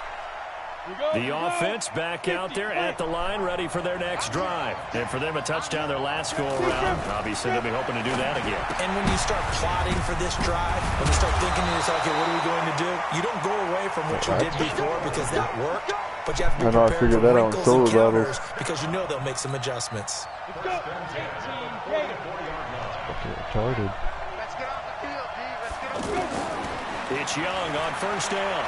Speaker 4: The offense back out there at the line, ready for their next drive. And for them, a touchdown their last go-around. Obviously, they'll be hoping to do that again.
Speaker 6: And when you start plotting for this drive, when you start thinking to yourself, okay, what are we going to do? You don't go away from what you did before because that worked, but you have to be prepared for wrinkles and counters because you know they'll make some adjustments.
Speaker 1: Fucking retarded.
Speaker 5: Let's get off the field, D. Let's get
Speaker 4: It's Young on first down.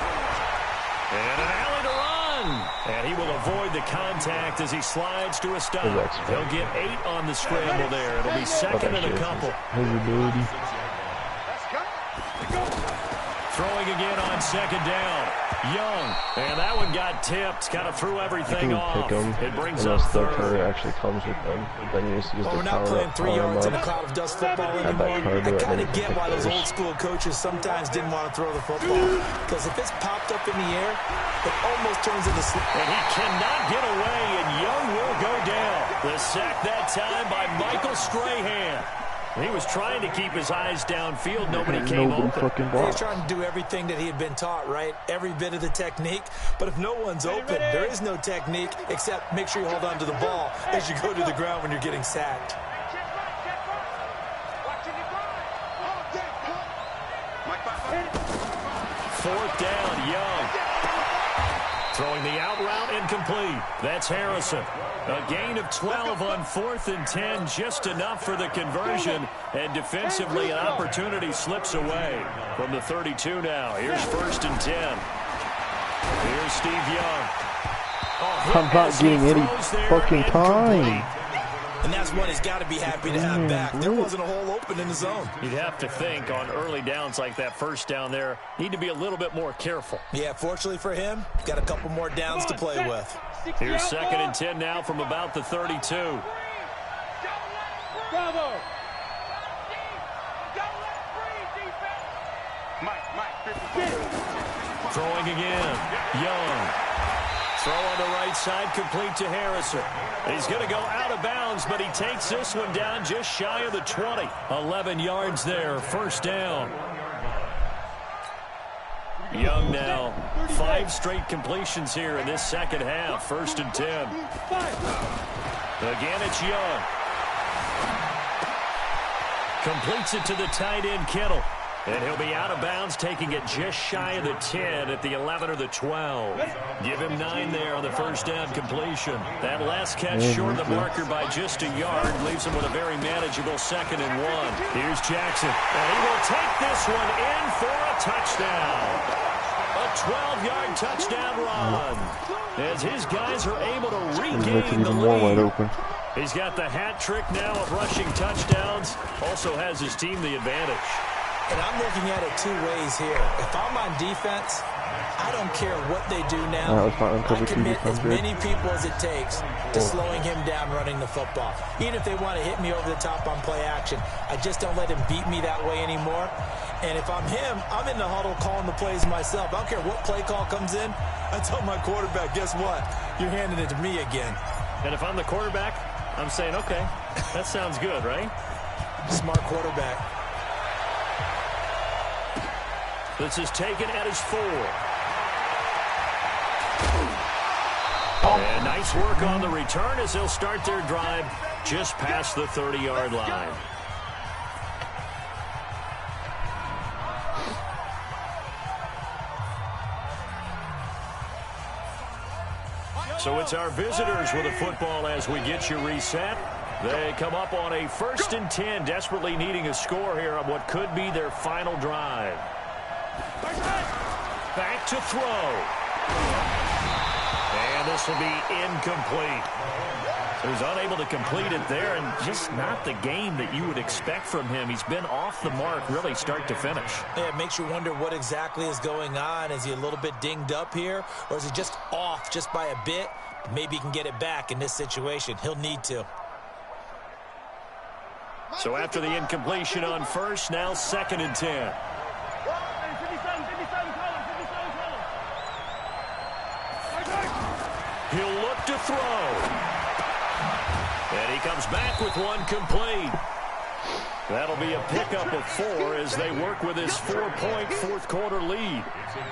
Speaker 4: And an alley to run. And he will avoid the contact as he slides to a stop. He'll get 8 on the scramble there. It'll be second and a couple. Throwing again on second down. Young. And that one got tipped. Kind of threw everything off. It brings up third.
Speaker 1: Curry actually comes with them. Then you just use the
Speaker 6: we're not playing 3 yards in a cloud of dust football anymore. I kind of get why those old school coaches sometimes didn't want to throw the football. Because if it's popped up in the air, it almost turns into sleep.
Speaker 4: And he cannot get away, and Young will go down. The sack that time by Michael Strahan. He was trying to keep his eyes downfield. Nobody came open.
Speaker 6: He's trying to do everything that he had been taught, right? Every bit of the technique. But if no one's open, there is no technique except make sure you hold on to the ball as you go to the ground when you're getting sacked.
Speaker 4: Fourth down, Young. Throwing the out route incomplete. That's Harrison. A gain of 12 on 4th and 10, just enough for the conversion. And defensively, an opportunity slips away from the 32 now. Here's 1st and 10. Here's Steve Young.
Speaker 2: I'm not getting any fucking time.
Speaker 6: And that's one he's got to be happy to have back. There wasn't a hole open in the zone.
Speaker 4: You'd have to think on early downs like that first down there, need to be a little bit more careful.
Speaker 6: Yeah, fortunately for him, got a couple more downs to play with.
Speaker 4: Here's 2nd and 10 now from about the 32.
Speaker 5: Bravo.
Speaker 4: Throwing again. Young. Throw on the right side, complete to Harrison. He's going to go out of bounds, but he takes this one down just shy of the 20. 11 yards there, first down. Young now, 5 straight completions here in this second half, 1st and 10. Again, it's Young. Completes it to the tight end, Kittle. And he'll be out of bounds, taking it just shy of the 10 at the 11 or the 12. Give him 9 there on the first down completion. That last catch short of the marker by just a yard leaves him with a very manageable 2nd and 1. Here's Jackson. And he will take this one in for a touchdown. A 12-yard touchdown run. As his guys are able to regain the lead. He's got the hat trick now of rushing touchdowns. Also has his team the advantage.
Speaker 6: And I'm looking at it 2 ways here. If I'm on defense, I don't care what they do now. I commit as many people as it takes to slowing him down running the football. Even if they want to hit me over the top on play action, I just don't let him beat me that way anymore. And if I'm him, I'm in the huddle calling the plays myself. I don't care what play call comes in. I tell my quarterback, guess what? You're handing it to me again.
Speaker 4: And if I'm the quarterback, I'm saying, okay, that sounds good, right?
Speaker 6: Smart quarterback.
Speaker 4: This is taken at his 4. And nice work on the return as they'll start their drive just past the 30-yard line. So it's our visitors with the football as we get you reset. They come up on a 1st and 10, desperately needing a score here on what could be their final drive. Back to throw. And this will be incomplete. So he's unable to complete it there, and just not the game that you would expect from him. He's been off the mark really start to finish.
Speaker 6: Yeah, it makes you wonder what exactly is going on. Is he a little bit dinged up here, or is he just off just by a bit? Maybe he can get it back in this situation. He'll need to.
Speaker 4: So after the incompletion on first, now 2nd and 10. He'll look to throw. And he comes back with one complete. That'll be a pickup of 4 as they work with his 4-point fourth-quarter lead.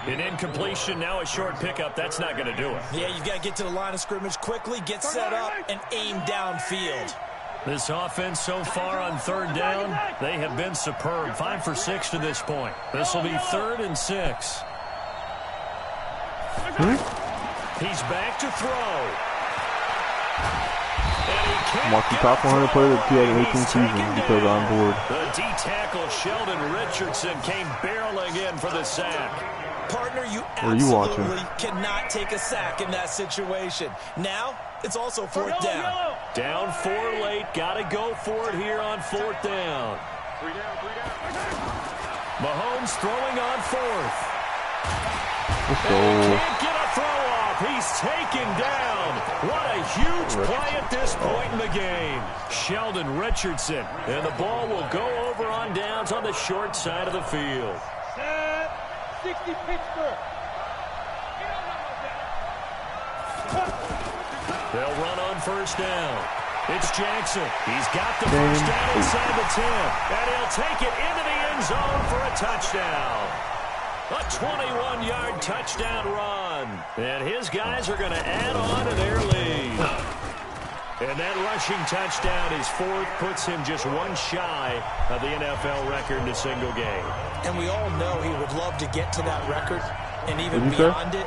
Speaker 4: An incompletion, now a short pickup. That's not going to do it.
Speaker 6: Yeah, you've got to get to the line of scrimmage quickly, get set up, and aim downfield.
Speaker 4: This offense so far on 3rd down, they have been superb. 5 for 6 to this point. This will be 3rd and 6. He's back to throw.
Speaker 2: Mark the top 100 player of the 2018 season because I'm bored.
Speaker 4: The D-tackle Sheldon Richardson came barreling in for the sack.
Speaker 6: Partner, you
Speaker 2: What are you watching?
Speaker 6: absolutely cannot take a sack in that situation. Now, it's also fourth down.
Speaker 4: Down 4 late. Got to go for it here on fourth down. Mahomes throwing on fourth.
Speaker 2: Let's
Speaker 4: And he
Speaker 2: go.
Speaker 4: can't get a throw off. He's taken down. What a huge play at this point in the game. Sheldon Richardson. And the ball will go over on downs on the short side of the field.
Speaker 5: Set. 60 Pittsburgh.
Speaker 4: They'll run on first down. It's Jackson. He's got the first down inside the 10. And he'll take it into the end zone for a touchdown. A 21-yard touchdown run. And his guys are going to add on to their lead. And that rushing touchdown, his fourth, puts him just one shy of the NFL record in a single game.
Speaker 6: And we all know he would love to get to that record and even beyond it.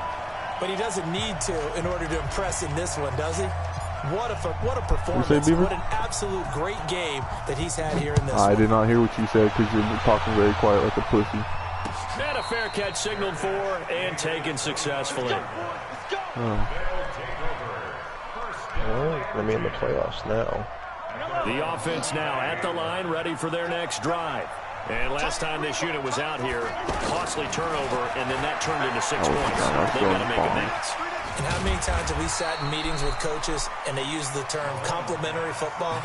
Speaker 6: But he doesn't need to in order to impress in this one, does he? What a performance. What an absolute great game that he's had here in this one.
Speaker 2: I did not hear what you said because you're talking very quiet like a pussy.
Speaker 4: And a fair catch signaled for and taken successfully.
Speaker 1: Well, I mean, the playoffs now.
Speaker 4: The offense now at the line, ready for their next drive. And last time this unit was out here, costly turnover, and then that turned into 6 points. They've got to make amends.
Speaker 6: And how many times have we sat in meetings with coaches and they use the term complementary football?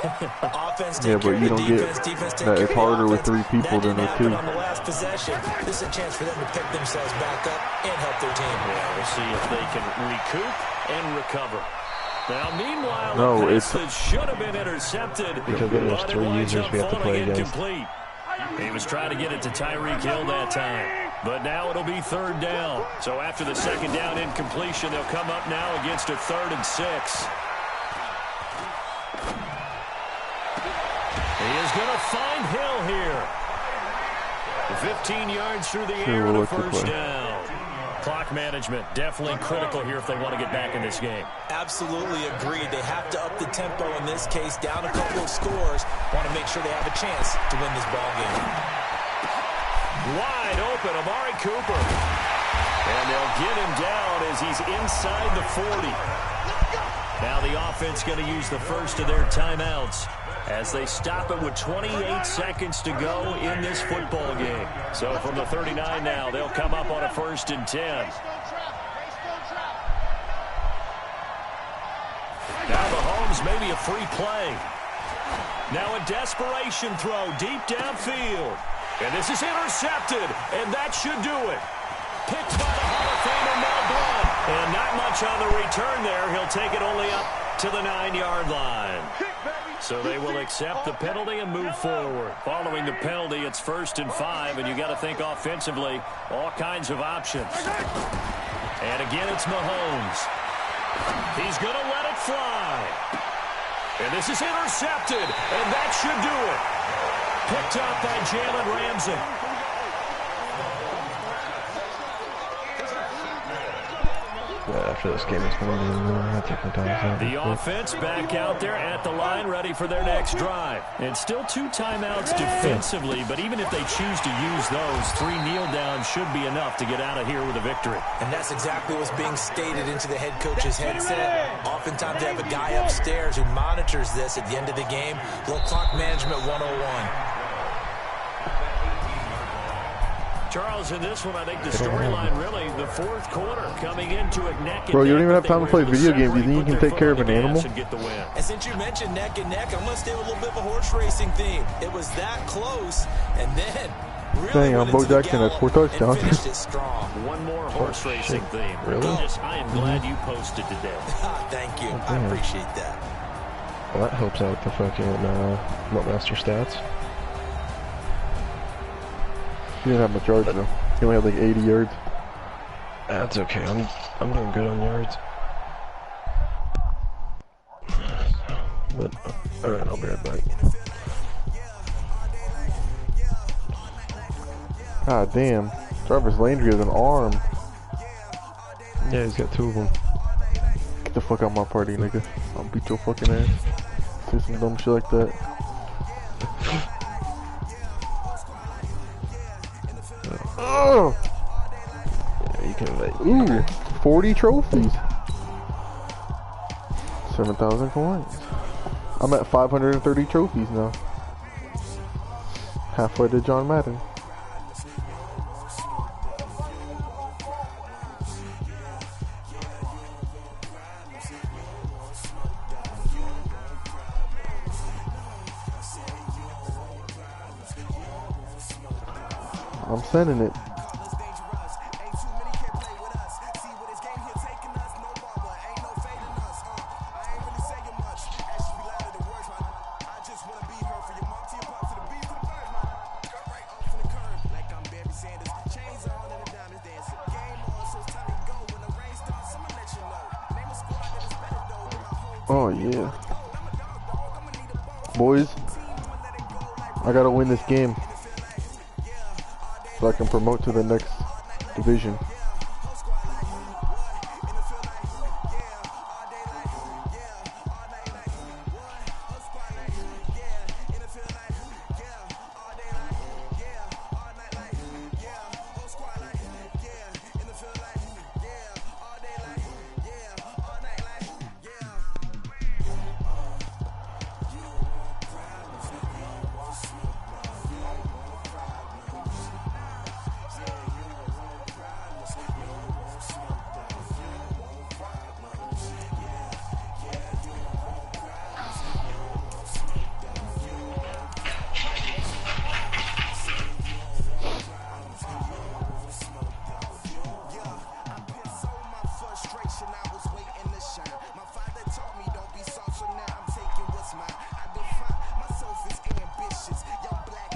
Speaker 6: Offense take care of the defense, defense take care of the offense.
Speaker 2: It's harder with 3 people than with 2.
Speaker 6: On the last possession, this is a chance for them to pick themselves back up and help their team.
Speaker 4: Yeah, we'll see if they can recoup and recover. Now, meanwhile,
Speaker 2: no,
Speaker 4: a pass that should have been intercepted.
Speaker 1: Because then there's 3 users we have to play against.
Speaker 4: Incomplete. He was trying to get it to Tyreek Hill that time. But now it'll be third down. So after the second down incompletion, they'll come up now against a 3rd and 6. He is going to find Hill here. 15 yards through the air and a first down. Clock management definitely critical here if they want to get back in this game.
Speaker 6: Absolutely agreed. They have to up the tempo in this case, down a couple of scores. Want to make sure they have a chance to win this ball game.
Speaker 4: Wide open, Amari Cooper. And they'll get him down as he's inside the 40. Now the offense going to use the first of their timeouts as they stop it with 28 seconds to go in this football game. So from the 39 now, they'll come up on a 1st and 10. Now Mahomes, maybe a free play. Now a desperation throw deep downfield. And this is intercepted, and that should do it. Picked by the Hall of Famer Mel Blount. And not much on the return there. He'll take it only up to the 9-yard line. So they will accept the penalty and move forward. Following the penalty, it's 1st and 5, and you got to think offensively, all kinds of options. And again, it's Mahomes. He's going to let it fly. And this is intercepted, and that should do it. Picked up by Jalen Ramsey.
Speaker 1: After this game, it's going to be more different.
Speaker 4: The offense back out there at the line, ready for their next drive. And still 2 timeouts defensively, but even if they choose to use those, 3 kneel downs should be enough to get out of here with a victory.
Speaker 6: And that's exactly what's being stated into the head coach's headset. Oftentimes they have a guy upstairs who monitors this at the end of the game. Little clock management 101.
Speaker 4: Charles, in this one, I think the storyline really, the 4th quarter, coming into it neck and
Speaker 2: Bro, you don't
Speaker 4: neck,
Speaker 2: even have time to play video games. You think you can take care of an animal?
Speaker 6: And since you mentioned neck and neck, I'm going to stay with a little bit of a horse racing theme. It was that close, and then really
Speaker 2: Dang, Bo Jackson has 4 touchdowns.
Speaker 6: Finished it strong.
Speaker 4: One more horse racing theme.
Speaker 1: Really?
Speaker 4: I am glad you posted today.
Speaker 6: Thank you. I appreciate that.
Speaker 1: Well, that helps out the fucking Master stats.
Speaker 2: He didn't have much yards though. He only had like 80 yards.
Speaker 1: That's okay. I'm doing good on yards. But alright, I'll be right back.
Speaker 2: God damn. Jarvis Landry has an arm.
Speaker 1: Yeah, he's got 2 of them.
Speaker 2: Get the fuck out of my party, nigga. I'll beat your fucking ass. Do some dumb shit like that. Oh!
Speaker 1: Yeah, you can like.
Speaker 2: Ooh, 40 trophies. 7,000 coins. I'm at 530 trophies now. Halfway to John Madden. I'm sending it. Oh yeah. Boys, I gotta win this game so I can promote to the next division.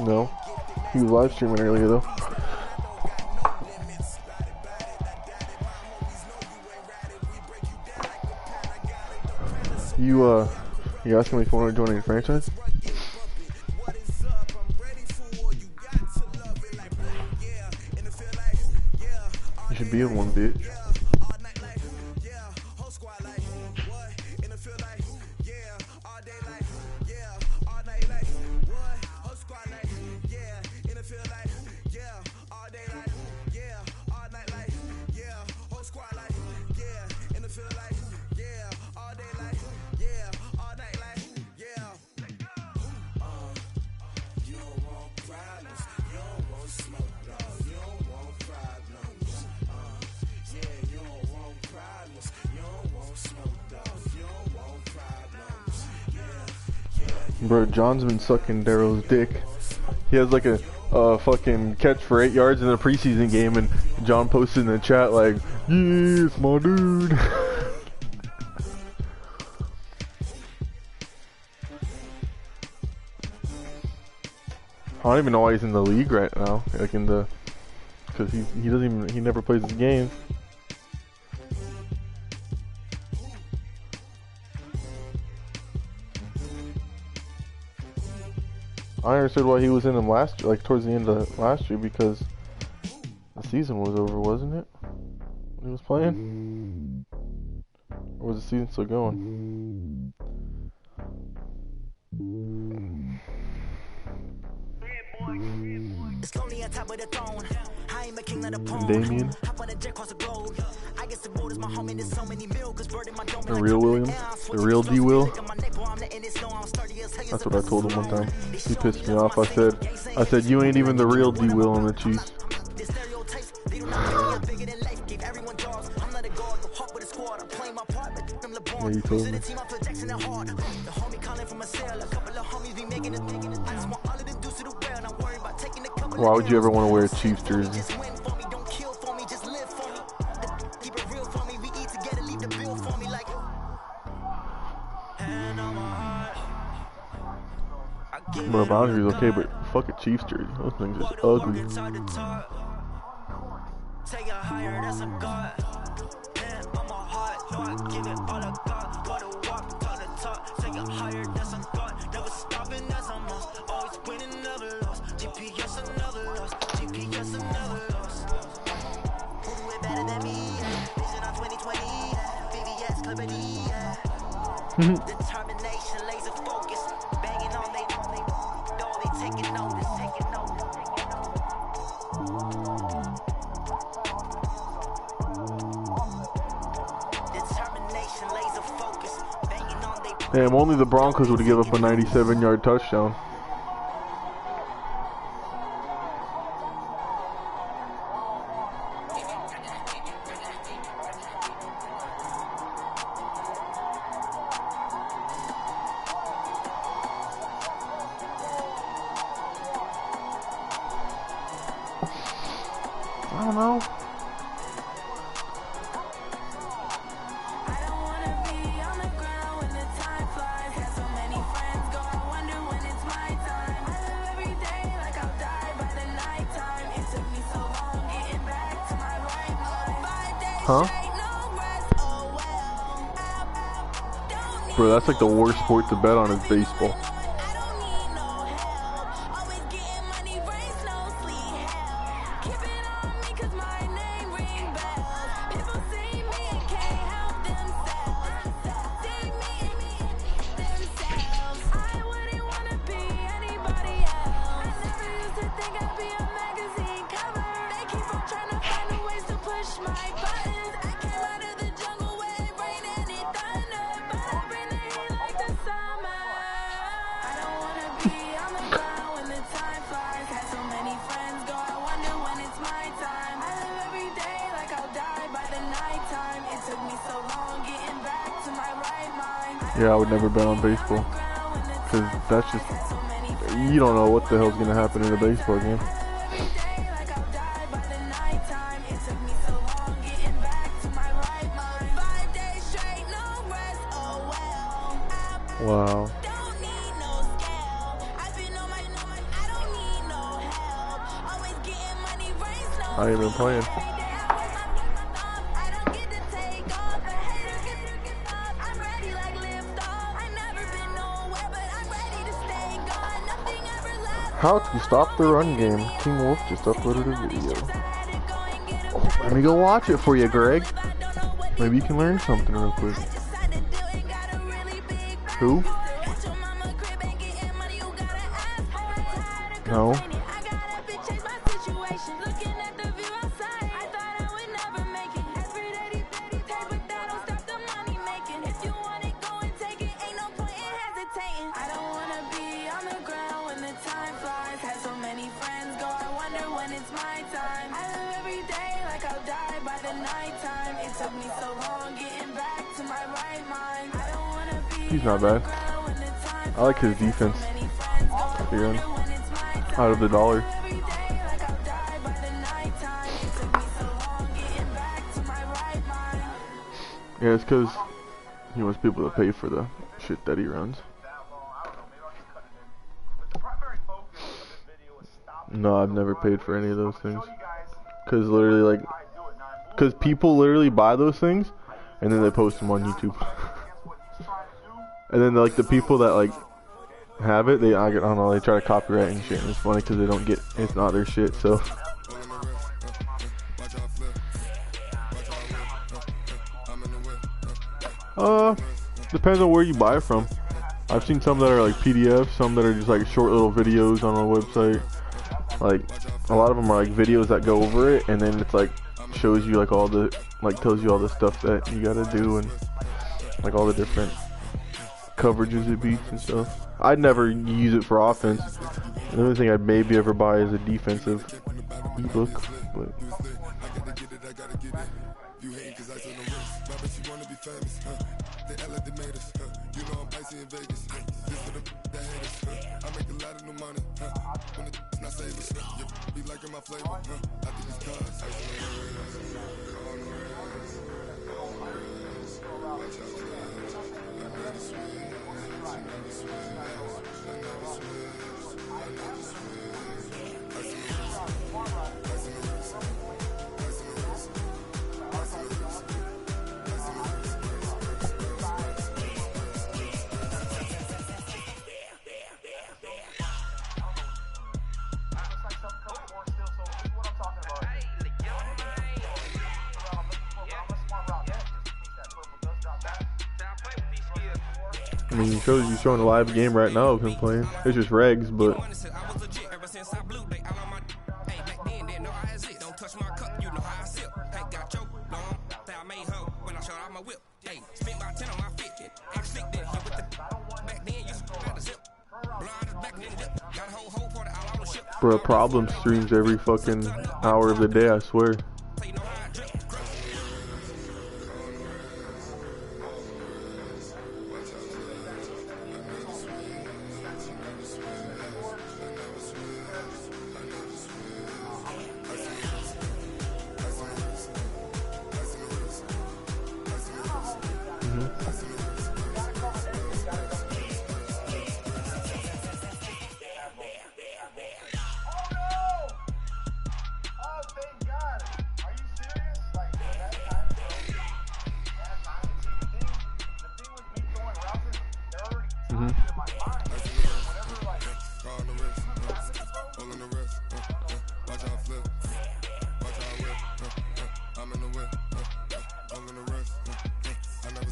Speaker 2: No, he was live streaming earlier though. You asking me if I want to join any franchise? You should be in one, bitch. Bro, John's been sucking Daryl's dick. He has like a fucking catch for 8 yards in a preseason game, and John posted in the chat like, "Yeah, it's my dude." I don't even know why he's in the league right now, like in the, because he never plays his games. I understood why he was in them last year, like towards the end of last year, because the season was over, wasn't it? When he was playing? Or was the season still going? And Damien. The real Williams. The real D Will. That's what I told him one time. He pissed me off. I said you ain't even the real D Will on the Chiefs. Yeah, you told me. Why would you ever want to wear a Chiefs jersey? Bro, Boundary's okay, but fuck a Chiefs jersey. Those things is ugly. Take it higher, that's a god. Man, I'm a heart, no, I give it all I got. Go to walk, to the top. Take it higher, that's a god. Never stopping, that's a must. Always winning, never lost. GPS, another loss. GPS, another loss. Who do it better than me? Vision on 2020. VVS, Clarity. Determination, laser focus. Damn, only the Broncos would give up a 97-yard touchdown. I don't know. Huh? Bro, that's like the worst sport to bet on is baseball. Yeah, I would never bet on baseball. Because that's just, you don't know what the hell's going to happen in a baseball game. Wow. I ain't even playing. How to stop the run game. King Wolf just uploaded a video. Let me go watch it for you, Greg. Maybe you can learn something real quick. Who? No. He's not bad. I like his defense. Here, out of the dollar. Yeah, it's because he wants people to pay for the shit that he runs. No, I've never paid for any of those things. Because literally, like, because people literally buy those things and then they post them on YouTube. And then like the people that like have it, I don't know, they try to copyright and shit. And it's funny because they don't get, it's not their shit. So depends on where you buy from. I've seen some that are like PDFs, some that are just like short little videos on a website. Like a lot of them are like videos that go over it, and then it's like shows you like all the, like tells you all the stuff that you gotta do and like all the different coverages it beats and stuff. I'd never use it for offense. The only thing I'd maybe ever buy is a defensive ebook, but I mean, he shows you showing a live game right now of him playing. It's just regs, but Bro, problem streams every fucking hour of the day, I swear.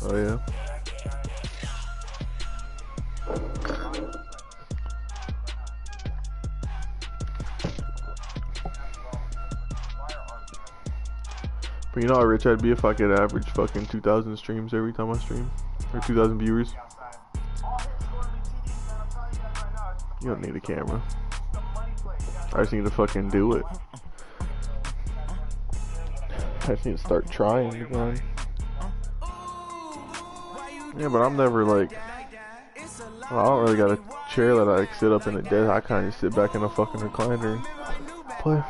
Speaker 2: Oh yeah. But you know how rich I'd be if I could average fucking 2,000 streams every time I stream? Or 2,000 viewers? You don't need a camera. I just need to fucking do it. I just need to start trying again. Yeah, but I'm never like, well, I don't really got a chair that I like, sit up in the desk. I kind of sit back in a fucking recliner and play.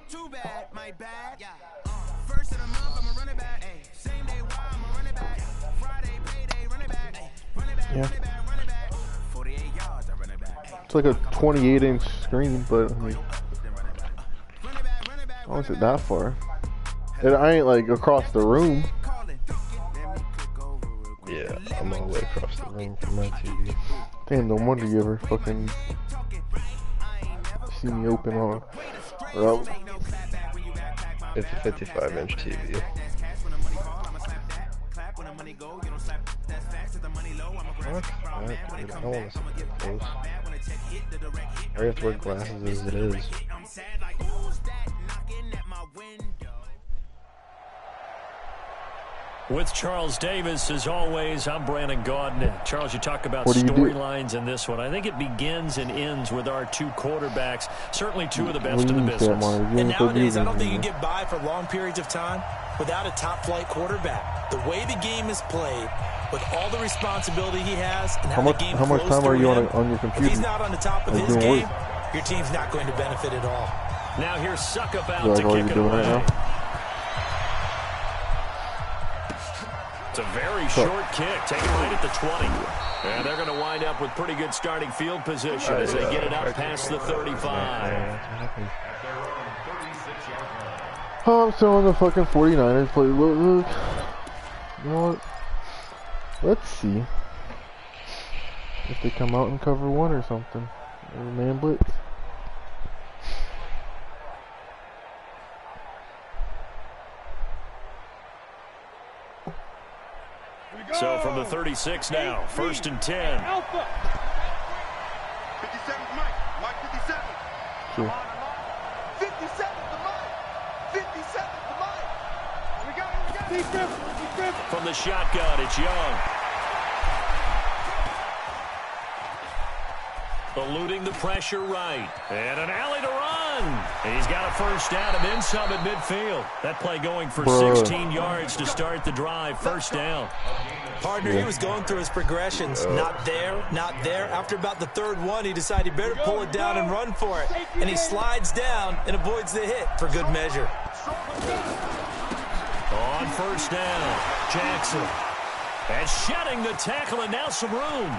Speaker 3: Too bad, my bad. First of the month, I'm a running back. Same day, why I'm a running back. Friday, payday, running back. Running back,
Speaker 2: Yeah.
Speaker 3: running back. 48 yards, I running back.
Speaker 2: It's like a 28-inch screen, but I mean, I don't sit that far. I ain't like across the room.
Speaker 1: Yeah, I'm all the way across the room from my TV.
Speaker 2: Damn, no wonder you ever fucking see me open on.
Speaker 1: It's a 55-inch TV. What? I don't want to see that close. I have to wear glasses as it is.
Speaker 4: With Charles Davis, as always, I'm Brandon Gaudin. Charles, you talk about
Speaker 2: What do you do?
Speaker 4: storylines in this one. I think it begins and ends with our two quarterbacks, certainly two of the best in the business.
Speaker 6: And nowadays, I don't think you can get by for long periods of time without a top-flight quarterback. The way the game is played, with all the responsibility he has, and how the game
Speaker 2: how much
Speaker 6: flows
Speaker 2: time are you
Speaker 6: through
Speaker 2: on your
Speaker 6: him,
Speaker 2: computer?
Speaker 6: if he's not on the top of
Speaker 2: Are you
Speaker 6: his
Speaker 2: doing
Speaker 6: game, your team's not going to benefit at all.
Speaker 4: Now here's Suckup out
Speaker 2: Is
Speaker 4: to
Speaker 2: that all
Speaker 4: kick
Speaker 2: you're
Speaker 4: it
Speaker 2: doing
Speaker 4: away.
Speaker 2: right now?
Speaker 4: It's a very short kick, taken right at the 20. And they're going to wind up with pretty good starting field position as they get it up past the 35.
Speaker 2: Oh, I'm still on the fucking 49ers play. Look. You know what? Let's see if they come out and cover one or something. Or man blitz.
Speaker 4: So from the 36 now, 1st and 10.
Speaker 5: Alpha. 57's Mike. Mike 57.
Speaker 2: Sure.
Speaker 5: 57's the Mike. 57's the Mike. We got it. Deep Griffin.
Speaker 4: From the shotgun, it's Young. Eluding the pressure right. And an alley to run. He's got a first down and then some at midfield. That play going for 16 yards to start the drive. First down.
Speaker 6: Partner, he was going through his progressions. Not there, not there. After about the third one, he decided he better pull it down and run for it. And he slides down and avoids the hit for good measure.
Speaker 4: On first down, Jackson. And shedding the tackle and now some room.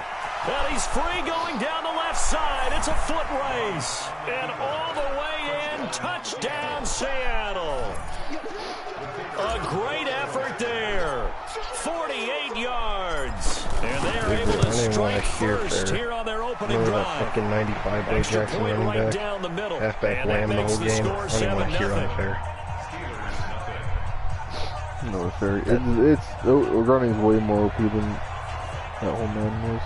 Speaker 4: And he's free going down the left side. It's a foot race. And all the way in, touchdown Seattle. A great effort there. 48 yards. And they're able to strike first here on their opening drive.
Speaker 1: Fucking 95-day Jackson running
Speaker 4: right
Speaker 1: back.
Speaker 4: down the middle.
Speaker 1: Halfback
Speaker 4: And that
Speaker 1: wham the
Speaker 4: makes
Speaker 1: whole
Speaker 4: the
Speaker 1: game.
Speaker 4: score
Speaker 1: I don't even want to hear
Speaker 4: 7-0.
Speaker 1: unfair.
Speaker 2: No, fair. It's running is way more OP than that whole Madden was.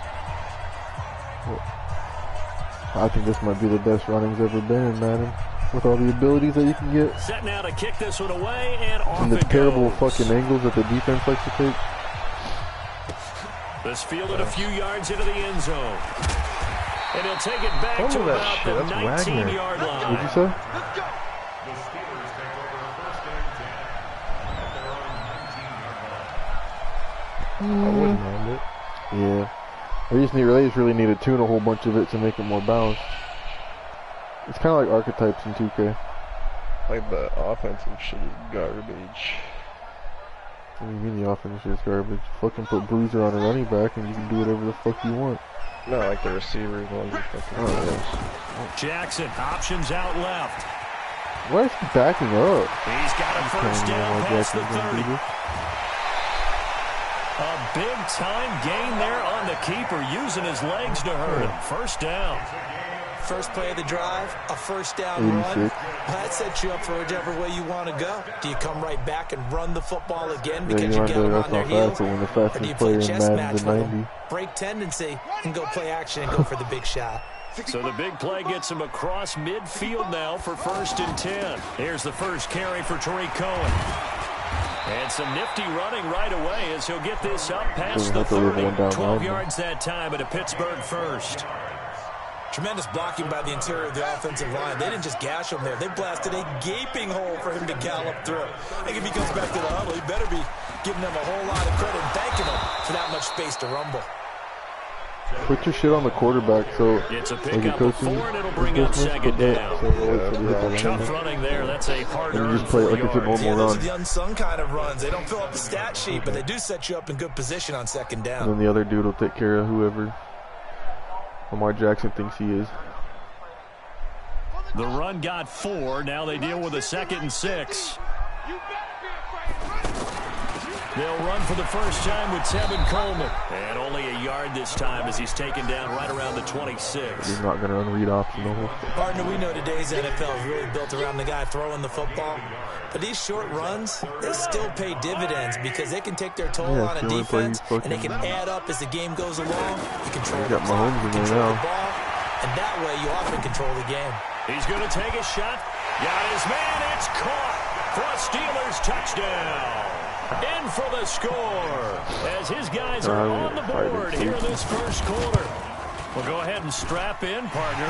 Speaker 2: I think this might be the best running's ever been in Madden, with all the abilities that you can get.
Speaker 4: Set now to kick this one away, and off
Speaker 2: And the
Speaker 4: it
Speaker 2: terrible
Speaker 4: goes.
Speaker 2: fucking angles that the defense likes to take.
Speaker 4: This fielded a few yards into the end zone. And he'll take it back to about the 19-yard line.
Speaker 2: What'd you say?
Speaker 5: Let's go.
Speaker 7: The Steelers take over first and 10 at their own 19-yard line.
Speaker 1: I wouldn't mind it.
Speaker 2: Yeah. They just really need to tune a whole bunch of it to make it more balanced. It's kind of like archetypes in 2K.
Speaker 1: Like the offensive shit is garbage.
Speaker 2: What do you mean the offense is garbage? Fucking put Bruiser on a running back and you can do whatever the fuck you want.
Speaker 1: No, like the receivers ones are fucking gross.
Speaker 4: Jackson, options out left.
Speaker 2: Why is he backing up?
Speaker 4: He's got a first down past the 30. A big-time gain there on the keeper, using his legs to hurt him. First down.
Speaker 6: First play of the drive, a first down run. That sets you up for whichever way you want to go. Do you come right back and run the football again because you get them on their heels? Or do you play chess match with them, break tendency, and go play action and go for the big shot?
Speaker 4: So the big play gets him across midfield now for first and 10. Here's the first carry for Tariq Cohen. And some nifty running right away as he'll get this up past the 30. 12 yards that time at a Pittsburgh first.
Speaker 6: Tremendous blocking by the interior of the offensive line. They didn't just gash him there. They blasted a gaping hole for him to gallop through. I think if he comes back to the huddle, he better be giving them a whole lot of credit and thanking them for that much space to rumble.
Speaker 2: Put your shit on the quarterback so
Speaker 4: it's a pickup of 4 and it'll bring up second down. Tough running there. That's a hard-earned
Speaker 2: just play it like it's a normal
Speaker 6: those
Speaker 2: run.
Speaker 6: are the unsung kind of runs. They don't fill up the stat sheet, but they do set you up in good position on second down.
Speaker 2: And then the other dude will take care of whoever Lamar Jackson thinks he is.
Speaker 4: The run got 4. Now they deal with a 2nd and 6. They'll run for the first time with Tevin Coleman. And only a yard this time as he's taken down right around the 26.
Speaker 2: He's not going to run read option.
Speaker 6: Partner, we know today's NFL is really built around the guy throwing the football. But these short runs, they still pay dividends because they can take their toll on a defense, and they can add up as the game goes along. You control the clock, you control the ball, and that way you often control the game.
Speaker 4: He's going to take a shot. Got his man. It's caught for a Steelers touchdown. In for the score as his guys are on the board here in this first quarter. Well, go ahead and strap in, partner.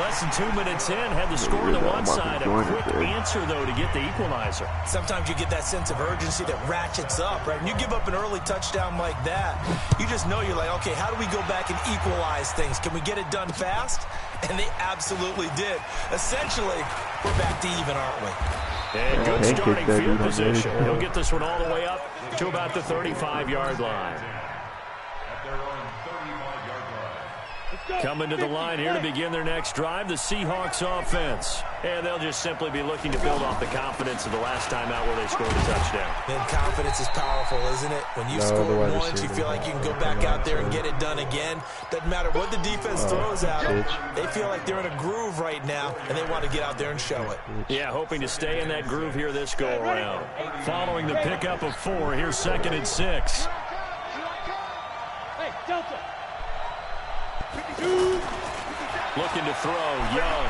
Speaker 4: Less than 2 minutes in, had the score on the one side. A quick answer, though, to get the equalizer.
Speaker 6: Sometimes you get that sense of urgency that ratchets up, right? When you give up an early touchdown like that, you just know you're like, okay, how do we go back and equalize things? Can we get it done fast? And they absolutely did. Essentially, we're back to even, aren't we?
Speaker 4: And good starting field position. He'll get this one all the way up to about the 35-yard line.
Speaker 7: At their own 35-yard line.
Speaker 4: Coming to the line here to begin their next drive, the Seahawks offense. And they'll just simply be looking to build off the confidence of the last time out where they scored a touchdown.
Speaker 6: And confidence is powerful, isn't it? When you score once, you feel like you can go back out there and get it done again. Doesn't matter what the defense throws at them. They feel like they're in a groove right now, and they want to get out there and show it.
Speaker 4: Yeah, hoping to stay in that groove here this go-around. Following the pickup of 4, here's 2nd and 6.
Speaker 5: Hey, Delta.
Speaker 4: Looking to throw, Young.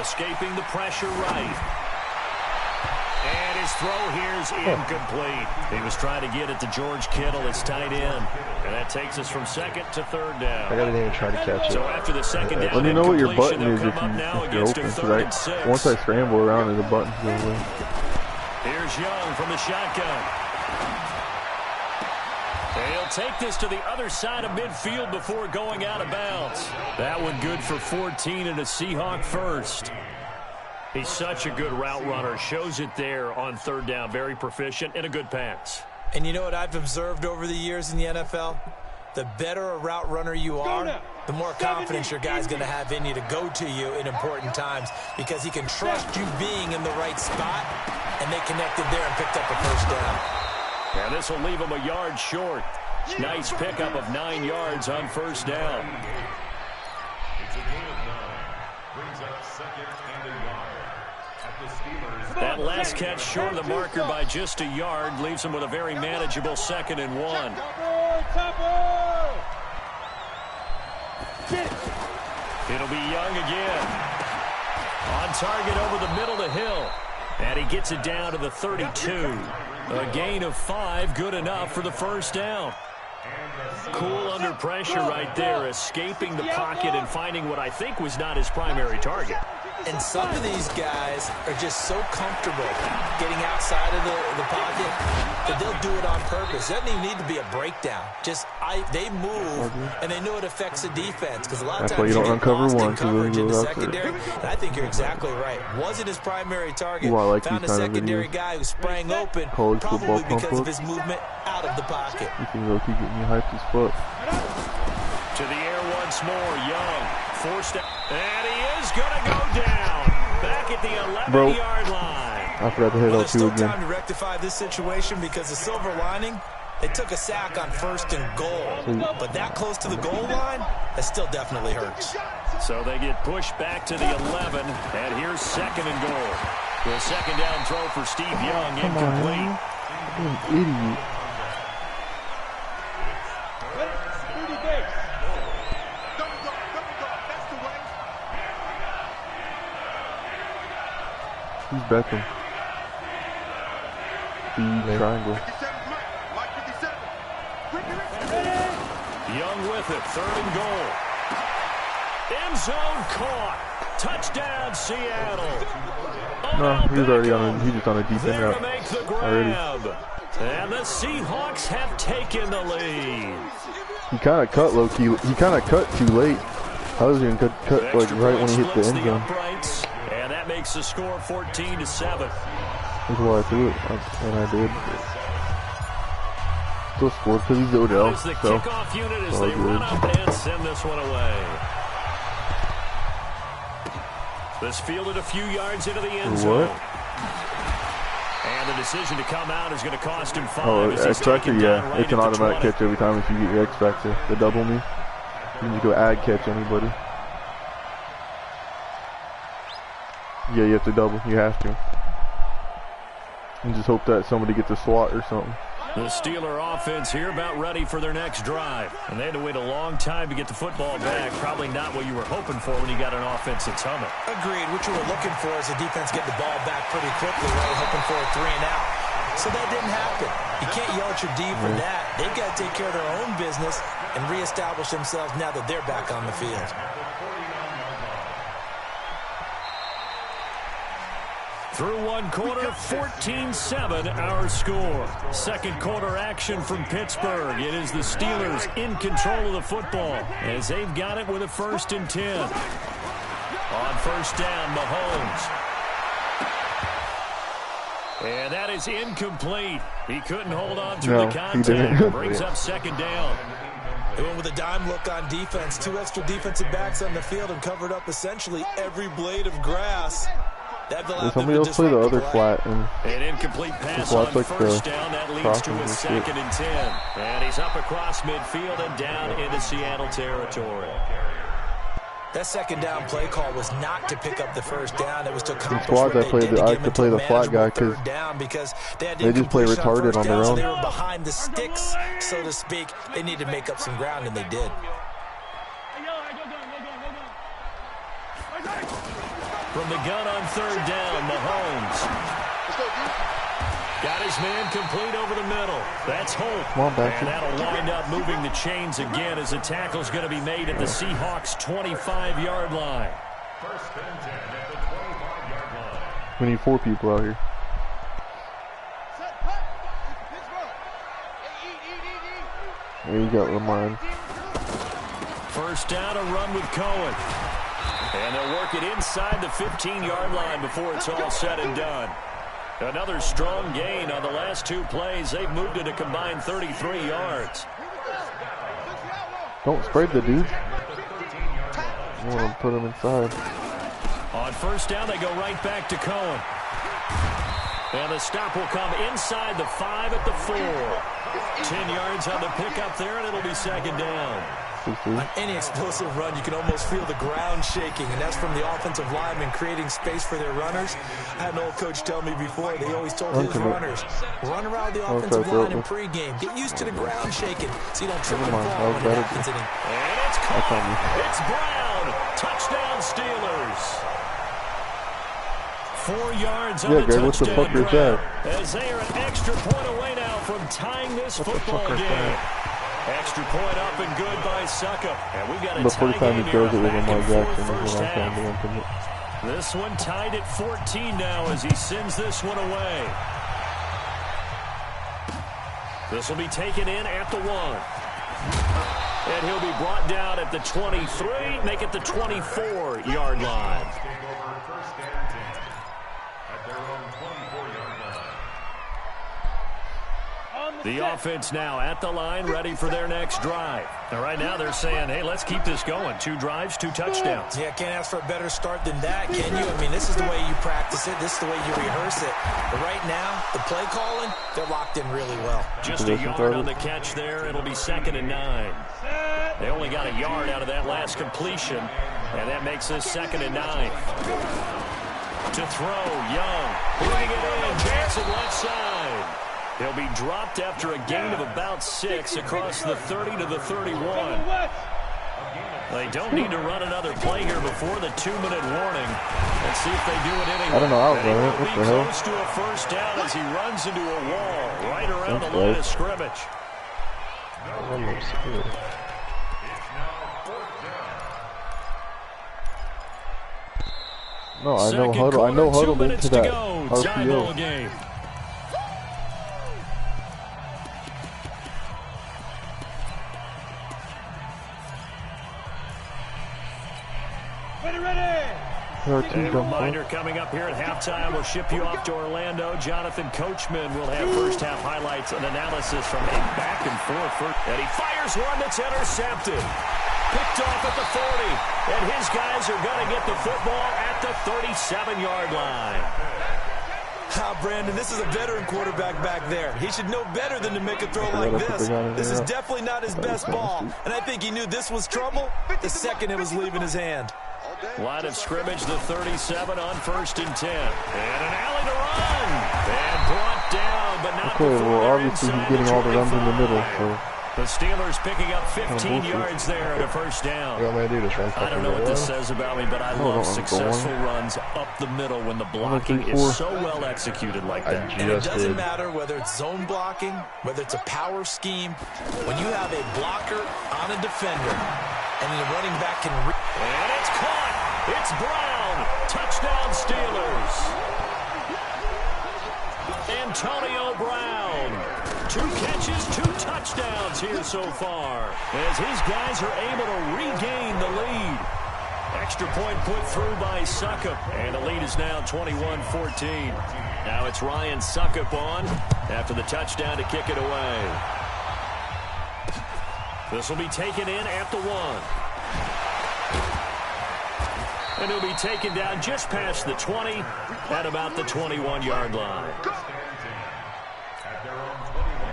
Speaker 4: Escaping the pressure right. And his throw here's incomplete. He was trying to get it to George Kittle, his tight end. And that takes us from 2nd to 3rd down.
Speaker 1: I didn't even try to catch it.
Speaker 4: So after the 2nd down,
Speaker 2: let me know what your button is if
Speaker 4: you're
Speaker 2: open. Once I scramble around, the button's going away.
Speaker 4: Here's Young from the shotgun. He'll take this to the other side of midfield before going out of bounds. That one good for 14 and a Seahawk first. He's such a good route runner. Shows it there on 3rd down. Very proficient and a good pass.
Speaker 6: And you know what I've observed over the years in the NFL? The better a route runner you are, the more confidence your guy's going to have in you to go to you in important times because he can trust you being in the right spot, and they connected there and picked up a first down.
Speaker 4: And this will leave him a yard short. Nice pickup of 9 yards on 1st down.
Speaker 7: It's a gain of 9. Brings up 2nd and a yard. At the Steelers.
Speaker 4: That last catch short of the marker by just a yard leaves him with a very manageable 2nd and 1. It'll be Young again. On target over the middle to Hill. And he gets it down to the 32. A gain of 5, good enough for the first down. Cool under pressure right there, escaping the pocket and finding what I think was not his primary target.
Speaker 6: And some of these guys are just so comfortable getting outside of the pocket that they'll do it on purpose. It doesn't even need to be a breakdown. They move, and they know it affects the defense. Because a lot of times you get lost in coverage in the secondary. And I think you're exactly right. Wasn't his primary target. Found a secondary guy who sprang open, probably because of his movement out of the pocket.
Speaker 2: You can really keep getting you hyped as fuck.
Speaker 4: To the air once more, Young. Forced out, and he is going to go down. Back at the 11-yard line.
Speaker 2: I forgot to hit
Speaker 6: Well,
Speaker 2: L2
Speaker 6: there's still
Speaker 2: again.
Speaker 6: time to rectify this situation because the silver lining, they took a sack on 1st and goal. But that close to the goal line, that still definitely hurts.
Speaker 4: So they get pushed back to the 11, and here's 2nd and goal. The second down throw for Steve Young, incomplete.
Speaker 2: You're an idiot. He's Beckham. The triangle.
Speaker 4: Young with it, 3rd and goal. End zone caught. Touchdown, Seattle.
Speaker 2: No, he was already on. He's just on a deep end
Speaker 4: There to
Speaker 2: route
Speaker 4: make the
Speaker 2: already.
Speaker 4: grab. And the Seahawks have taken the lead.
Speaker 2: He kind of cut low key. He kind of cut too late. I was going to cut like
Speaker 4: Extra
Speaker 2: right when
Speaker 4: point
Speaker 2: he hit the
Speaker 4: splits
Speaker 2: end zone.
Speaker 4: uprights, and that makes the score 14-7.
Speaker 2: That's why I threw it, and I did. Still scored because he's Odell.
Speaker 4: As the
Speaker 2: So
Speaker 4: kickoff unit as
Speaker 2: all
Speaker 4: they
Speaker 2: good.
Speaker 4: run up and send this one away. This fielded a few yards into the end zone.
Speaker 2: What?
Speaker 4: And the decision to come out is going to cost him 5.
Speaker 2: Oh,
Speaker 4: as he's
Speaker 2: X Factor,
Speaker 4: taken down
Speaker 2: yeah.
Speaker 4: right
Speaker 2: It's an
Speaker 4: at the
Speaker 2: automatic
Speaker 4: 20.
Speaker 2: catch every time if you get your X Factor. The double me. You can just go add catch anybody. Yeah, you have to double. You have to. And just hope that somebody gets a swat or something.
Speaker 4: The Steeler offense here about ready for their next drive. And they had to wait a long time to get the football back. Probably not what you were hoping for when you got an offense that's humming.
Speaker 6: Agreed. What you were looking for is the defense get the ball back pretty quickly, right? Hoping for a 3 and out. So that didn't happen. You can't yell at your D for that. They've got to take care of their own business and reestablish themselves now that they're back on the field.
Speaker 4: Through one quarter, 14-7 our score. Second quarter action from Pittsburgh. It is the Steelers in control of the football as they've got it with a 1st and 10. On 1st down, Mahomes. And that is incomplete. He couldn't hold on to the contact.
Speaker 2: didn't.
Speaker 4: Brings up 2nd down.
Speaker 6: They went with a dime look on defense. 2 extra defensive backs on the field and covered up essentially every blade of grass.
Speaker 2: Will somebody else play the other flat? And
Speaker 4: An incomplete pass
Speaker 2: watch,
Speaker 4: on
Speaker 2: like,
Speaker 4: 1st
Speaker 2: the
Speaker 4: down. That leads to
Speaker 2: crossing
Speaker 4: a
Speaker 2: and shit.
Speaker 4: 2nd and 10. And he's up across midfield and down into Seattle territory.
Speaker 6: That 2nd down play call was not to pick up the 1st down. It was to accomplish
Speaker 2: squad
Speaker 6: what
Speaker 2: that
Speaker 6: they
Speaker 2: played
Speaker 6: did
Speaker 2: I
Speaker 6: to
Speaker 2: like
Speaker 6: get
Speaker 2: to
Speaker 6: them
Speaker 2: play
Speaker 6: to
Speaker 2: the flat guy
Speaker 6: manageable
Speaker 2: 'cause
Speaker 6: 3rd down because they had
Speaker 2: they just play
Speaker 6: incompletion
Speaker 2: retarded
Speaker 6: first
Speaker 2: on their
Speaker 6: down, so
Speaker 2: own.
Speaker 6: they were behind the sticks, so to speak. They need to make up some ground, and they did.
Speaker 4: From the gun on 3rd down, Mahomes. Got his man complete over the middle. That's Holt.
Speaker 2: Come on, Baxter.
Speaker 4: And that'll wind up moving the chains again as the tackle's going to be made at the Seahawks' 25-yard line.
Speaker 7: 1st and 10 at the 25-yard line.
Speaker 2: we need 4 people out here. There you go, Lamar.
Speaker 4: 1st down, a run with Cohen. And they'll work it inside the 15-yard line before it's all said and done. Another strong gain on the last 2 plays. They've moved it a combined 33 yards.
Speaker 2: Don't spread the dude. You want to put him inside.
Speaker 4: On 1st down, they go right back to Cohen. And the stop will come inside the 5 at the 4. 10 yards on the pickup there, and it'll be 2nd down.
Speaker 6: On any explosive run, you can almost feel the ground shaking, and that's from the offensive linemen creating space for their runners. I had an old coach tell me before, they always told his runners, run around the offensive line in pregame. Get used to the ground shaking so you don't trip and fall when it happens.
Speaker 4: And it's caught. It's Brown. Touchdown, Steelers. 4 yards on the
Speaker 2: Greg, what the
Speaker 4: touchdown
Speaker 2: fuck is
Speaker 4: grab.
Speaker 2: that?
Speaker 4: As they are an extra point away now from tying this football game. Extra point up and good by Suckup. And we've got a
Speaker 2: Before the
Speaker 4: tie
Speaker 2: time
Speaker 4: game
Speaker 2: he
Speaker 4: here.
Speaker 2: throws it with Lamar Jackson, is
Speaker 4: First
Speaker 2: what I'm
Speaker 4: half.
Speaker 2: trying to implement.
Speaker 4: This one tied at 14 now as he sends this one away. This will be taken in at the 1. And he'll be brought down at the 23, make it the 24-yard line. The offense now at the line, ready for their next drive. And right now they're saying, hey, let's keep this going. 2 drives, 2 touchdowns.
Speaker 6: Yeah, can't ask for a better start than that, can you? I mean, this is the way you practice it. This is the way you rehearse it. But right now, the play calling, they're locked in really well.
Speaker 4: Just a yard on the catch there. It'll be 2nd and 9. They only got a yard out of that last completion, and that makes this 2nd and 9. To throw, Young. Bringing it in, Jackson left side. He'll be dropped after a gain of about 6 across the 30 to the 31. They don't need to run another play here before the 2-minute warning. Let's see if they do it anyway.
Speaker 2: I don't know, I was running it. What the hell?
Speaker 4: Close to a first down as he runs into a wall right around the line of scrimmage.
Speaker 2: No, I know huddle. I know huddle into that RPO.
Speaker 4: Game. A reminder coming up here at halftime. We'll ship you off to Orlando. Jonathan Coachman will have first half highlights and analysis from a back and forth. And he fires one that's intercepted. Picked off at the 40. And his guys are going to get the football at the 37-yard line.
Speaker 6: Brandon, this is a veteran quarterback back there. He should know better than to make a throw like this. This is definitely not his best ball. And I think he knew this was trouble the second it was leaving his hand.
Speaker 4: Line of scrimmage, the 37 on 1st and 10. And an alley to run. And brought down, but not before
Speaker 2: well, obviously he's getting all the runs in the middle, so.
Speaker 4: The Steelers picking up 15 yards there at a first down.
Speaker 1: You want me to do this run?
Speaker 4: I don't know what this says about me, but I love successful runs up the middle when the blocking is so well executed like that.
Speaker 6: And it doesn't matter whether it's zone blocking, whether it's a power scheme. When you have a blocker on a defender, and the running back can...
Speaker 4: And it's caught. It's Brown. Touchdown Steelers. Antonio Brown. 2 catches, 2 touchdowns here so far. As his guys are able to regain the lead. Extra point put through by Suckup. And the lead is now 21-14. Now it's Ryan Suckup on after the touchdown to kick it away. This will be taken in at the 1. And he'll be taken down just past the 20 at about the 21-yard line.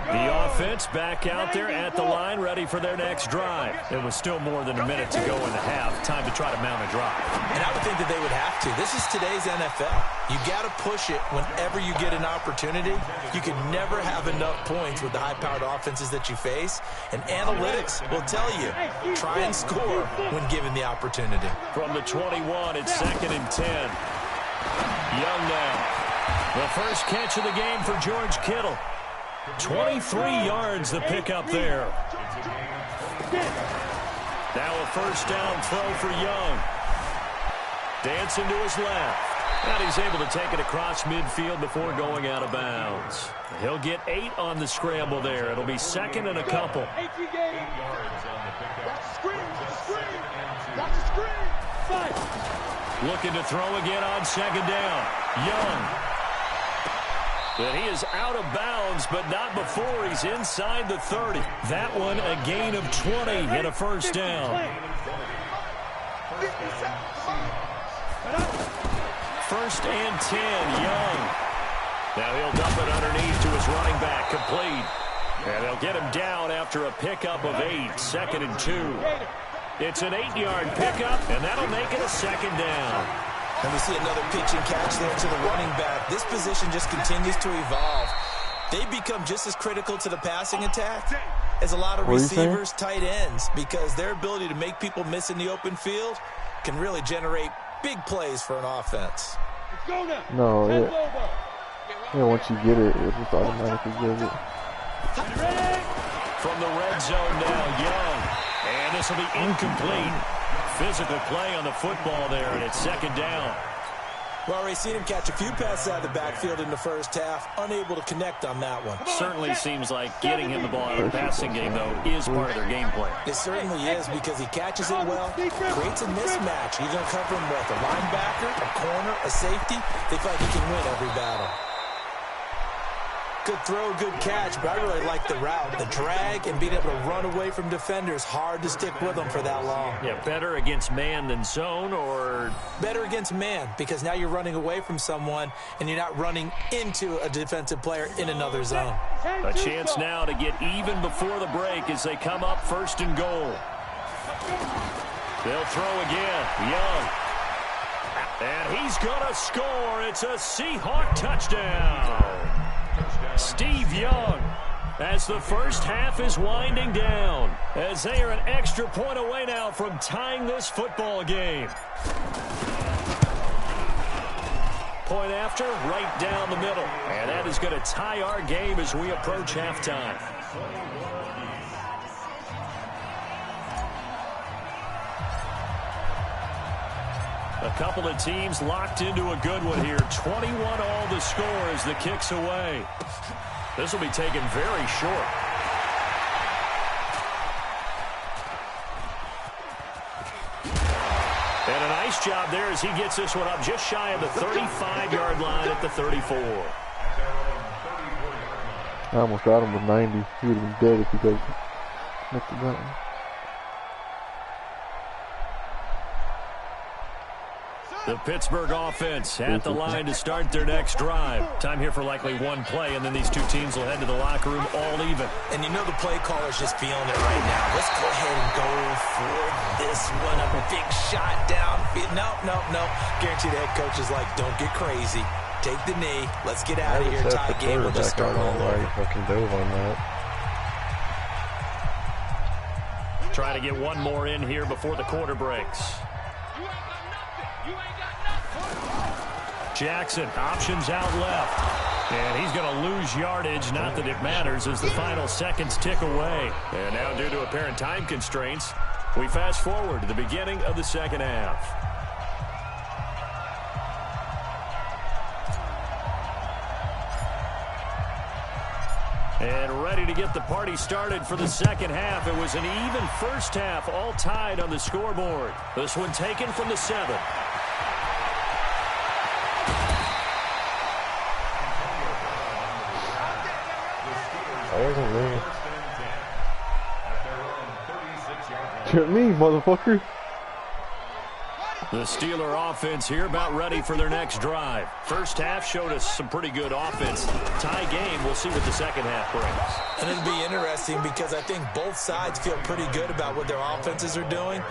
Speaker 4: The offense back out there at the line, ready for their next drive. There was still more than a minute to go in the half. Time to try to mount a drive.
Speaker 6: And I would think that they would have to. This is today's NFL. You got to push it whenever you get an opportunity. You can never have enough points with the high-powered offenses that you face. And analytics will tell you, try and score when given the opportunity.
Speaker 4: From the 21, it's 2nd and 10. Young now. The first catch of the game for George Kittle. 23 yards the pickup there. Now a first down throw for Young. Dancing to his left. And he's able to take it across midfield before going out of bounds. He'll get 8 on the scramble there. It'll be 2nd and a couple. Looking to throw again on 2nd down. Young. And he is out of bounds, but not before he's inside the 30. That one a gain of 20 and a first down. First and 10, Young. Now he'll dump it underneath to his running back, complete. And they'll get him down after a pickup of 8, 2nd and 2. It's an 8-yard pickup, and that'll make it a 2nd down.
Speaker 6: And we see another pitch and catch there to the running back. This position just continues to evolve. They become just as critical to the passing attack as a lot of receivers, tight ends, because their ability to make people miss in the open field can really generate big plays for an offense.
Speaker 2: No, yeah, once you get it, it just automatically gives it.
Speaker 4: From the red zone now, Young. And this will be incomplete. Physical play on the football there, and it's second down.
Speaker 6: Well, we've seen him catch a few passes out of the backfield in the first half, unable to connect on that one.
Speaker 4: Certainly seems like getting him the ball out of the passing game, though, is part of their game plan.
Speaker 6: It certainly is, because he catches it well, creates a mismatch. You're going to cover him with a linebacker, a corner, a safety. They feel like he can win every battle. Good throw, good catch, but I really like the route. The drag and being able to run away from defenders, hard to stick with them for that long.
Speaker 4: Yeah, better against man than zone, or?
Speaker 6: Better against man, because now you're running away from someone and you're not running into a defensive player in another zone.
Speaker 4: A chance now to get even before the break as they come up first and goal. They'll throw again. Young. And he's going to score. It's a Seahawk touchdown. Steve Young, as the first half is winding down, as they are an extra point away now from tying this football game. Point after, right down the middle. And that is going to tie our game as we approach halftime. A couple of teams locked into a good one here. 21 all the score as the kick's away. This will be taken very short. And a nice job there as he gets this one up just shy of the 35-yard line at the 34.
Speaker 2: I almost got him with 90. He would have been dead if he could have the button.
Speaker 4: The Pittsburgh offense at the line to start their next drive. Time here for likely one play, and then these two teams will head to the locker room all even.
Speaker 6: And you know the play caller's just feeling it right now. Let's go ahead and go for this one. A big shot down. No. Guarantee the head coach is like, don't get crazy. Take the knee. Let's get out of here. Tie game. We'll just start all over.
Speaker 1: Fucking dove on that.
Speaker 4: Trying to get one more in here before the quarter breaks. Jackson, options out left. And he's going to lose yardage. Not that it matters as the final seconds tick away. And now, due to apparent time constraints, we fast forward to the beginning of the second half. And ready to get the party started for the second half. It was an even first half, all tied on the scoreboard. This one taken from the 7.
Speaker 1: That wasn't me.
Speaker 2: Hit me, motherfucker.
Speaker 4: The Steeler offense here about ready for their next drive. First half showed us some pretty good offense. Tie game, we'll see what the second half brings.
Speaker 6: And it'll be interesting because I think both sides feel pretty good about what their offenses are doing.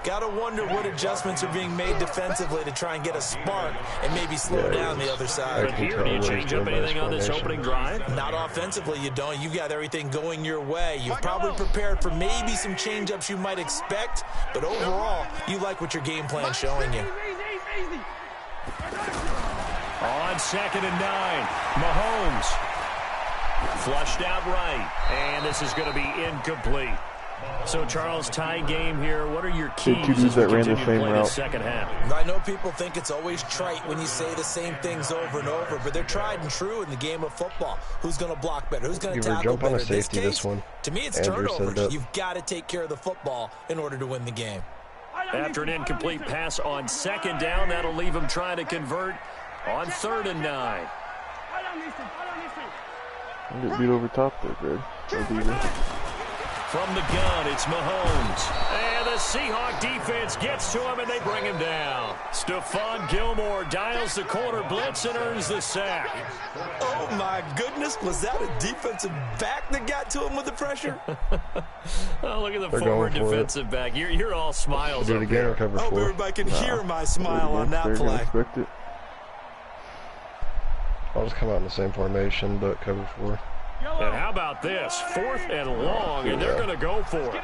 Speaker 6: Got to wonder what adjustments are being made defensively to try and get a spark and maybe slow down the other side.
Speaker 4: But here, do you change up anything on this opening drive?
Speaker 6: Not offensively, you don't. You've got everything going your way. You've probably prepared for maybe some change-ups you might expect, but overall, you like what your game plan's showing you.
Speaker 4: On 2nd and 9, Mahomes. Flushed out right, and this is going to be incomplete. So, Charles, tie game here. What are your keys as we continue to play the second half?
Speaker 6: I know people think it's always trite when you say the same things over and over, but they're tried and true in the game of football. Who's going to block better? Who's going to tackle
Speaker 1: jump
Speaker 6: better?
Speaker 1: on a safety,
Speaker 6: In this case,
Speaker 1: this one.
Speaker 6: To me, it's
Speaker 1: Andrew
Speaker 6: turnovers. You've got to take care of the football in order to win the game.
Speaker 4: After an incomplete pass on 2nd down, that'll leave him trying to convert on 3rd and 9.
Speaker 2: I'm getting beat over top there, Greg.
Speaker 4: From the gun, it's Mahomes. And the Seahawk defense gets to him, and they bring him down. Stephon Gilmore dials the corner blitz and earns the sack.
Speaker 6: Oh, my goodness. Was that a defensive back that got to him with the pressure?
Speaker 4: Oh, look at the forward defensive back. You're all smiles.
Speaker 1: Do it again or cover 4?
Speaker 6: I hope everybody can hear my smile on that play.
Speaker 1: I'll just come out in the same formation, but cover 4.
Speaker 4: And how about this? 4th and long, and they're going to go for it.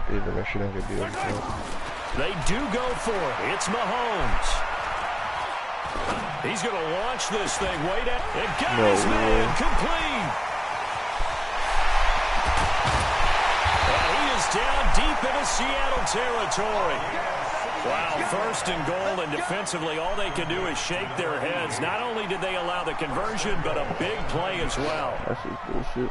Speaker 1: Even if she don't get beat over.
Speaker 4: They do go for it. It's Mahomes. He's going to launch this thing way down. It got his man complete. And he is down deep into Seattle territory. Wow, first and goal, and defensively all they can do is shake their heads. Not only did they allow the conversion, but a big play as well.
Speaker 2: That's just bullshit.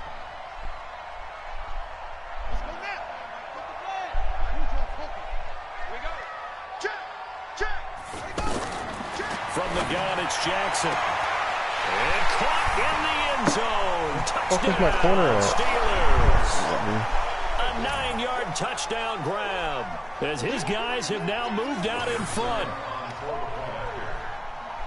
Speaker 4: From the gun, it's Jackson. And caught in the end zone. Touchdown, Steelers. A 9-yard touchdown grab as his guys have now moved out in front.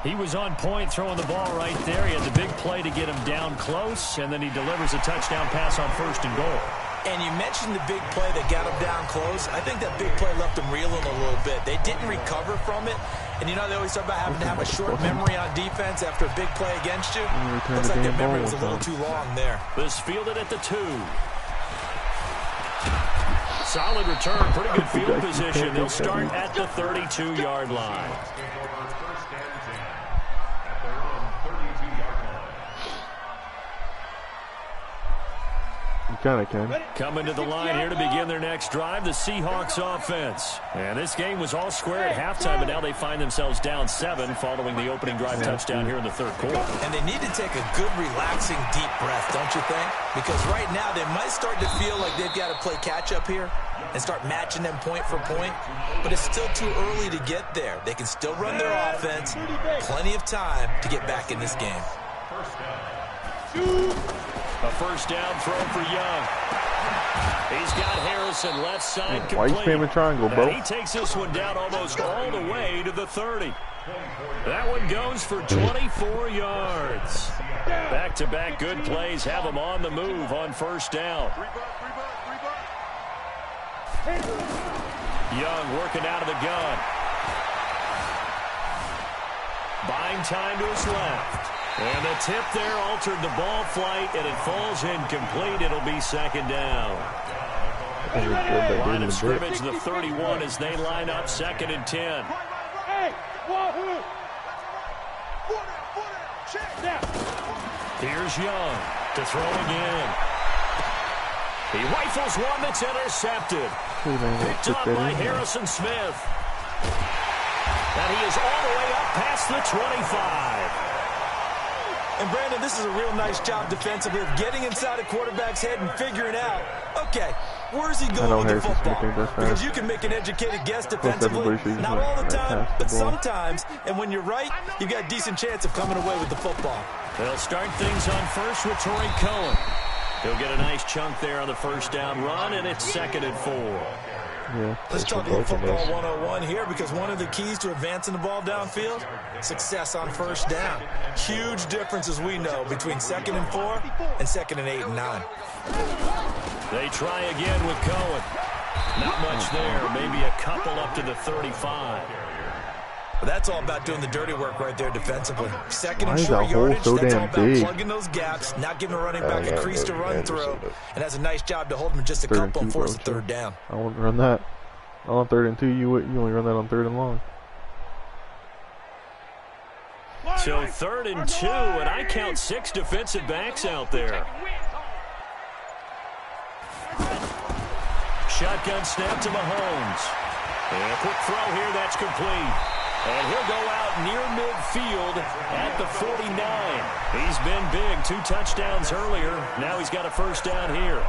Speaker 4: He was on point throwing the ball right there. He had the big play to get him down close, and then he delivers a touchdown pass on first and goal.
Speaker 6: And you mentioned the big play that got him down close. I think that big play left him reeling a little bit. They didn't recover from it. And you know they always talk about having to have a short memory on defense after a big play against you. Looks like their memory was a little too long there.
Speaker 4: This fielded at the 2. Solid return, pretty good field position. They'll start at the 32-yard line.
Speaker 2: Kind of can.
Speaker 4: Coming to the line here to begin their next drive, the Seahawks offense. And this game was all square at halftime, but now they find themselves down 7 following the opening drive touchdown here in the third quarter.
Speaker 6: And they need to take a good, relaxing, deep breath, don't you think? Because right now they might start to feel like they've got to play catch-up here and start matching them point for point. But it's still too early to get there. They can still run their offense. Plenty of time to get back in this game.
Speaker 4: A first down throw for Young. He's got Harrison left side complete.
Speaker 2: Why you spamming triangle, bro?
Speaker 4: And he takes this one down almost all the way to the 30. That one goes for 24 yards. Back-to-back good plays have him on the move on first down. Young working out of the gun. Buying time to his left. And the tip there altered the ball flight, and it falls incomplete. It'll be second down. Line of scrimmage, the 31 as they line up second and 10. Here's Young to throw again. He rifles one that's intercepted. Picked up by Harrison Smith. And he is all the way up past the 25.
Speaker 6: And, Brandon, this is a real nice job defensively of getting inside a quarterback's head and figuring out, okay, where's he going with the football? Because you can make an educated guess defensively. Not all the time, but sometimes. And when you're right, you've got a decent chance of coming away with the football.
Speaker 4: They'll start things on first with Torrey Cohen. He'll get a nice chunk there on the first down run, and it's second and 4.
Speaker 2: Yeah,
Speaker 6: let's talk about football 101 here, because one of the keys to advancing the ball downfield, success on first down. Huge difference, as we know, between second and 4 and second and 8 and 9.
Speaker 4: They try again with Cohen. Not much there, maybe a couple up to the 35.
Speaker 6: But that's all about doing the dirty work right there defensively. Second and short yardage, that's all about plugging those gaps, not giving a running back a crease to run through. And that's a nice job to hold him just a couple and force a third down.
Speaker 2: I won't run that. On third and 2, you only run that on third and long.
Speaker 4: So third and 2, and I count 6 defensive backs out there. Shotgun snap to Mahomes. And a quick throw here, that's complete. And he'll go out near midfield at the 49. He's been big, 2 touchdowns earlier. Now he's got a first down here.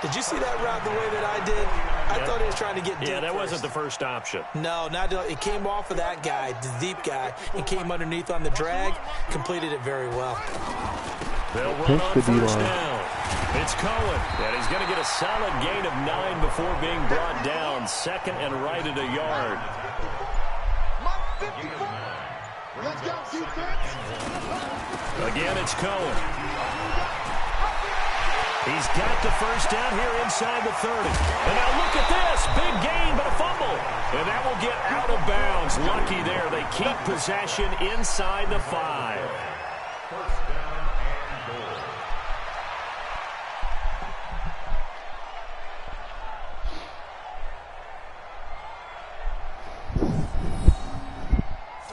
Speaker 6: Did you see that route the way that I did? I thought he was trying to get deep.
Speaker 4: Yeah, that wasn't the first option.
Speaker 6: No, it came off of that guy, the deep guy, and came underneath on the drag. Completed it very well.
Speaker 4: They'll run on first down. It's Cohen, and he's going to get a solid gain of 9 before being brought down. Second and right at a yard. Again, it's Cohen. He's got the first down here inside the 30. And now look at this. Big gain, but a fumble. And that will get out of bounds. Lucky there. They keep possession inside the 5.
Speaker 7: First down and goal.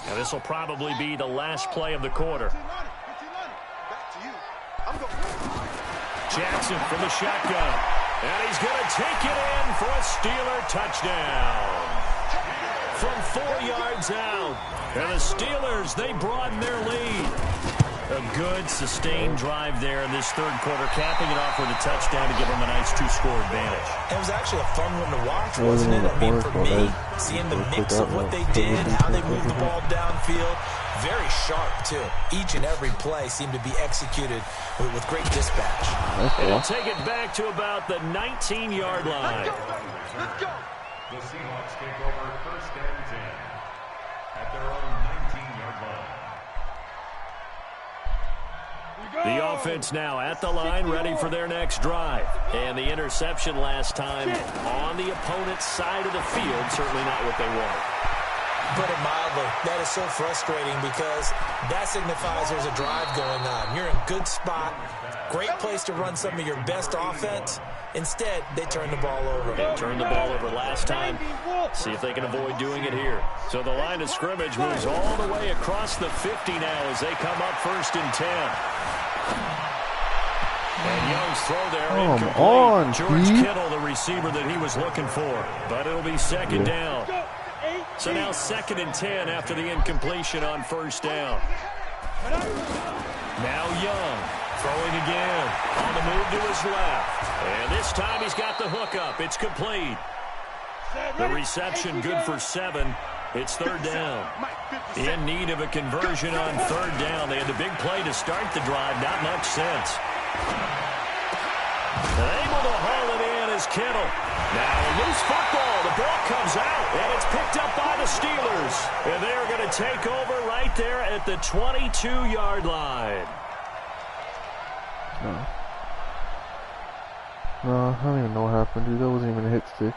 Speaker 4: And This will probably be the last play of the quarter. Jackson from the shotgun. And he's going to take it in for a Steeler touchdown. From 4 yards out. And the Steelers, they broaden their lead. A good, sustained drive there in this third quarter, capping it off with a touchdown to give them a nice 2-score advantage.
Speaker 6: It was actually a fun one to watch, wasn't it? I mean, for me, seeing the mix of what they did, how they moved the ball downfield, very sharp, too. Each and every play seemed to be executed with great dispatch.
Speaker 4: And they'll take it back to about the 19-yard line.
Speaker 5: Let's go.
Speaker 7: The Seahawks take over 1st and 10 at their own 19-yard line.
Speaker 4: The offense now at the line, ready for their next drive. And the interception last time on the opponent's side of the field, certainly not what they wanted.
Speaker 6: Put it mildly, that is so frustrating because that signifies there's a drive going on. You're in a good spot, great place to run some of your best offense. Instead, they turn the ball over.
Speaker 4: They turned the ball over last time. See if they can avoid doing it here. So the line of scrimmage moves all the way across the 50 now as they come up 1st and 10. And Young's throw there incomplete. George Kittle, the receiver that he was looking for. But it'll be 2nd down. So now 2nd and 10 after the incompletion on 1st down. Now Young throwing again on the move to his left. And this time he's got the hook up. It's complete. The reception good for 7. It's 3rd down. In need of a conversion on 3rd down. They had the big play to start the drive. Not much sense. Able to haul it in is Kittle. Now a loose football. The ball comes out, and it's picked up by the Steelers. And they're going to take over right there at the 22-yard line.
Speaker 2: No, I don't even know what happened, dude. That wasn't even a hit stick.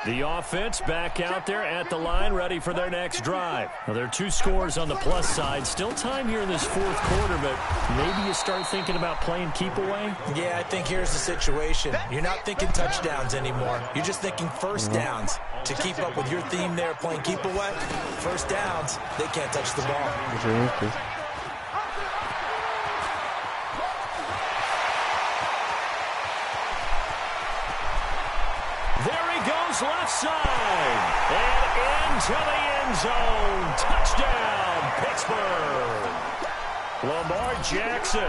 Speaker 4: The offense back out there at the line, ready for their next drive. Now, there are 2 scores on the plus side. Still time here in this 4th quarter, but maybe you start thinking about playing keep away?
Speaker 6: Yeah, I think here's the situation. You're not thinking touchdowns anymore. You're just thinking 1st downs. To keep up with your theme there, playing keep away, 1st downs, they can't touch the ball.
Speaker 4: Left side, and into the end zone. Touchdown, Pittsburgh. Lamar Jackson,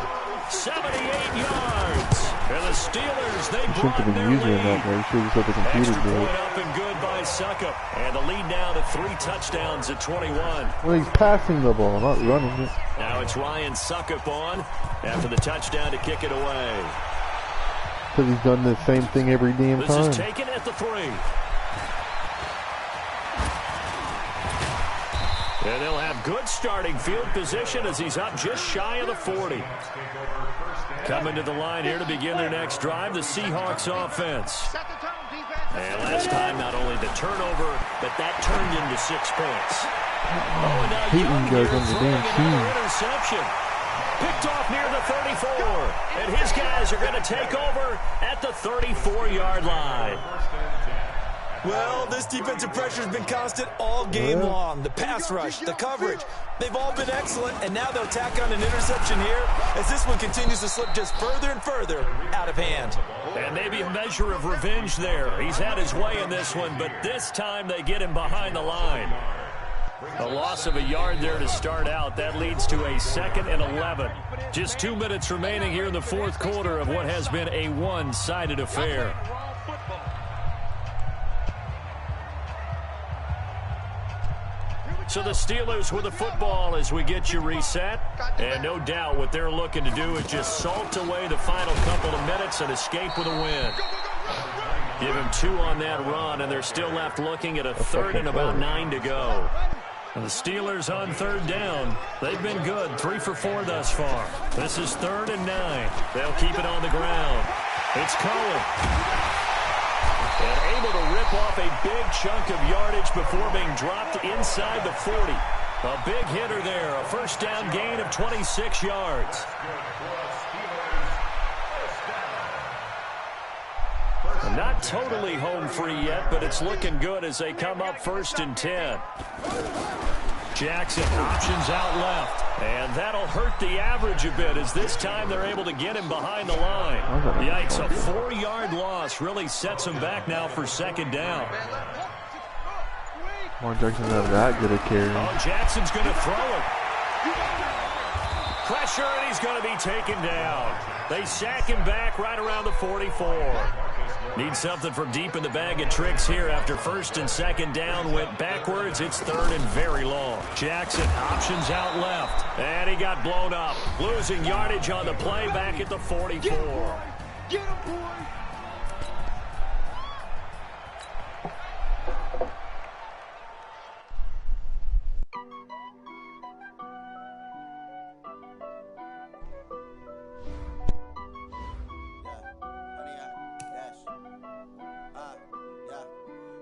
Speaker 4: 78 yards. And the Steelers, they brought their lead. Extra point up and good by Suckup. And the lead now to 3 touchdowns at 21.
Speaker 2: Well, he's passing the ball, not running it.
Speaker 4: Now it's Ryan Suckup on after the touchdown to kick it away.
Speaker 2: Because he's done the same thing every damn time.
Speaker 4: This is taken at the 3. And they'll have good starting field position as he's up just shy of the 40. Coming to the line here to begin their next drive, the Seahawks offense. And last time, not only the turnover, but that turned into 6 points. Oh, and now Young here throwing another interception. Picked off near the 34. And his guys are going to take over at the 34-yard line.
Speaker 6: Well, this defensive pressure has been constant all game long. The pass rush, the coverage, they've all been excellent, and now they'll tack on an interception here as this one continues to slip just further and further out of hand.
Speaker 4: And maybe a measure of revenge there. He's had his way in this one, but this time they get him behind the line. A loss of a yard there to start out. That leads to a 2nd and 11. Just 2 minutes remaining here in the 4th quarter of what has been a one-sided affair. So the Steelers with the football as we get you reset. And no doubt what they're looking to do is just salt away the final couple of minutes and escape with a win. Give him 2 on that run, and they're still left looking at a 3rd and about 9 to go. And the Steelers on 3rd down. They've been good, 3 for 4 thus far. This is 3rd and 9. They'll keep it on the ground. It's Cohen. And able to rip off a big chunk of yardage before being dropped inside the 40. A big hitter there, a 1st down gain of 26 yards. Not totally home free yet, but it's looking good as they come up 1st and 10. Jackson options out left, and that'll hurt the average a bit as this time they're able to get him behind the line. Yikes, a 4-yard loss really sets him back now for 2nd down.
Speaker 2: Lamar Jackson not that good a carry.
Speaker 4: Oh, Jackson's going to throw it. Pressure, and he's going to be taken down. They sack him back right around the 44. Need something from deep in the bag of tricks here after 1st and 2nd down went backwards. It's 3rd and very long. Jackson options out left, and he got blown up. Losing yardage on the play back at the 44.
Speaker 5: Get him, boy!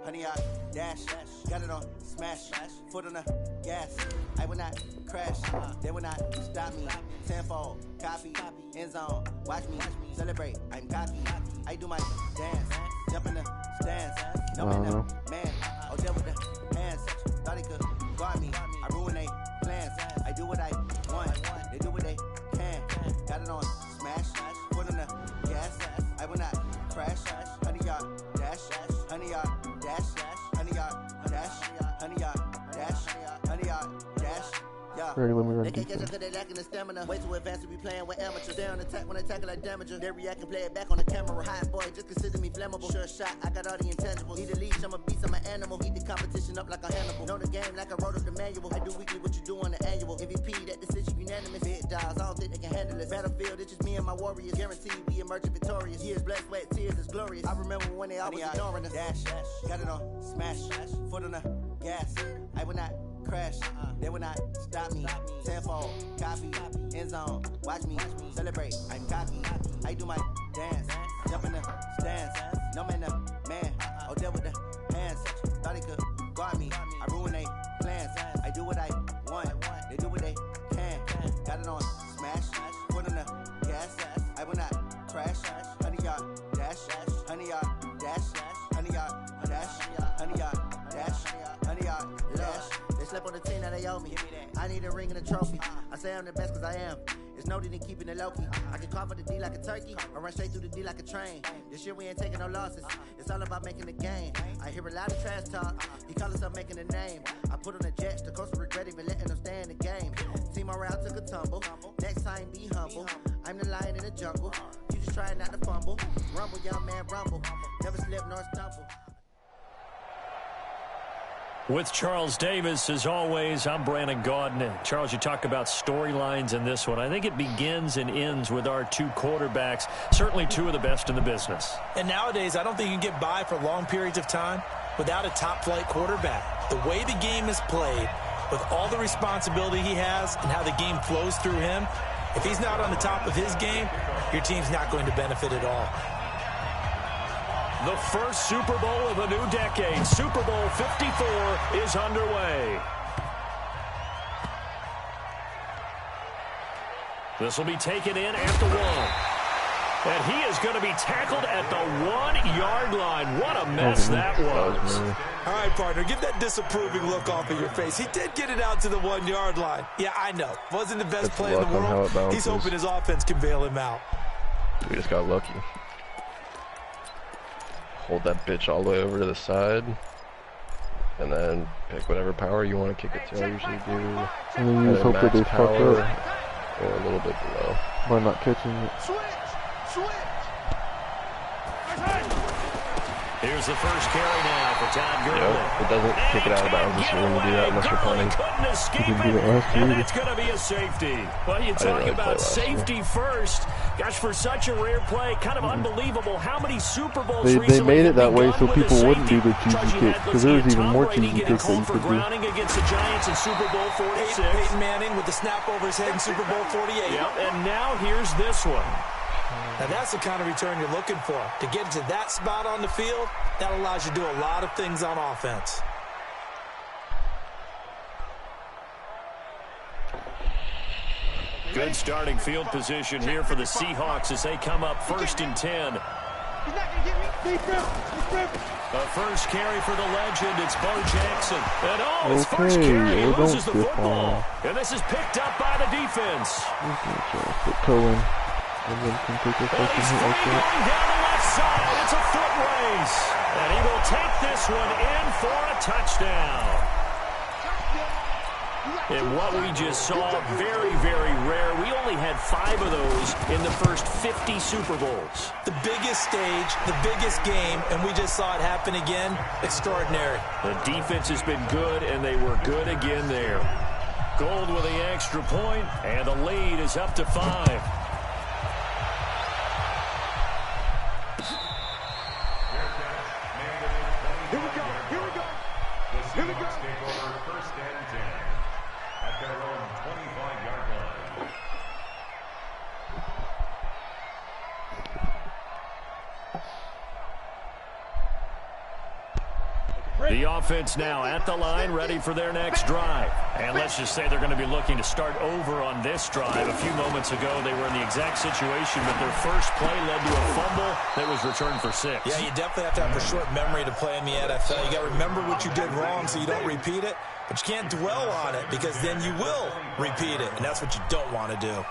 Speaker 9: Honey, I dash, got it on smash, foot on the gas. I will not crash, they will not stop me. Tenfold, copy, end zone, watch me celebrate. I'm cocky, I do my dance, jump in the stands. No man, I'll deal with the hands. Thought he could guard me, I ruin they plans. I do what I want, they do what they can. Got it on smash, foot on the gas. I will not crash, honey, y'all dash, honey, y'all. Dash, honey, dash, honey, dash, honey, dash, yeah. They can't catch up to they lacking the stamina. Way too advanced to be playing with amateurs. They on attack when I tackle like damager. They react and play it back on the camera. Hot boy, just consider me flammable. Sure shot, I got all the intangibles. Need a leash, I'm a beast, I'm an animal. Eat the competition up like a Hannibal. Know the game like I wrote up the manual. I do weekly what you do on the annual. MVP, that decision unanimous. Hit dials, I don't think they can handle it. Battlefield, it's just me and my warriors. Guaranteed we emerging victorious. Years, blood, sweat, tears is glorious. I remember when they always ignoring us. Dash, got it on smash, foot on the gas. I will not crash, they will not stop me. Tenfold, copy, end zone, watch me celebrate. I'm cocky, I do my dance, jump in the stands. No man, I'll deal with the hands. Thought he could guard me, I ruin they plans. I do what I want, they do what they can. Got it on smash, foot on the gas. I will not crash, honey, y'all dash, honey, y'all dash, honey, y'all dash, honey, y'all dash, honey, y'all dash. They slept on the team, now they owe me. I need a ring and a trophy. I say I'm the best cause I am. It's no need in keeping it low-key. I can carve for the D like a turkey, or run straight through the D like a train. This year we ain't taking no losses. It's all about making the game. I hear a lot of trash talk. He call himself making a name. I put on the Jets, the coach will regret even letting them stay in the game. Team morale took a tumble. Next time be humble. I'm the lion in the jungle. You just try not to fumble. Rumble, young man, rumble. Never slip nor stumble.
Speaker 4: With Charles Davis, as always, I'm Brandon Gaudin. Charles, you talk about storylines in this one. I think it begins and ends with our two quarterbacks, certainly two of the best in the business.
Speaker 6: And nowadays, I don't think you can get by for long periods of time without a top-flight quarterback. The way the game is played, with all the responsibility he has and how the game flows through him, if he's not on the top of his game, your team's not going to benefit at all.
Speaker 4: The first Super Bowl of a new decade, Super Bowl 54, is underway. This will be taken in at the 1. And he is going to be tackled at the 1-yard line. What a mess that was.
Speaker 6: All right, partner, get that disapproving look off of your face. He did get it out to the 1-yard line. Yeah, I know. Wasn't the best play in the world. He's hoping his offense can bail him out.
Speaker 1: We just got lucky. Hold that bitch all the way over to the side, and then pick whatever power you want to kick it to. I usually do.
Speaker 2: And then you just hope that they fuck up.
Speaker 1: Or a little bit below.
Speaker 2: By not catching it.
Speaker 4: Here's the first carry now for Todd Gurley.
Speaker 1: Yep, it doesn't kick it out of bounds if you want to do that unless you're punting.
Speaker 4: And that's going to be a safety. Well, you talk about safety first. Gosh, for such a rare play, kind of unbelievable how many Super Bowls
Speaker 2: they made it that way so people wouldn't do the cheesy kicks, because there was even more cheesy kicks that you could do.
Speaker 4: Against the Giants in Super Bowl 46.
Speaker 6: Peyton Manning with the snap over his head in Super Bowl 48.
Speaker 4: Yep, and now here's this one.
Speaker 6: Now that's the kind of return you're looking for. To get to that spot on the field, that allows you to do a lot of things on offense.
Speaker 4: Good starting field position here for the Seahawks as they come up 1st and 10.
Speaker 5: He's not going to get me.
Speaker 4: The first carry for the legend, it's Bo Jackson. And his first carry, he loses the football. And this is picked up by the defense.
Speaker 2: Cohen. And then can take a
Speaker 4: and he's free going down the left side. It's a foot race. And he will take this one in for a touchdown. And what we just saw, very, very rare. We only had 5 of those in the first 50 Super Bowls.
Speaker 6: The biggest stage, the biggest game, and we just saw it happen again. Extraordinary.
Speaker 4: The defense has been good, and they were good again there. Gold with the extra point, and the lead is up to 5.
Speaker 5: Here we go.
Speaker 7: The Seahawks take over first and 10 at their own 25-yard line.
Speaker 4: The offense now at the line, ready for their next drive. And let's just say they're going to be looking to start over on this drive. A few moments ago, they were in the exact situation, but their first play led to a fumble that was returned for 6.
Speaker 6: Yeah, you definitely have to have a short memory to play in the NFL. You got to remember what you did wrong so you don't repeat it, but you can't dwell on it because then you will repeat it, and that's what you don't want to do.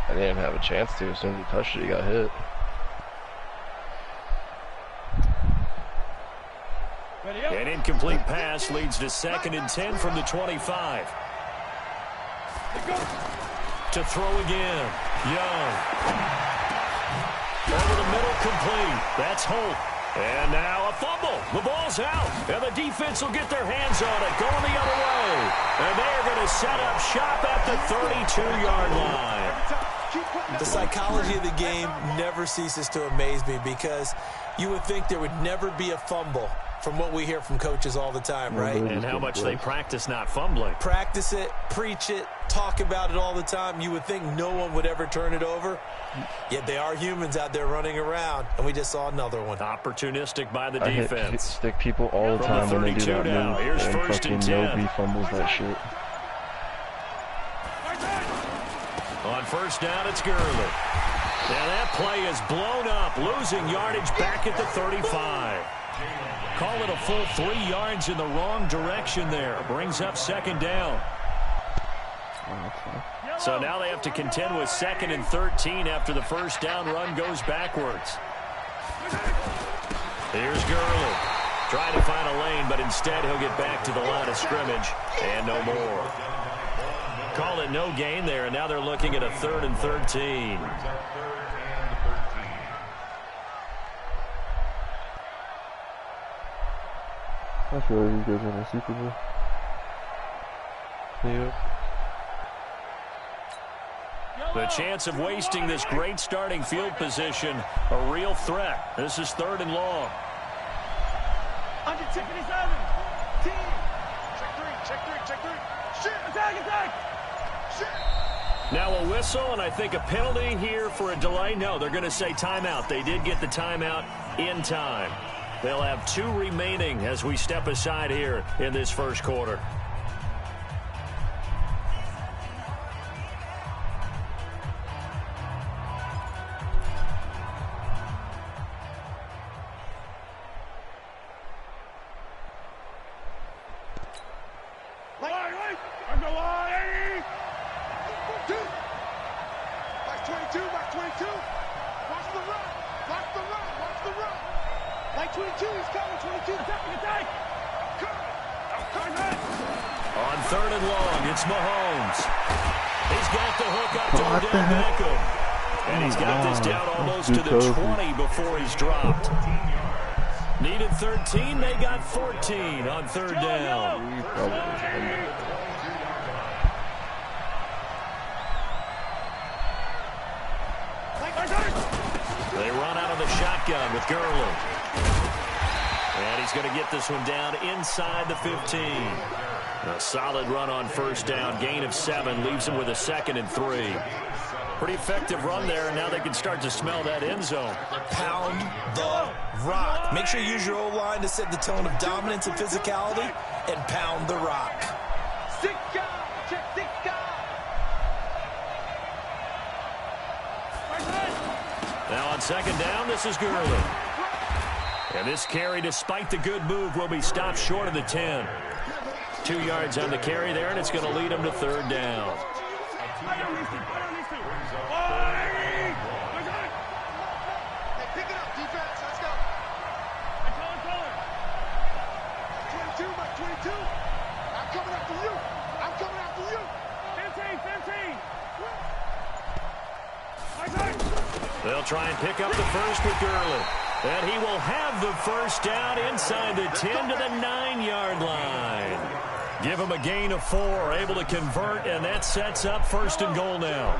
Speaker 1: I didn't even have a chance to. As soon as he touched it, he got hit.
Speaker 4: An incomplete pass leads to 2nd and 10 from the 25. To throw again. Young. Over the middle, complete. That's Holt. And now a fumble. The ball's out. And the defense will get their hands on it. Going the other way. And they're going to set up shop at the 32-yard line.
Speaker 6: The psychology of the game never ceases to amaze me because you would think there would never be a fumble from what we hear from coaches all the time, right?
Speaker 4: And how much they practice not fumbling.
Speaker 6: Practice it, preach it, talk about it all the time. You would think no one would ever turn it over. Yet they are humans out there running around, and we just saw another one.
Speaker 4: Opportunistic by the
Speaker 1: I
Speaker 4: defense.
Speaker 1: stick people all the time when they do that
Speaker 4: now.
Speaker 1: move.
Speaker 4: Here's
Speaker 1: and
Speaker 4: first
Speaker 1: fucking
Speaker 4: and 10.
Speaker 1: nobody fumbles that shit.
Speaker 4: On first down, it's Gurley. Now that play is blown up, losing yardage back at the 35. Call it a full 3 yards in the wrong direction there. Brings up 2nd down. So now they have to contend with 2nd and 13 after the first down run goes backwards. Here's Gurley. Trying to find a lane, but instead he'll get back to the line of scrimmage. And no more. Call it no gain there, and now they're looking at a 3rd and 13.
Speaker 2: I feel like you guys won a Super Bowl.
Speaker 1: Yep.
Speaker 4: The chance of wasting this great starting field position, a real threat. This is 3rd and long.
Speaker 5: Under 77. Team. Check three. Shit. Attack. Shit.
Speaker 4: Now a whistle, and I think a penalty here for a delay. No, they're going to say timeout. They did get the timeout in time. They'll have 2 remaining as we step aside here in this first quarter.
Speaker 5: Back 22. Watch the run. Like 22, he's coming. 22, attack.
Speaker 4: On 3rd and long, it's Mahomes. He's got the hook up to Odell Beckham. And he's got this down almost to the 20 before he's dropped. Needed 13, they got 14 on 3rd down. They run out of the shotgun with Gurley. And he's going to get this one down inside the 15. A solid run on first down. Gain of 7 leaves him with a 2nd and 3. Pretty effective run there, and now they can start to smell that end zone.
Speaker 6: Pound the rock. Make sure you use your O-line to set the tone of dominance and physicality, and pound the rock.
Speaker 4: Now on second down, this is Gurley. And this carry, despite the good move, will be stopped short of the 10. 2 yards on the carry there, and it's going to lead him to third down. They'll try and pick up the first with Gurley. And he will have the first down inside the 10 to the 9-yard line. Give him a gain of 4, able to convert, and that sets up first and goal now.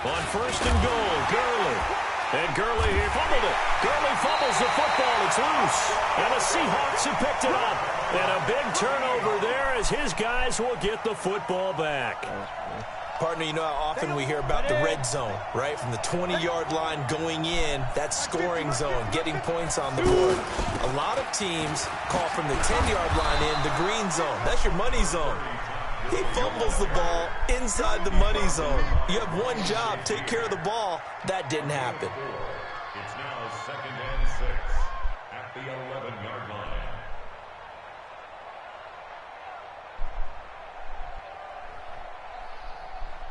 Speaker 4: On first and goal, Gurley. And Gurley, he fumbled it. Gurley fumbles the football. It's loose. And the Seahawks have picked it up. And a big turnover there as his guys will get the football back.
Speaker 6: Partner, you know how often we hear about the red zone, right? From the 20-yard line going in, that's scoring zone, getting points on the board. A lot of teams call from the 10-yard line in the green zone. That's your money zone. He fumbles the ball inside the money zone. You have one job, take care of the ball. That didn't happen.
Speaker 7: It's now 2nd and 6 at the 11-yard line.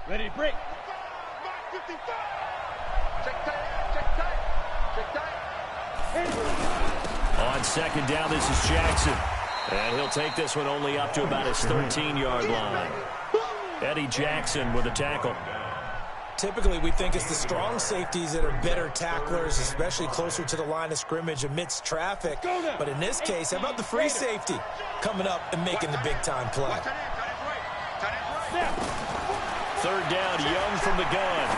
Speaker 5: Ready to break. 55. Check tight.
Speaker 4: On second down, this is Jackson. And he'll take this one only up to about his 13-yard line. Eddie Jackson with a tackle.
Speaker 6: Typically, we think it's the strong safeties that are better tacklers, especially closer to the line of scrimmage amidst traffic. But in this case, how about the free safety coming up and making the big-time play?
Speaker 4: Third down, Young from the gun.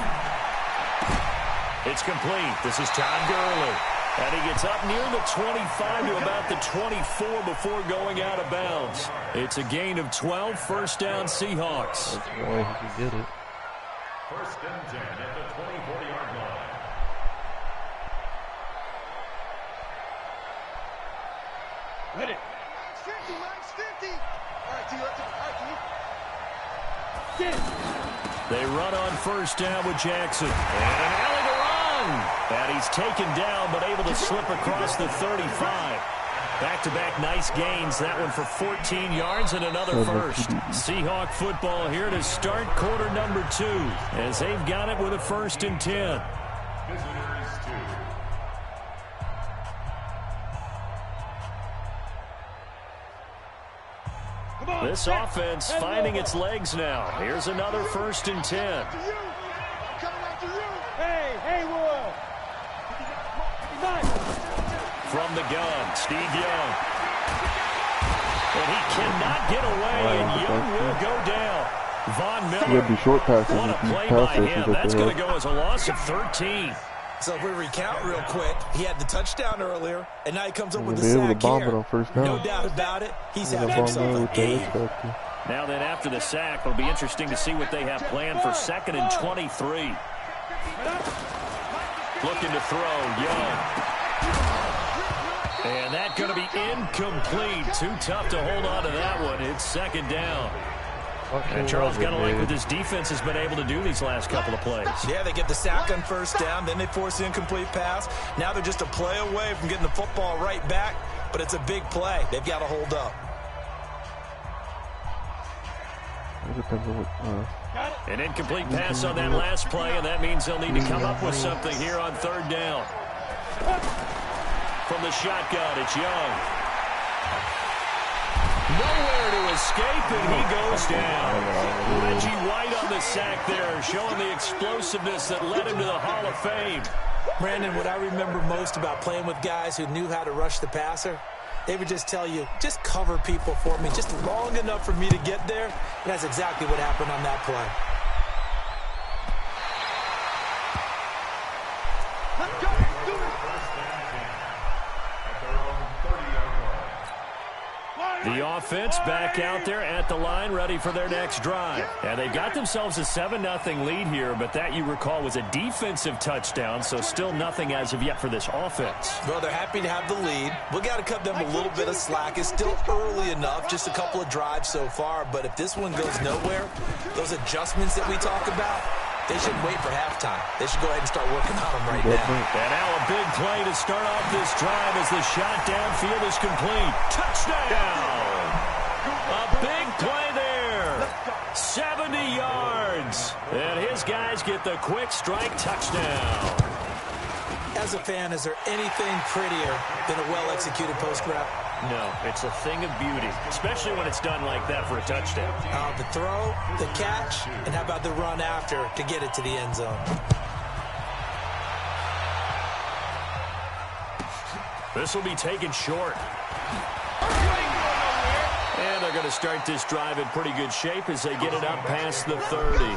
Speaker 4: It's complete. This is Todd Gurley. And he gets up near the 25 to about the 24 before going out of bounds. It's a gain of 12, first down Seahawks.
Speaker 1: That's why he could get it.
Speaker 7: 1st and 10 at the 24-yard line.
Speaker 5: Ready. 50, Max 50. All right, T.
Speaker 4: They run on first down with Jackson. And an alley to run. And he's taken down, but able to slip across the 35. Back-to-back nice gains. That one for 14 yards and another first. Seahawk football here to start quarter number 2 as they've got it with a 1st and 10.
Speaker 7: Visitors 2.
Speaker 4: This offense finding its legs now. Here's another 1st and 10.
Speaker 5: Hey, Will.
Speaker 4: From the gun, Steve Young. And he cannot get away, and Young will go down. Von Miller.
Speaker 2: Be short passes.
Speaker 4: What a play by him. That's going to go as a loss of 13.
Speaker 6: So if we recount real quick, he had the touchdown earlier, and now he comes up with the
Speaker 2: able to
Speaker 6: sack
Speaker 2: bomb
Speaker 6: here.
Speaker 2: it on first down.
Speaker 6: No doubt about it. He's having
Speaker 2: Bomb
Speaker 6: himself a game.
Speaker 4: Now then, after the sack, it'll be interesting to see what they have planned for 2nd and 23. Looking to throw, Young. And that going to be incomplete. Too tough to hold on to that one. It's 2nd down. And Charles got to like what this defense has been able to do these last couple of plays.
Speaker 6: Yeah, they get the sack on first down, then they force the incomplete pass. Now they're just a play away from getting the football right back, but it's a big play. They've got to hold up.
Speaker 4: An incomplete pass on that last play, and that means they'll need to come up with something here on 3rd down. From the shotgun, it's Young. Nowhere to escape, and he goes down. Reggie White on the sack there, showing the explosiveness that led him to the Hall of Fame.
Speaker 6: Brandon, what I remember most about playing with guys who knew how to rush the passer, they would just tell you, just cover people for me, just long enough for me to get there. And that's exactly what happened on that play.
Speaker 5: Let's go. Do it.
Speaker 7: 1st and 10 at their own 30-yard line.
Speaker 4: The offense back out there at the line, ready for their next drive. And they got themselves a 7-0 lead here, but that, you recall, was a defensive touchdown, so still nothing as of yet for this offense.
Speaker 6: Well, they're happy to have the lead. We got to cut them a little bit of slack. It's still early enough, just a couple of drives so far, but if this one goes nowhere, those adjustments that we talk about, they shouldn't wait for halftime. They should go ahead and start working on them right now.
Speaker 4: And now a big play to start off this drive as the shot downfield is complete. Touchdown! A big play there. 70 yards. And his guys get the quick strike touchdown.
Speaker 6: As a fan, is there anything prettier than a well-executed post route?
Speaker 4: No, it's a thing of beauty, especially when it's done like that for a touchdown.
Speaker 6: The throw, the catch, and how about the run after to get it to the end zone?
Speaker 4: This will be taken short. And they're going to start this drive in pretty good shape as they get it up past the 30.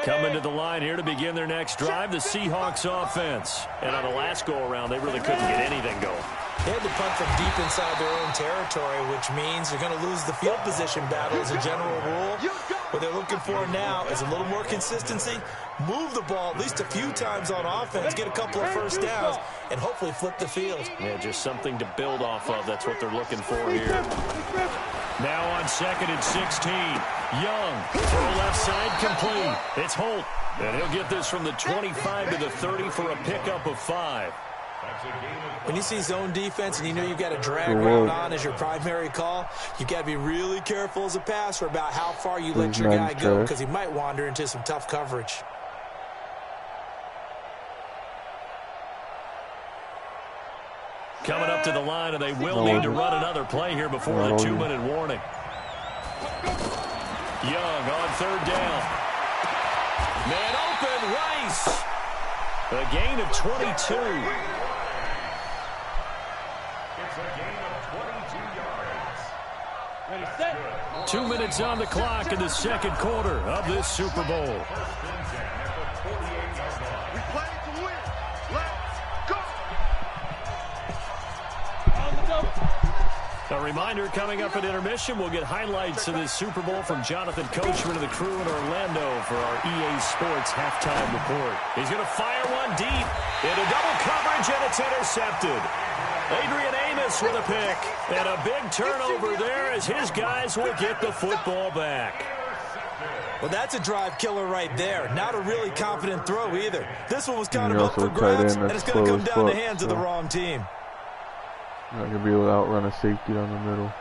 Speaker 4: Coming to the line here to begin their next drive, the Seahawks offense. And on the last go-around, they really couldn't get anything going.
Speaker 6: They had to punt from deep inside their own territory, which means you're going to lose the field position battle as a general rule. What they're looking for now is a little more consistency, move the ball at least a few times on offense, get a couple of first downs, and hopefully flip the field.
Speaker 4: Yeah, just something to build off of. That's what they're looking for here. Now on 2nd and 16. Young, throw left side complete. It's Holt, and he'll get this from the 25 to the 30 for a pickup of 5.
Speaker 6: When you see zone defense and you know you've got a drag route on as your primary call, you've got to be really careful as a passer about how far you let your guy go because he might wander into some tough coverage.
Speaker 4: Coming up to the line, and they will need to run another play here before the 2-minute warning. Young on 3rd down. Man open, Rice. A gain of 22.
Speaker 7: It's a gain of 22 yards.
Speaker 5: Ready, set.
Speaker 4: 2 minutes on the clock in the second quarter of this Super Bowl.
Speaker 5: We play to win. Let's go. On the double.
Speaker 4: A reminder, coming up at intermission, we'll get highlights of this Super Bowl from Jonathan Coachman and the crew in Orlando for our EA Sports halftime report. He's going to fire one deep into double coverage, and it's intercepted. Adrian Amos with a pick, and a big turnover there as his guys will get the football back.
Speaker 6: Well, that's a drive killer right there. Not a really confident throw either. This one was kind of up for grabs, and it's going to come down the hands of the wrong team.
Speaker 2: Not going to be able to outrun a safety down the middle.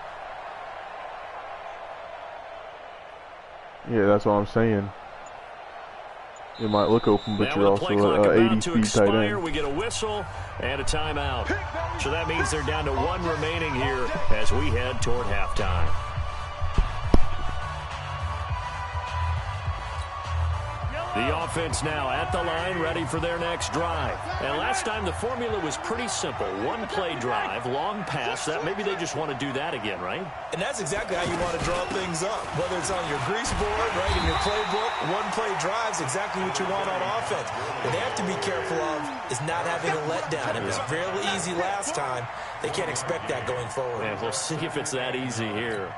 Speaker 2: Yeah, that's what I'm saying. It might look open, but you're also 80 feet tight end.
Speaker 4: We get a whistle and a timeout. So that means they're down to 1 remaining here as we head toward halftime. The offense now at the line, ready for their next drive. And last time the formula was pretty simple. 1-play drive, long pass. That maybe they just want to do that again, right?
Speaker 6: And that's exactly how you want to draw things up. Whether it's on your grease board, right, in your playbook, 1-play drives exactly what you want on offense. What they have to be careful of is not having a letdown. It was fairly easy last time. They can't expect that going forward.
Speaker 4: And we'll see if it's that easy here.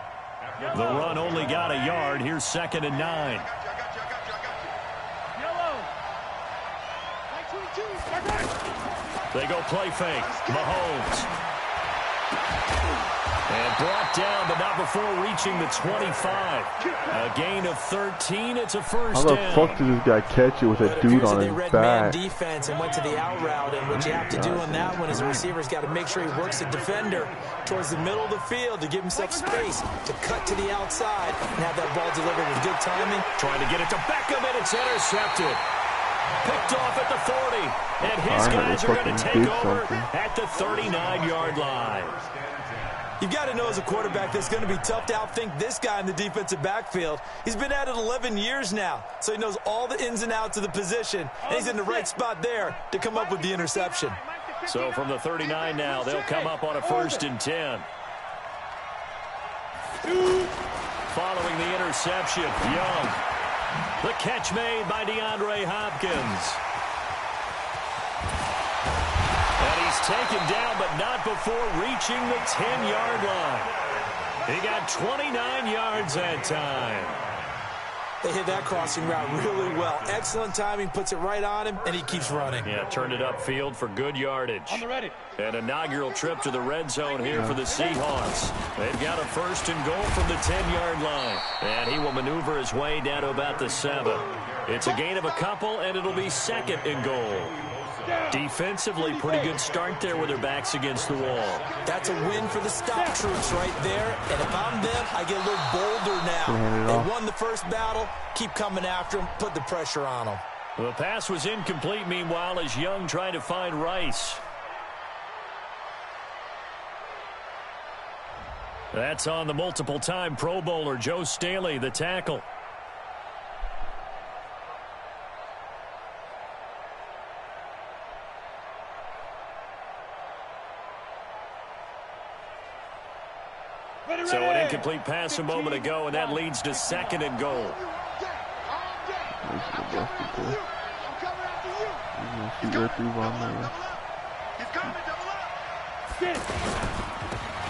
Speaker 4: The run only got a yard. Here's 2nd and 9. They go play fake. Mahomes. And brought down, but not before reaching the 25. A gain of 13. It's a first down.
Speaker 2: How the fuck did this guy catch it with a dude on his back?
Speaker 6: They read man defense and went to the out route, and what you have to do on that one is the receiver's got to make sure he works the defender towards the middle of the field to give himself space to cut to the outside and have that ball delivered with good timing.
Speaker 4: Trying to get it to Beckham, and it's intercepted. Picked off at the 40, and his guys are going to take over at the 39-yard line.
Speaker 6: You've got to know as a quarterback that it's going to be tough to outthink this guy in the defensive backfield. He's been at it 11 years now, so he knows all the ins and outs of the position, and he's in the right spot there to come up with the interception.
Speaker 4: So from the 39 now, they'll come up on a 1st and 10. following the interception. Young. The catch made by DeAndre Hopkins. And he's taken down, but not before reaching the 10-yard line. He got 29 yards that time.
Speaker 6: They hit that crossing route really well. Excellent timing, puts it right on him, and he keeps running.
Speaker 4: Yeah, turned it upfield for good yardage. An inaugural trip to the red zone here for the Seahawks. They've got a 1st and goal from the 10-yard line. And he will maneuver his way down to about the 7. It's a gain of a couple, and it'll be 2nd and goal. Defensively, pretty good start there with their backs against the wall.
Speaker 6: That's a win for the stop troops right there. And if I'm them, I get a little bolder now. They won the first battle. Keep coming after them. Put the pressure on them.
Speaker 4: The pass was incomplete, meanwhile, as Young trying to find Rice. That's on the multiple-time Pro Bowler, Joe Staley, the tackle. So an incomplete pass a moment ago, and that leads to 2nd and goal.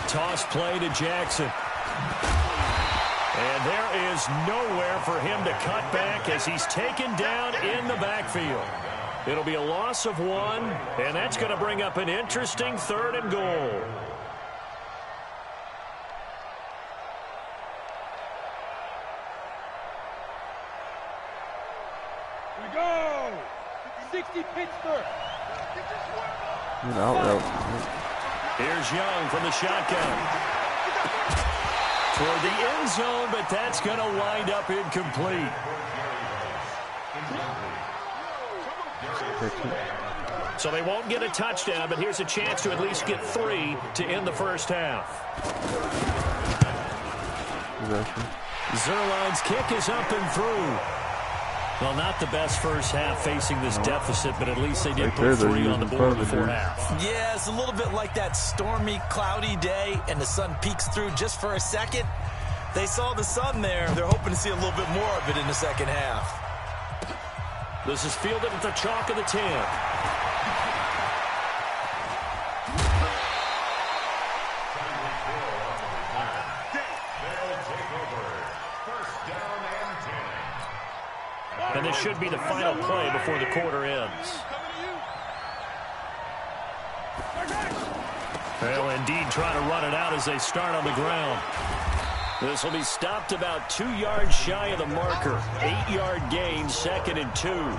Speaker 4: Toss play to Jackson. And there is nowhere for him to cut back as he's taken down in the backfield. It'll be a loss of 1, and that's going to bring up an interesting 3rd and goal.
Speaker 5: Go! 60 Pittsburgh.
Speaker 4: Here's Young from the shotgun. Toward the end zone, but that's going to wind up incomplete. So they won't get a touchdown, but here's a chance to at least get 3 to end the first half. Zerline's kick is up and through. Well, not the best first half facing this deficit, but at least they did put 3 on the board before half.
Speaker 6: Yeah, it's a little bit like that stormy, cloudy day, and the sun peeks through just for a second. They saw the sun there. They're hoping to see a little bit more of it in the second half.
Speaker 4: This is fielded at the chalk of the 10. And this should be the final play before the quarter ends. Well, indeed, trying to run it out as they start on the ground. This will be stopped about 2 yards shy of the marker. 8-yard gain, 2nd and 2.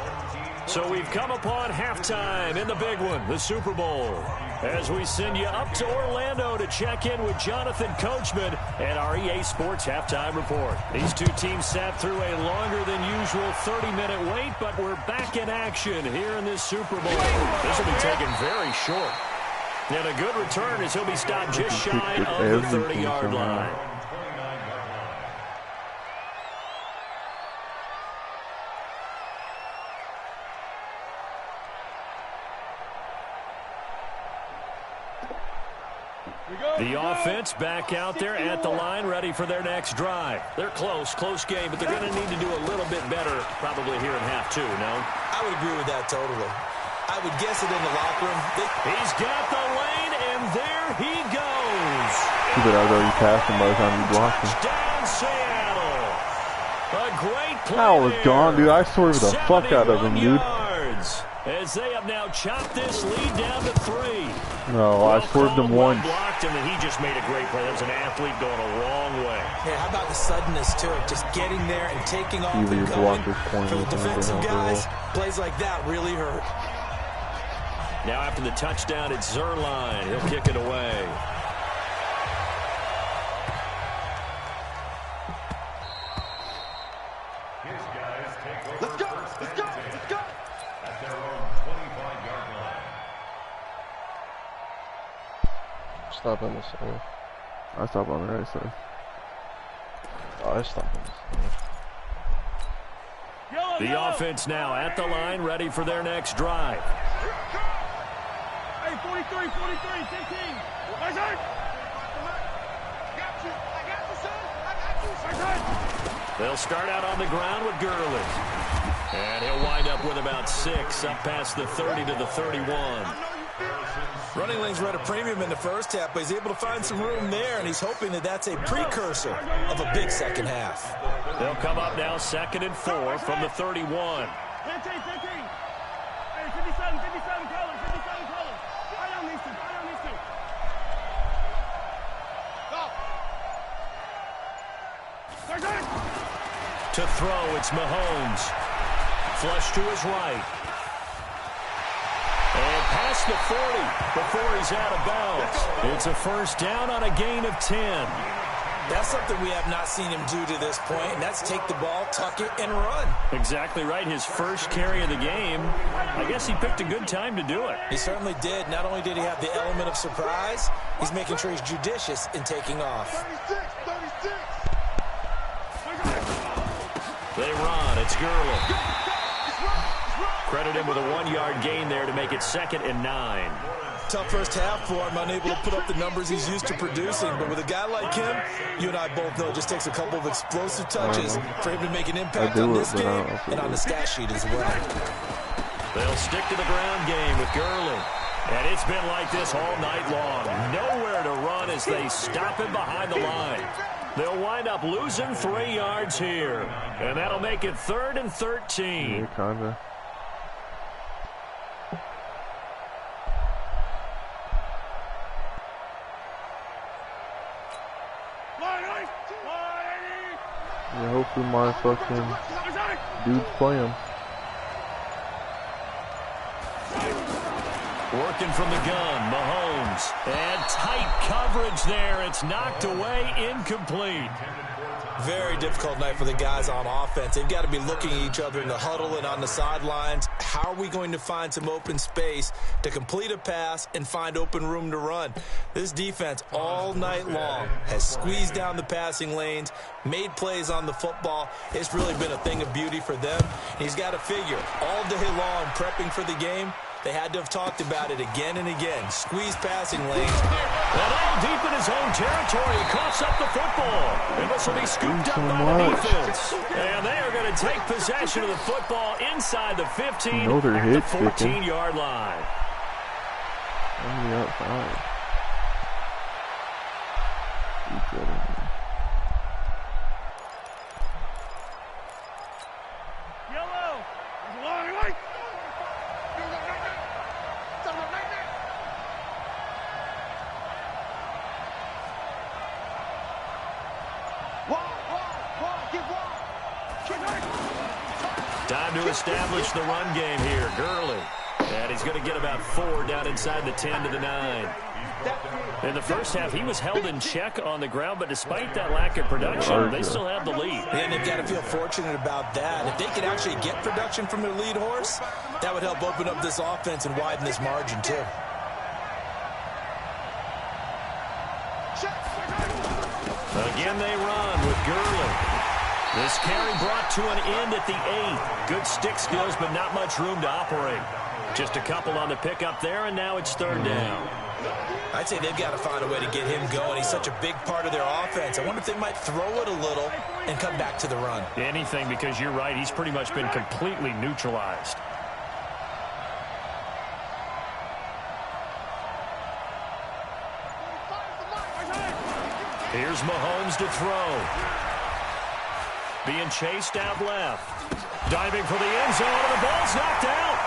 Speaker 4: So we've come upon halftime in the big one, the Super Bowl. As we send you up to Orlando to check in with Jonathan Coachman and our EA Sports Halftime Report. These two teams sat through a longer than usual 30-minute wait, but we're back in action here in this Super Bowl. This will be taken very short. And a good return as he'll be stopped just shy of the 30-yard line. The offense back out there at the line, ready for their next drive. They're close game, but they're going to need to do a little bit better probably here in half 2, no?
Speaker 6: I would agree with that totally. I would guess it in the locker room.
Speaker 4: He's got the lane, and there he goes.
Speaker 2: Too bad I was already passed him by the time you blocked him.
Speaker 4: Touchdown, Seattle. A great play.
Speaker 2: That was gone, dude. I swerved the fuck out of him, dude.
Speaker 4: As they have now chopped this lead down to 3.
Speaker 2: No, I swerved him once.
Speaker 4: Blocked him, and he just made a great play. That was an athlete going a long way.
Speaker 6: Yeah, how about the suddenness to it? Just getting there and taking off and going. For the defensive guys, plays like that really hurt.
Speaker 4: Now after the touchdown, it's Zerline. He'll kick it away.
Speaker 5: Let's go!
Speaker 7: At their own 25-yard line.
Speaker 1: Stop on the side.
Speaker 2: I stop on the right side.
Speaker 1: Oh, I stop on the side.
Speaker 4: The offense now at the line, ready for their next drive.
Speaker 5: Hey, 43, 15. My son! I got you, son. I got you.
Speaker 4: They'll start out on the ground with Gurley. And he'll wind up with about 6, up past the 30 to the 31.
Speaker 6: Running lanes were at a premium in the first half, but he's able to find some room there, and he's hoping that that's a precursor of a big second half.
Speaker 4: They'll come up now 2nd and 4 from the 31.
Speaker 5: 15. Hey, 57 colors. Right on these two. Go.
Speaker 4: To throw, it's Mahomes. Flush to his right. And past the 40 before he's out of bounds. It's a first down on a gain of 10.
Speaker 6: That's something we have not seen him do to this point, and that's take the ball, tuck it, and run.
Speaker 4: Exactly right. His first carry of the game. I guess he picked a good time to do it.
Speaker 6: He certainly did. Not only did he have the element of surprise, he's making sure he's judicious in taking off.
Speaker 5: 36.
Speaker 4: They run. It's Gurley. Credit him with a 1-yard gain there to make it 2nd and 9.
Speaker 6: Tough first half for him, unable to put up the numbers he's used to producing. But with a guy like him, you and I both know it just takes a couple of explosive touches for him to make an impact on this game and on the stat sheet as well.
Speaker 4: They'll stick to the ground game with Gurley. And it's been like this all night long. Nowhere to run as they stop him behind the line. They'll wind up losing 3 yards here. And that'll make it 3rd and 13.
Speaker 2: Yeah, kinda. Yeah, hopefully my fucking dudes play him.
Speaker 4: Working from the gun, Mahomes. And tight coverage there. It's knocked away, incomplete.
Speaker 6: Very difficult night for the guys on offense. They've got to be looking at each other in the huddle and on the sidelines. How are we going to find some open space to complete a pass and find open room to run? This defense all night long has squeezed down the passing lanes, made plays on the football. It's really been a thing of beauty for them. And he's got to figure all day long prepping for the game. They had to have talked about it again and again. Squeeze passing lanes.
Speaker 4: And all deep in his own territory, he coughs up the football. And this will be scooped up by the defense. And they are going to take possession of the football inside the 15 at the 14-yard line.
Speaker 2: On the outside.
Speaker 5: Yellow. There's a long way.
Speaker 4: Time to establish the run game here. Gurley. And he's going to get about 4 down inside the 10 to the 9. In the first half, he was held in check on the ground, but despite that lack of production, they still have the lead.
Speaker 6: And they've got to feel fortunate about that. If they could actually get production from their lead horse, that would help open up this offense and widen this margin, too.
Speaker 4: Again, they run with Gurley. This carry brought to an end at the 8. Good stick skills, but not much room to operate. Just a couple on the pickup there, and now it's 3rd down.
Speaker 6: I'd say they've got to find a way to get him going. He's such a big part of their offense. I wonder if they might throw it a little and come back to the run.
Speaker 4: Anything, because you're right. He's pretty much been completely neutralized. Here's Mahomes to throw. Being chased out left. Diving for the end zone, and the ball's knocked out.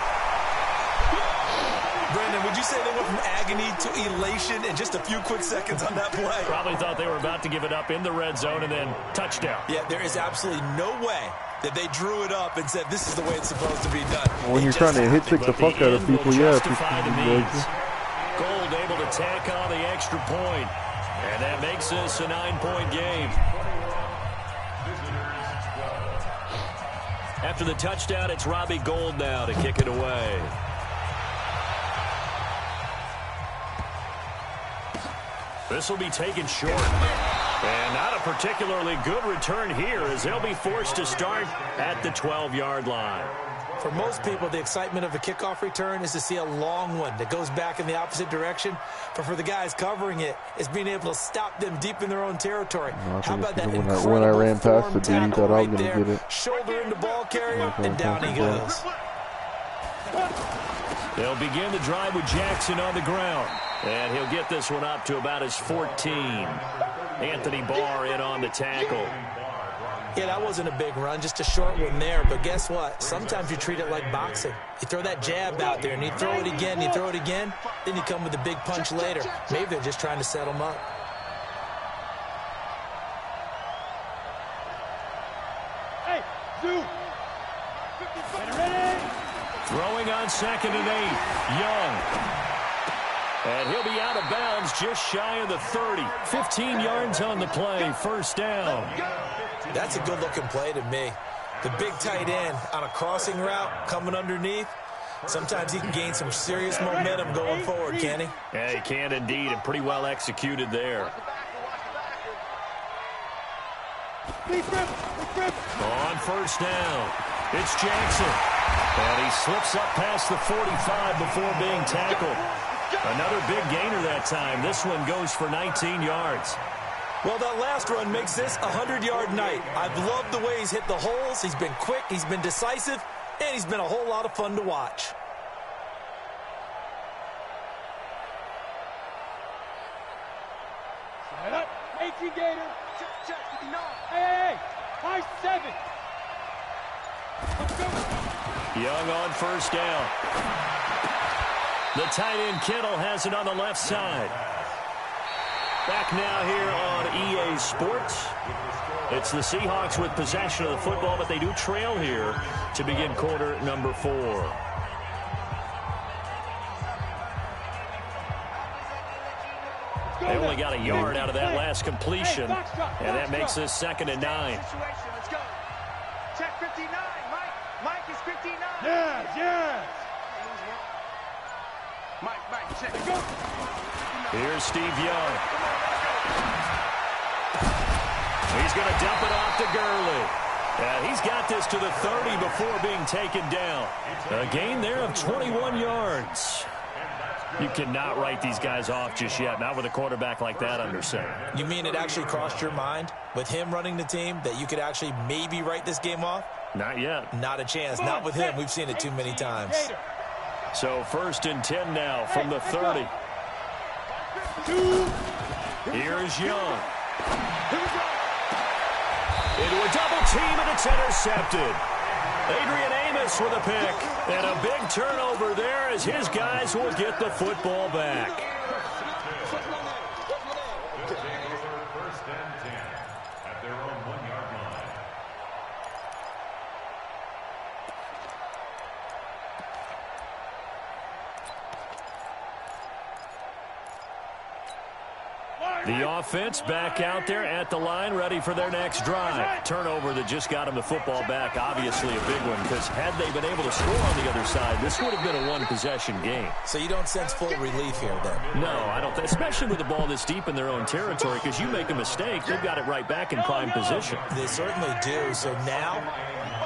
Speaker 6: Brandon, would you say they went from agony to elation in just a few quick seconds on that play?
Speaker 4: Probably thought they were about to give it up in the red zone and then touchdown.
Speaker 6: Yeah, there is absolutely no way that they drew it up and said this is the way it's supposed to be done.
Speaker 2: When you're trying to hit the fuck out of people, yeah,
Speaker 4: Gold able to tack on the extra point. And that makes this a 9-point game. After the touchdown, it's Robbie Gould now to kick it away. This will be taken short. And not a particularly good return here as they'll be forced to start at the 12-yard line.
Speaker 6: For most people, the excitement of a kickoff return is to see a long one that goes back in the opposite direction. But for the guys covering it, it's being able to stop them deep in their own territory. How about that incredible
Speaker 2: when I ran past the dude, he thought I was going to get it.
Speaker 6: Shoulder into ball carrier, and down he goes.
Speaker 4: They'll begin the drive with Jackson on the ground. And he'll get this one up to about his 14. Anthony Barr in on the tackle.
Speaker 6: Yeah, that wasn't a big run, just a short one there. But guess what? Sometimes you treat it like boxing. You throw that jab out there, and you throw it again, you throw it again, then you come with a big punch later. Maybe they're just trying to set him up.
Speaker 5: Hey, Zoo! Ready?
Speaker 4: Throwing on 2nd and 8. Young. And he'll be out of bounds just shy of the 30. 15 yards on the play. First down.
Speaker 6: That's a good-looking play to me. The big tight end on a crossing route coming underneath. Sometimes he can gain some serious momentum going forward, can he?
Speaker 4: Yeah, he can indeed, and pretty well executed there. On first down, it's Jackson. And he slips up past the 45 before being tackled. Another big gainer that time. This one goes for 19 yards.
Speaker 6: Well, that last run makes this a 100-yard night. I've loved the way he's hit the holes. He's been quick, he's been decisive, and he's been a whole lot of fun to watch.
Speaker 5: Set up. 18 Gator. Check. Hey. High 7. Let's go.
Speaker 4: Young on first down. The tight end Kittle has it on the left side. Back now here on EA Sports. It's the Seahawks with possession of the football, but they do trail here to begin quarter number 4. They only got a yard out of that last completion, and that makes this 2nd and 9.
Speaker 5: Let's go. Check 59, Mike. Mike is 59. Yeah. Mike, check. Go.
Speaker 4: Here's Steve Young. He's going to dump it off to Gurley. He's got this to the 30 before being taken down. A gain there of 21 yards. You cannot write these guys off just yet, not with a quarterback like that under center.
Speaker 6: You mean it actually crossed your mind with him running the team that you could actually maybe write this game off?
Speaker 4: Not yet.
Speaker 6: Not a chance. Not with him. We've seen it too many times.
Speaker 4: So 1st and 10 now from the 30. Here's Young. Into a double team, and it's intercepted. Adrian Amos with a pick. And a big turnover there as his guys will get the football back.
Speaker 7: First and 10 at their own 1-yard line.
Speaker 4: The offense back out there at the line, ready for their next drive. Turnover that just got them the football back, obviously a big one, because had they been able to score on the other side, this would have been a one-possession game.
Speaker 6: So you don't sense full relief here, then?
Speaker 4: No, I don't. Especially with the ball this deep in their own territory, because you make a mistake, they've got it right back in prime position.
Speaker 6: They certainly do. So now,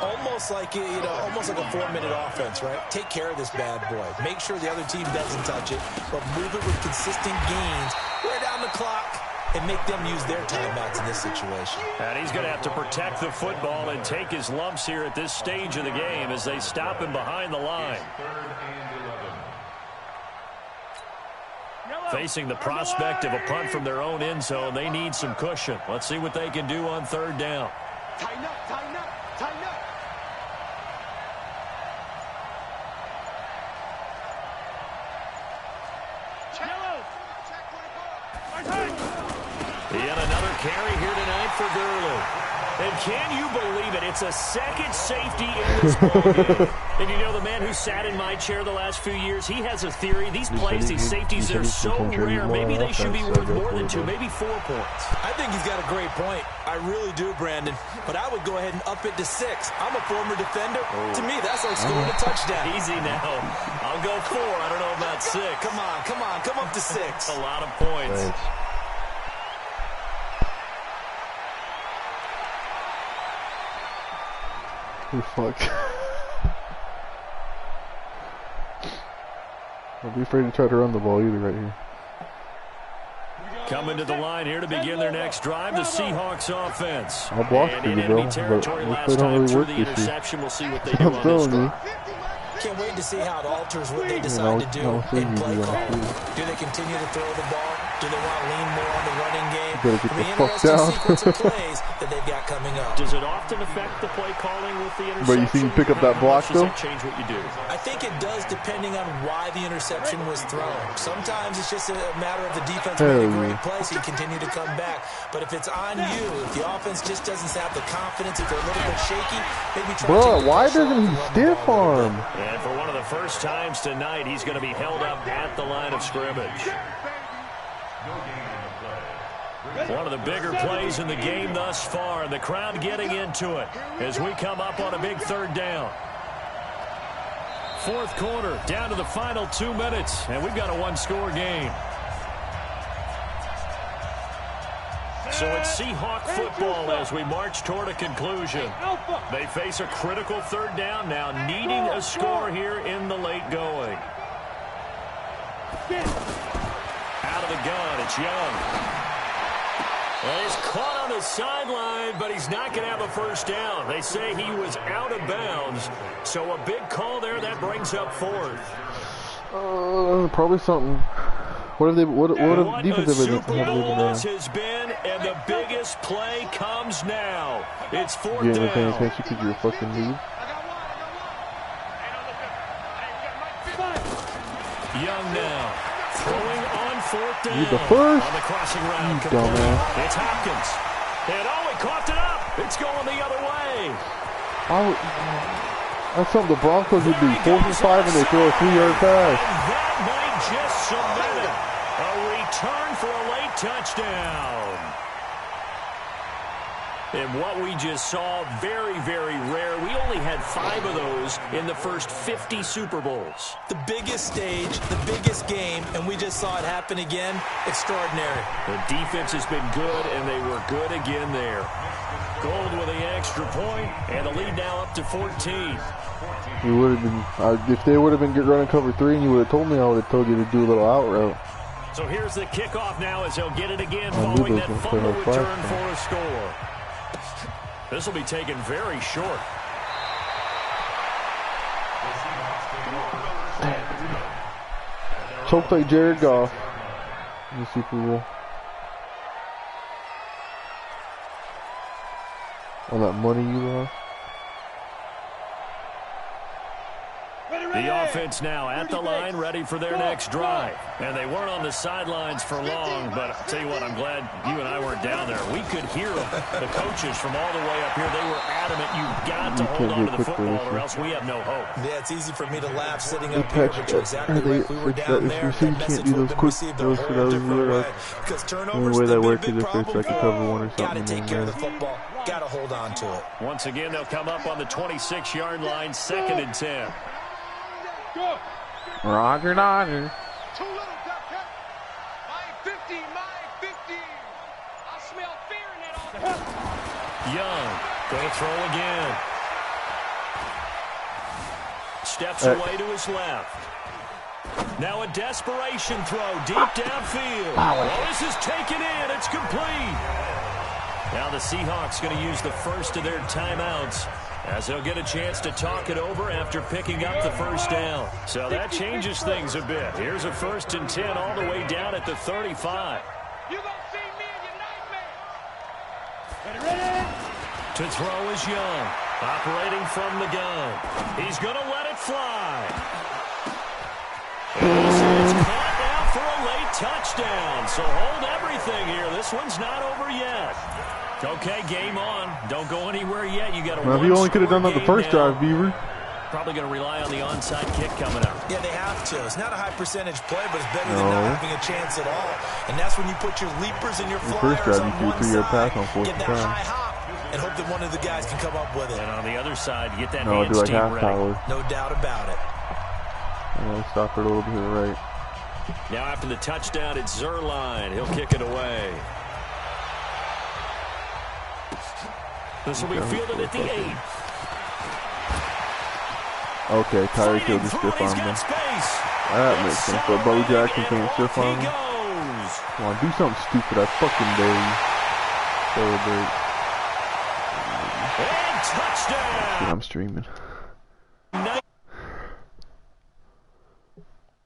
Speaker 6: almost like almost like a 4-minute offense, right? Take care of this bad boy. Make sure the other team doesn't touch it, but move it with consistent gains. Wear down the clock and make them use their timeouts in this situation.
Speaker 4: And he's going to have to protect the football and take his lumps here at this stage of the game as they stop him behind the line. Facing the prospect of a punt from their own end zone, they need some cushion. Let's see what they can do on 3rd down.
Speaker 5: Tighten up.
Speaker 4: Yet another carry here tonight for Gurley. And can you believe it? It's a second safety in this ballgame. And you know, the man who sat in my chair the last few years, he has a theory. These plays, these safeties, they're so rare. Maybe they should be worth more than 2, maybe 4 points.
Speaker 6: I think he's got a great point. I really do, Brandon. But I would go ahead and up it to 6. I'm a former defender. To me, that's like scoring a touchdown.
Speaker 4: Easy now. I'll go 4. I don't know about 6.
Speaker 6: Come on. Come up to 6.
Speaker 4: A lot of points.
Speaker 1: Thanks.
Speaker 2: Fuck. Don't be afraid to try to run the ball either right here.
Speaker 4: Coming to the line here to begin their next drive, the Seahawks offense.
Speaker 2: I'll block for you, bro, but they don't really work this year.
Speaker 4: We'll see what they do
Speaker 2: I'm
Speaker 4: on this
Speaker 2: telling you.
Speaker 4: drive.
Speaker 6: Can't wait to see how it alters what they decide to do in play calling. Do they continue to throw the ball? Do they want to lean more on the running game?
Speaker 2: Better get
Speaker 6: It'll be
Speaker 2: the fuck
Speaker 6: interesting
Speaker 2: down.
Speaker 6: sequence of plays that they've got coming up.
Speaker 4: Does it often affect the play calling with the interception?
Speaker 2: But you think you pick up that block,
Speaker 4: Does
Speaker 2: though?
Speaker 4: that change what you do?
Speaker 6: I think it does, depending on why the interception was thrown. Sometimes it's just a matter of the defense made a great play, so you continue to come back. But if it's on you, if the offense just doesn't have the confidence, if they're a little bit shaky, maybe try to
Speaker 2: Bro, why doesn't he stiff arm?
Speaker 4: And for one of the first times tonight, he's going to be held up at the line of scrimmage. One of the bigger plays in the game thus far, and the crowd getting into it as we come up on a big third down. Fourth quarter, down to the final 2 minutes, and we've got a one-score game. So it's Seahawk football as we march toward a conclusion. They face a critical third down now, needing a score here in the late going. Out of the gun, it's Young. Well, he's caught on the sideline, but he's not going to have a first down. They say he was out of bounds, so a big call there. That brings up fourth.
Speaker 2: Probably something. What have they? What defense have they
Speaker 4: Super Bowl
Speaker 2: done?
Speaker 4: this has been, and the biggest play comes now. It's fourth
Speaker 2: You
Speaker 4: down.
Speaker 2: ain't paying attention because you're a fucking noob.
Speaker 4: Young now. Throwing on fourth down.
Speaker 2: You the first.
Speaker 4: On the crossing route.
Speaker 2: Dumbass.
Speaker 4: It's Hopkins. And he coughed it up. It's going the other way.
Speaker 2: That's something the Broncos would do. 4th and 5 and they throw a 3-yard pass.
Speaker 4: And that might just cement it. A return for a late touchdown. And what we just saw, very, very rare. We only had 5 of those in the first 50 Super Bowls.
Speaker 6: The biggest stage, the biggest game, and we just saw it happen again. Extraordinary.
Speaker 4: The defense has been good, and they were good again there. Gold with the extra point, and the lead now up to 14.
Speaker 2: You would have been, if they would have been running cover 3 and you would have told me, I would have told you to do a little out route.
Speaker 4: So here's the kickoff now as they'll get it again following that fumble return for a score. This will be taken very short.
Speaker 2: Choked like Jared Goff in the Super Bowl. All that money you lost.
Speaker 4: The offense now at the line, ready for their next drive. And they weren't on the sidelines for long, but I'll tell you what, I'm glad you and I weren't down there. We could hear them. The coaches from all the way up here, they were adamant, you've got to hold on to the football or else we have no hope.
Speaker 6: Yeah, it's easy for me to laugh sitting up here, but you're exactly right. If we were down there, that message would have been received in a whole different way. Because turnovers
Speaker 2: the way
Speaker 6: big problem.
Speaker 2: cover 1 or something.
Speaker 6: Got to take care of the football. Got to hold on to it.
Speaker 4: Once again, they'll come up on the 26-yard line, 2nd and 10.
Speaker 5: Go.
Speaker 2: Roger.
Speaker 5: Too little, duck, cut. My 50, my 50. I smell fear in that offense.
Speaker 4: Young, going to throw again. Steps away to his left. Now a desperation throw deep downfield. Oh, this is taken in. It's complete. Now the Seahawks going to use the first of their timeouts as they'll get a chance to talk it over after picking up the first down. So that changes things a bit. Here's a 1st and 10 all the way down at the 35.
Speaker 5: You gonna see me in your nightmare. Ready?
Speaker 4: To throw is Young, operating from the gun. He's going to let it fly. It's caught now for a late touchdown. So hold everything here. This one's not over yet. Okay, game on. Don't go anywhere yet. You got a
Speaker 2: Well, you only could have done that the first drive, Beaver.
Speaker 4: Probably going to rely on the onside kick coming up.
Speaker 6: Yeah, they have to. It's not a high percentage play, but it's better than not having a chance at all. And that's when you put your leapers and your flyers on one side, get that high hop, and hope that one of the guys can come up with it.
Speaker 4: And on the other side, you get that
Speaker 2: No,
Speaker 4: hand
Speaker 2: do like
Speaker 4: steam
Speaker 2: half
Speaker 4: ready.
Speaker 2: power.
Speaker 6: No doubt about it.
Speaker 2: Yeah, stop it a little bit to the right.
Speaker 4: Now after the touchdown, it's Zerline. He'll kick it away. This will be fielded at the 8.
Speaker 2: Okay, Tyreek Hill just stiff armed him. That makes sense, but Bo Jackson can't stiff arm him. Come on, do something stupid. I fucking dare you. Celebrate.
Speaker 4: And touchdown!
Speaker 2: Dude, I'm streaming.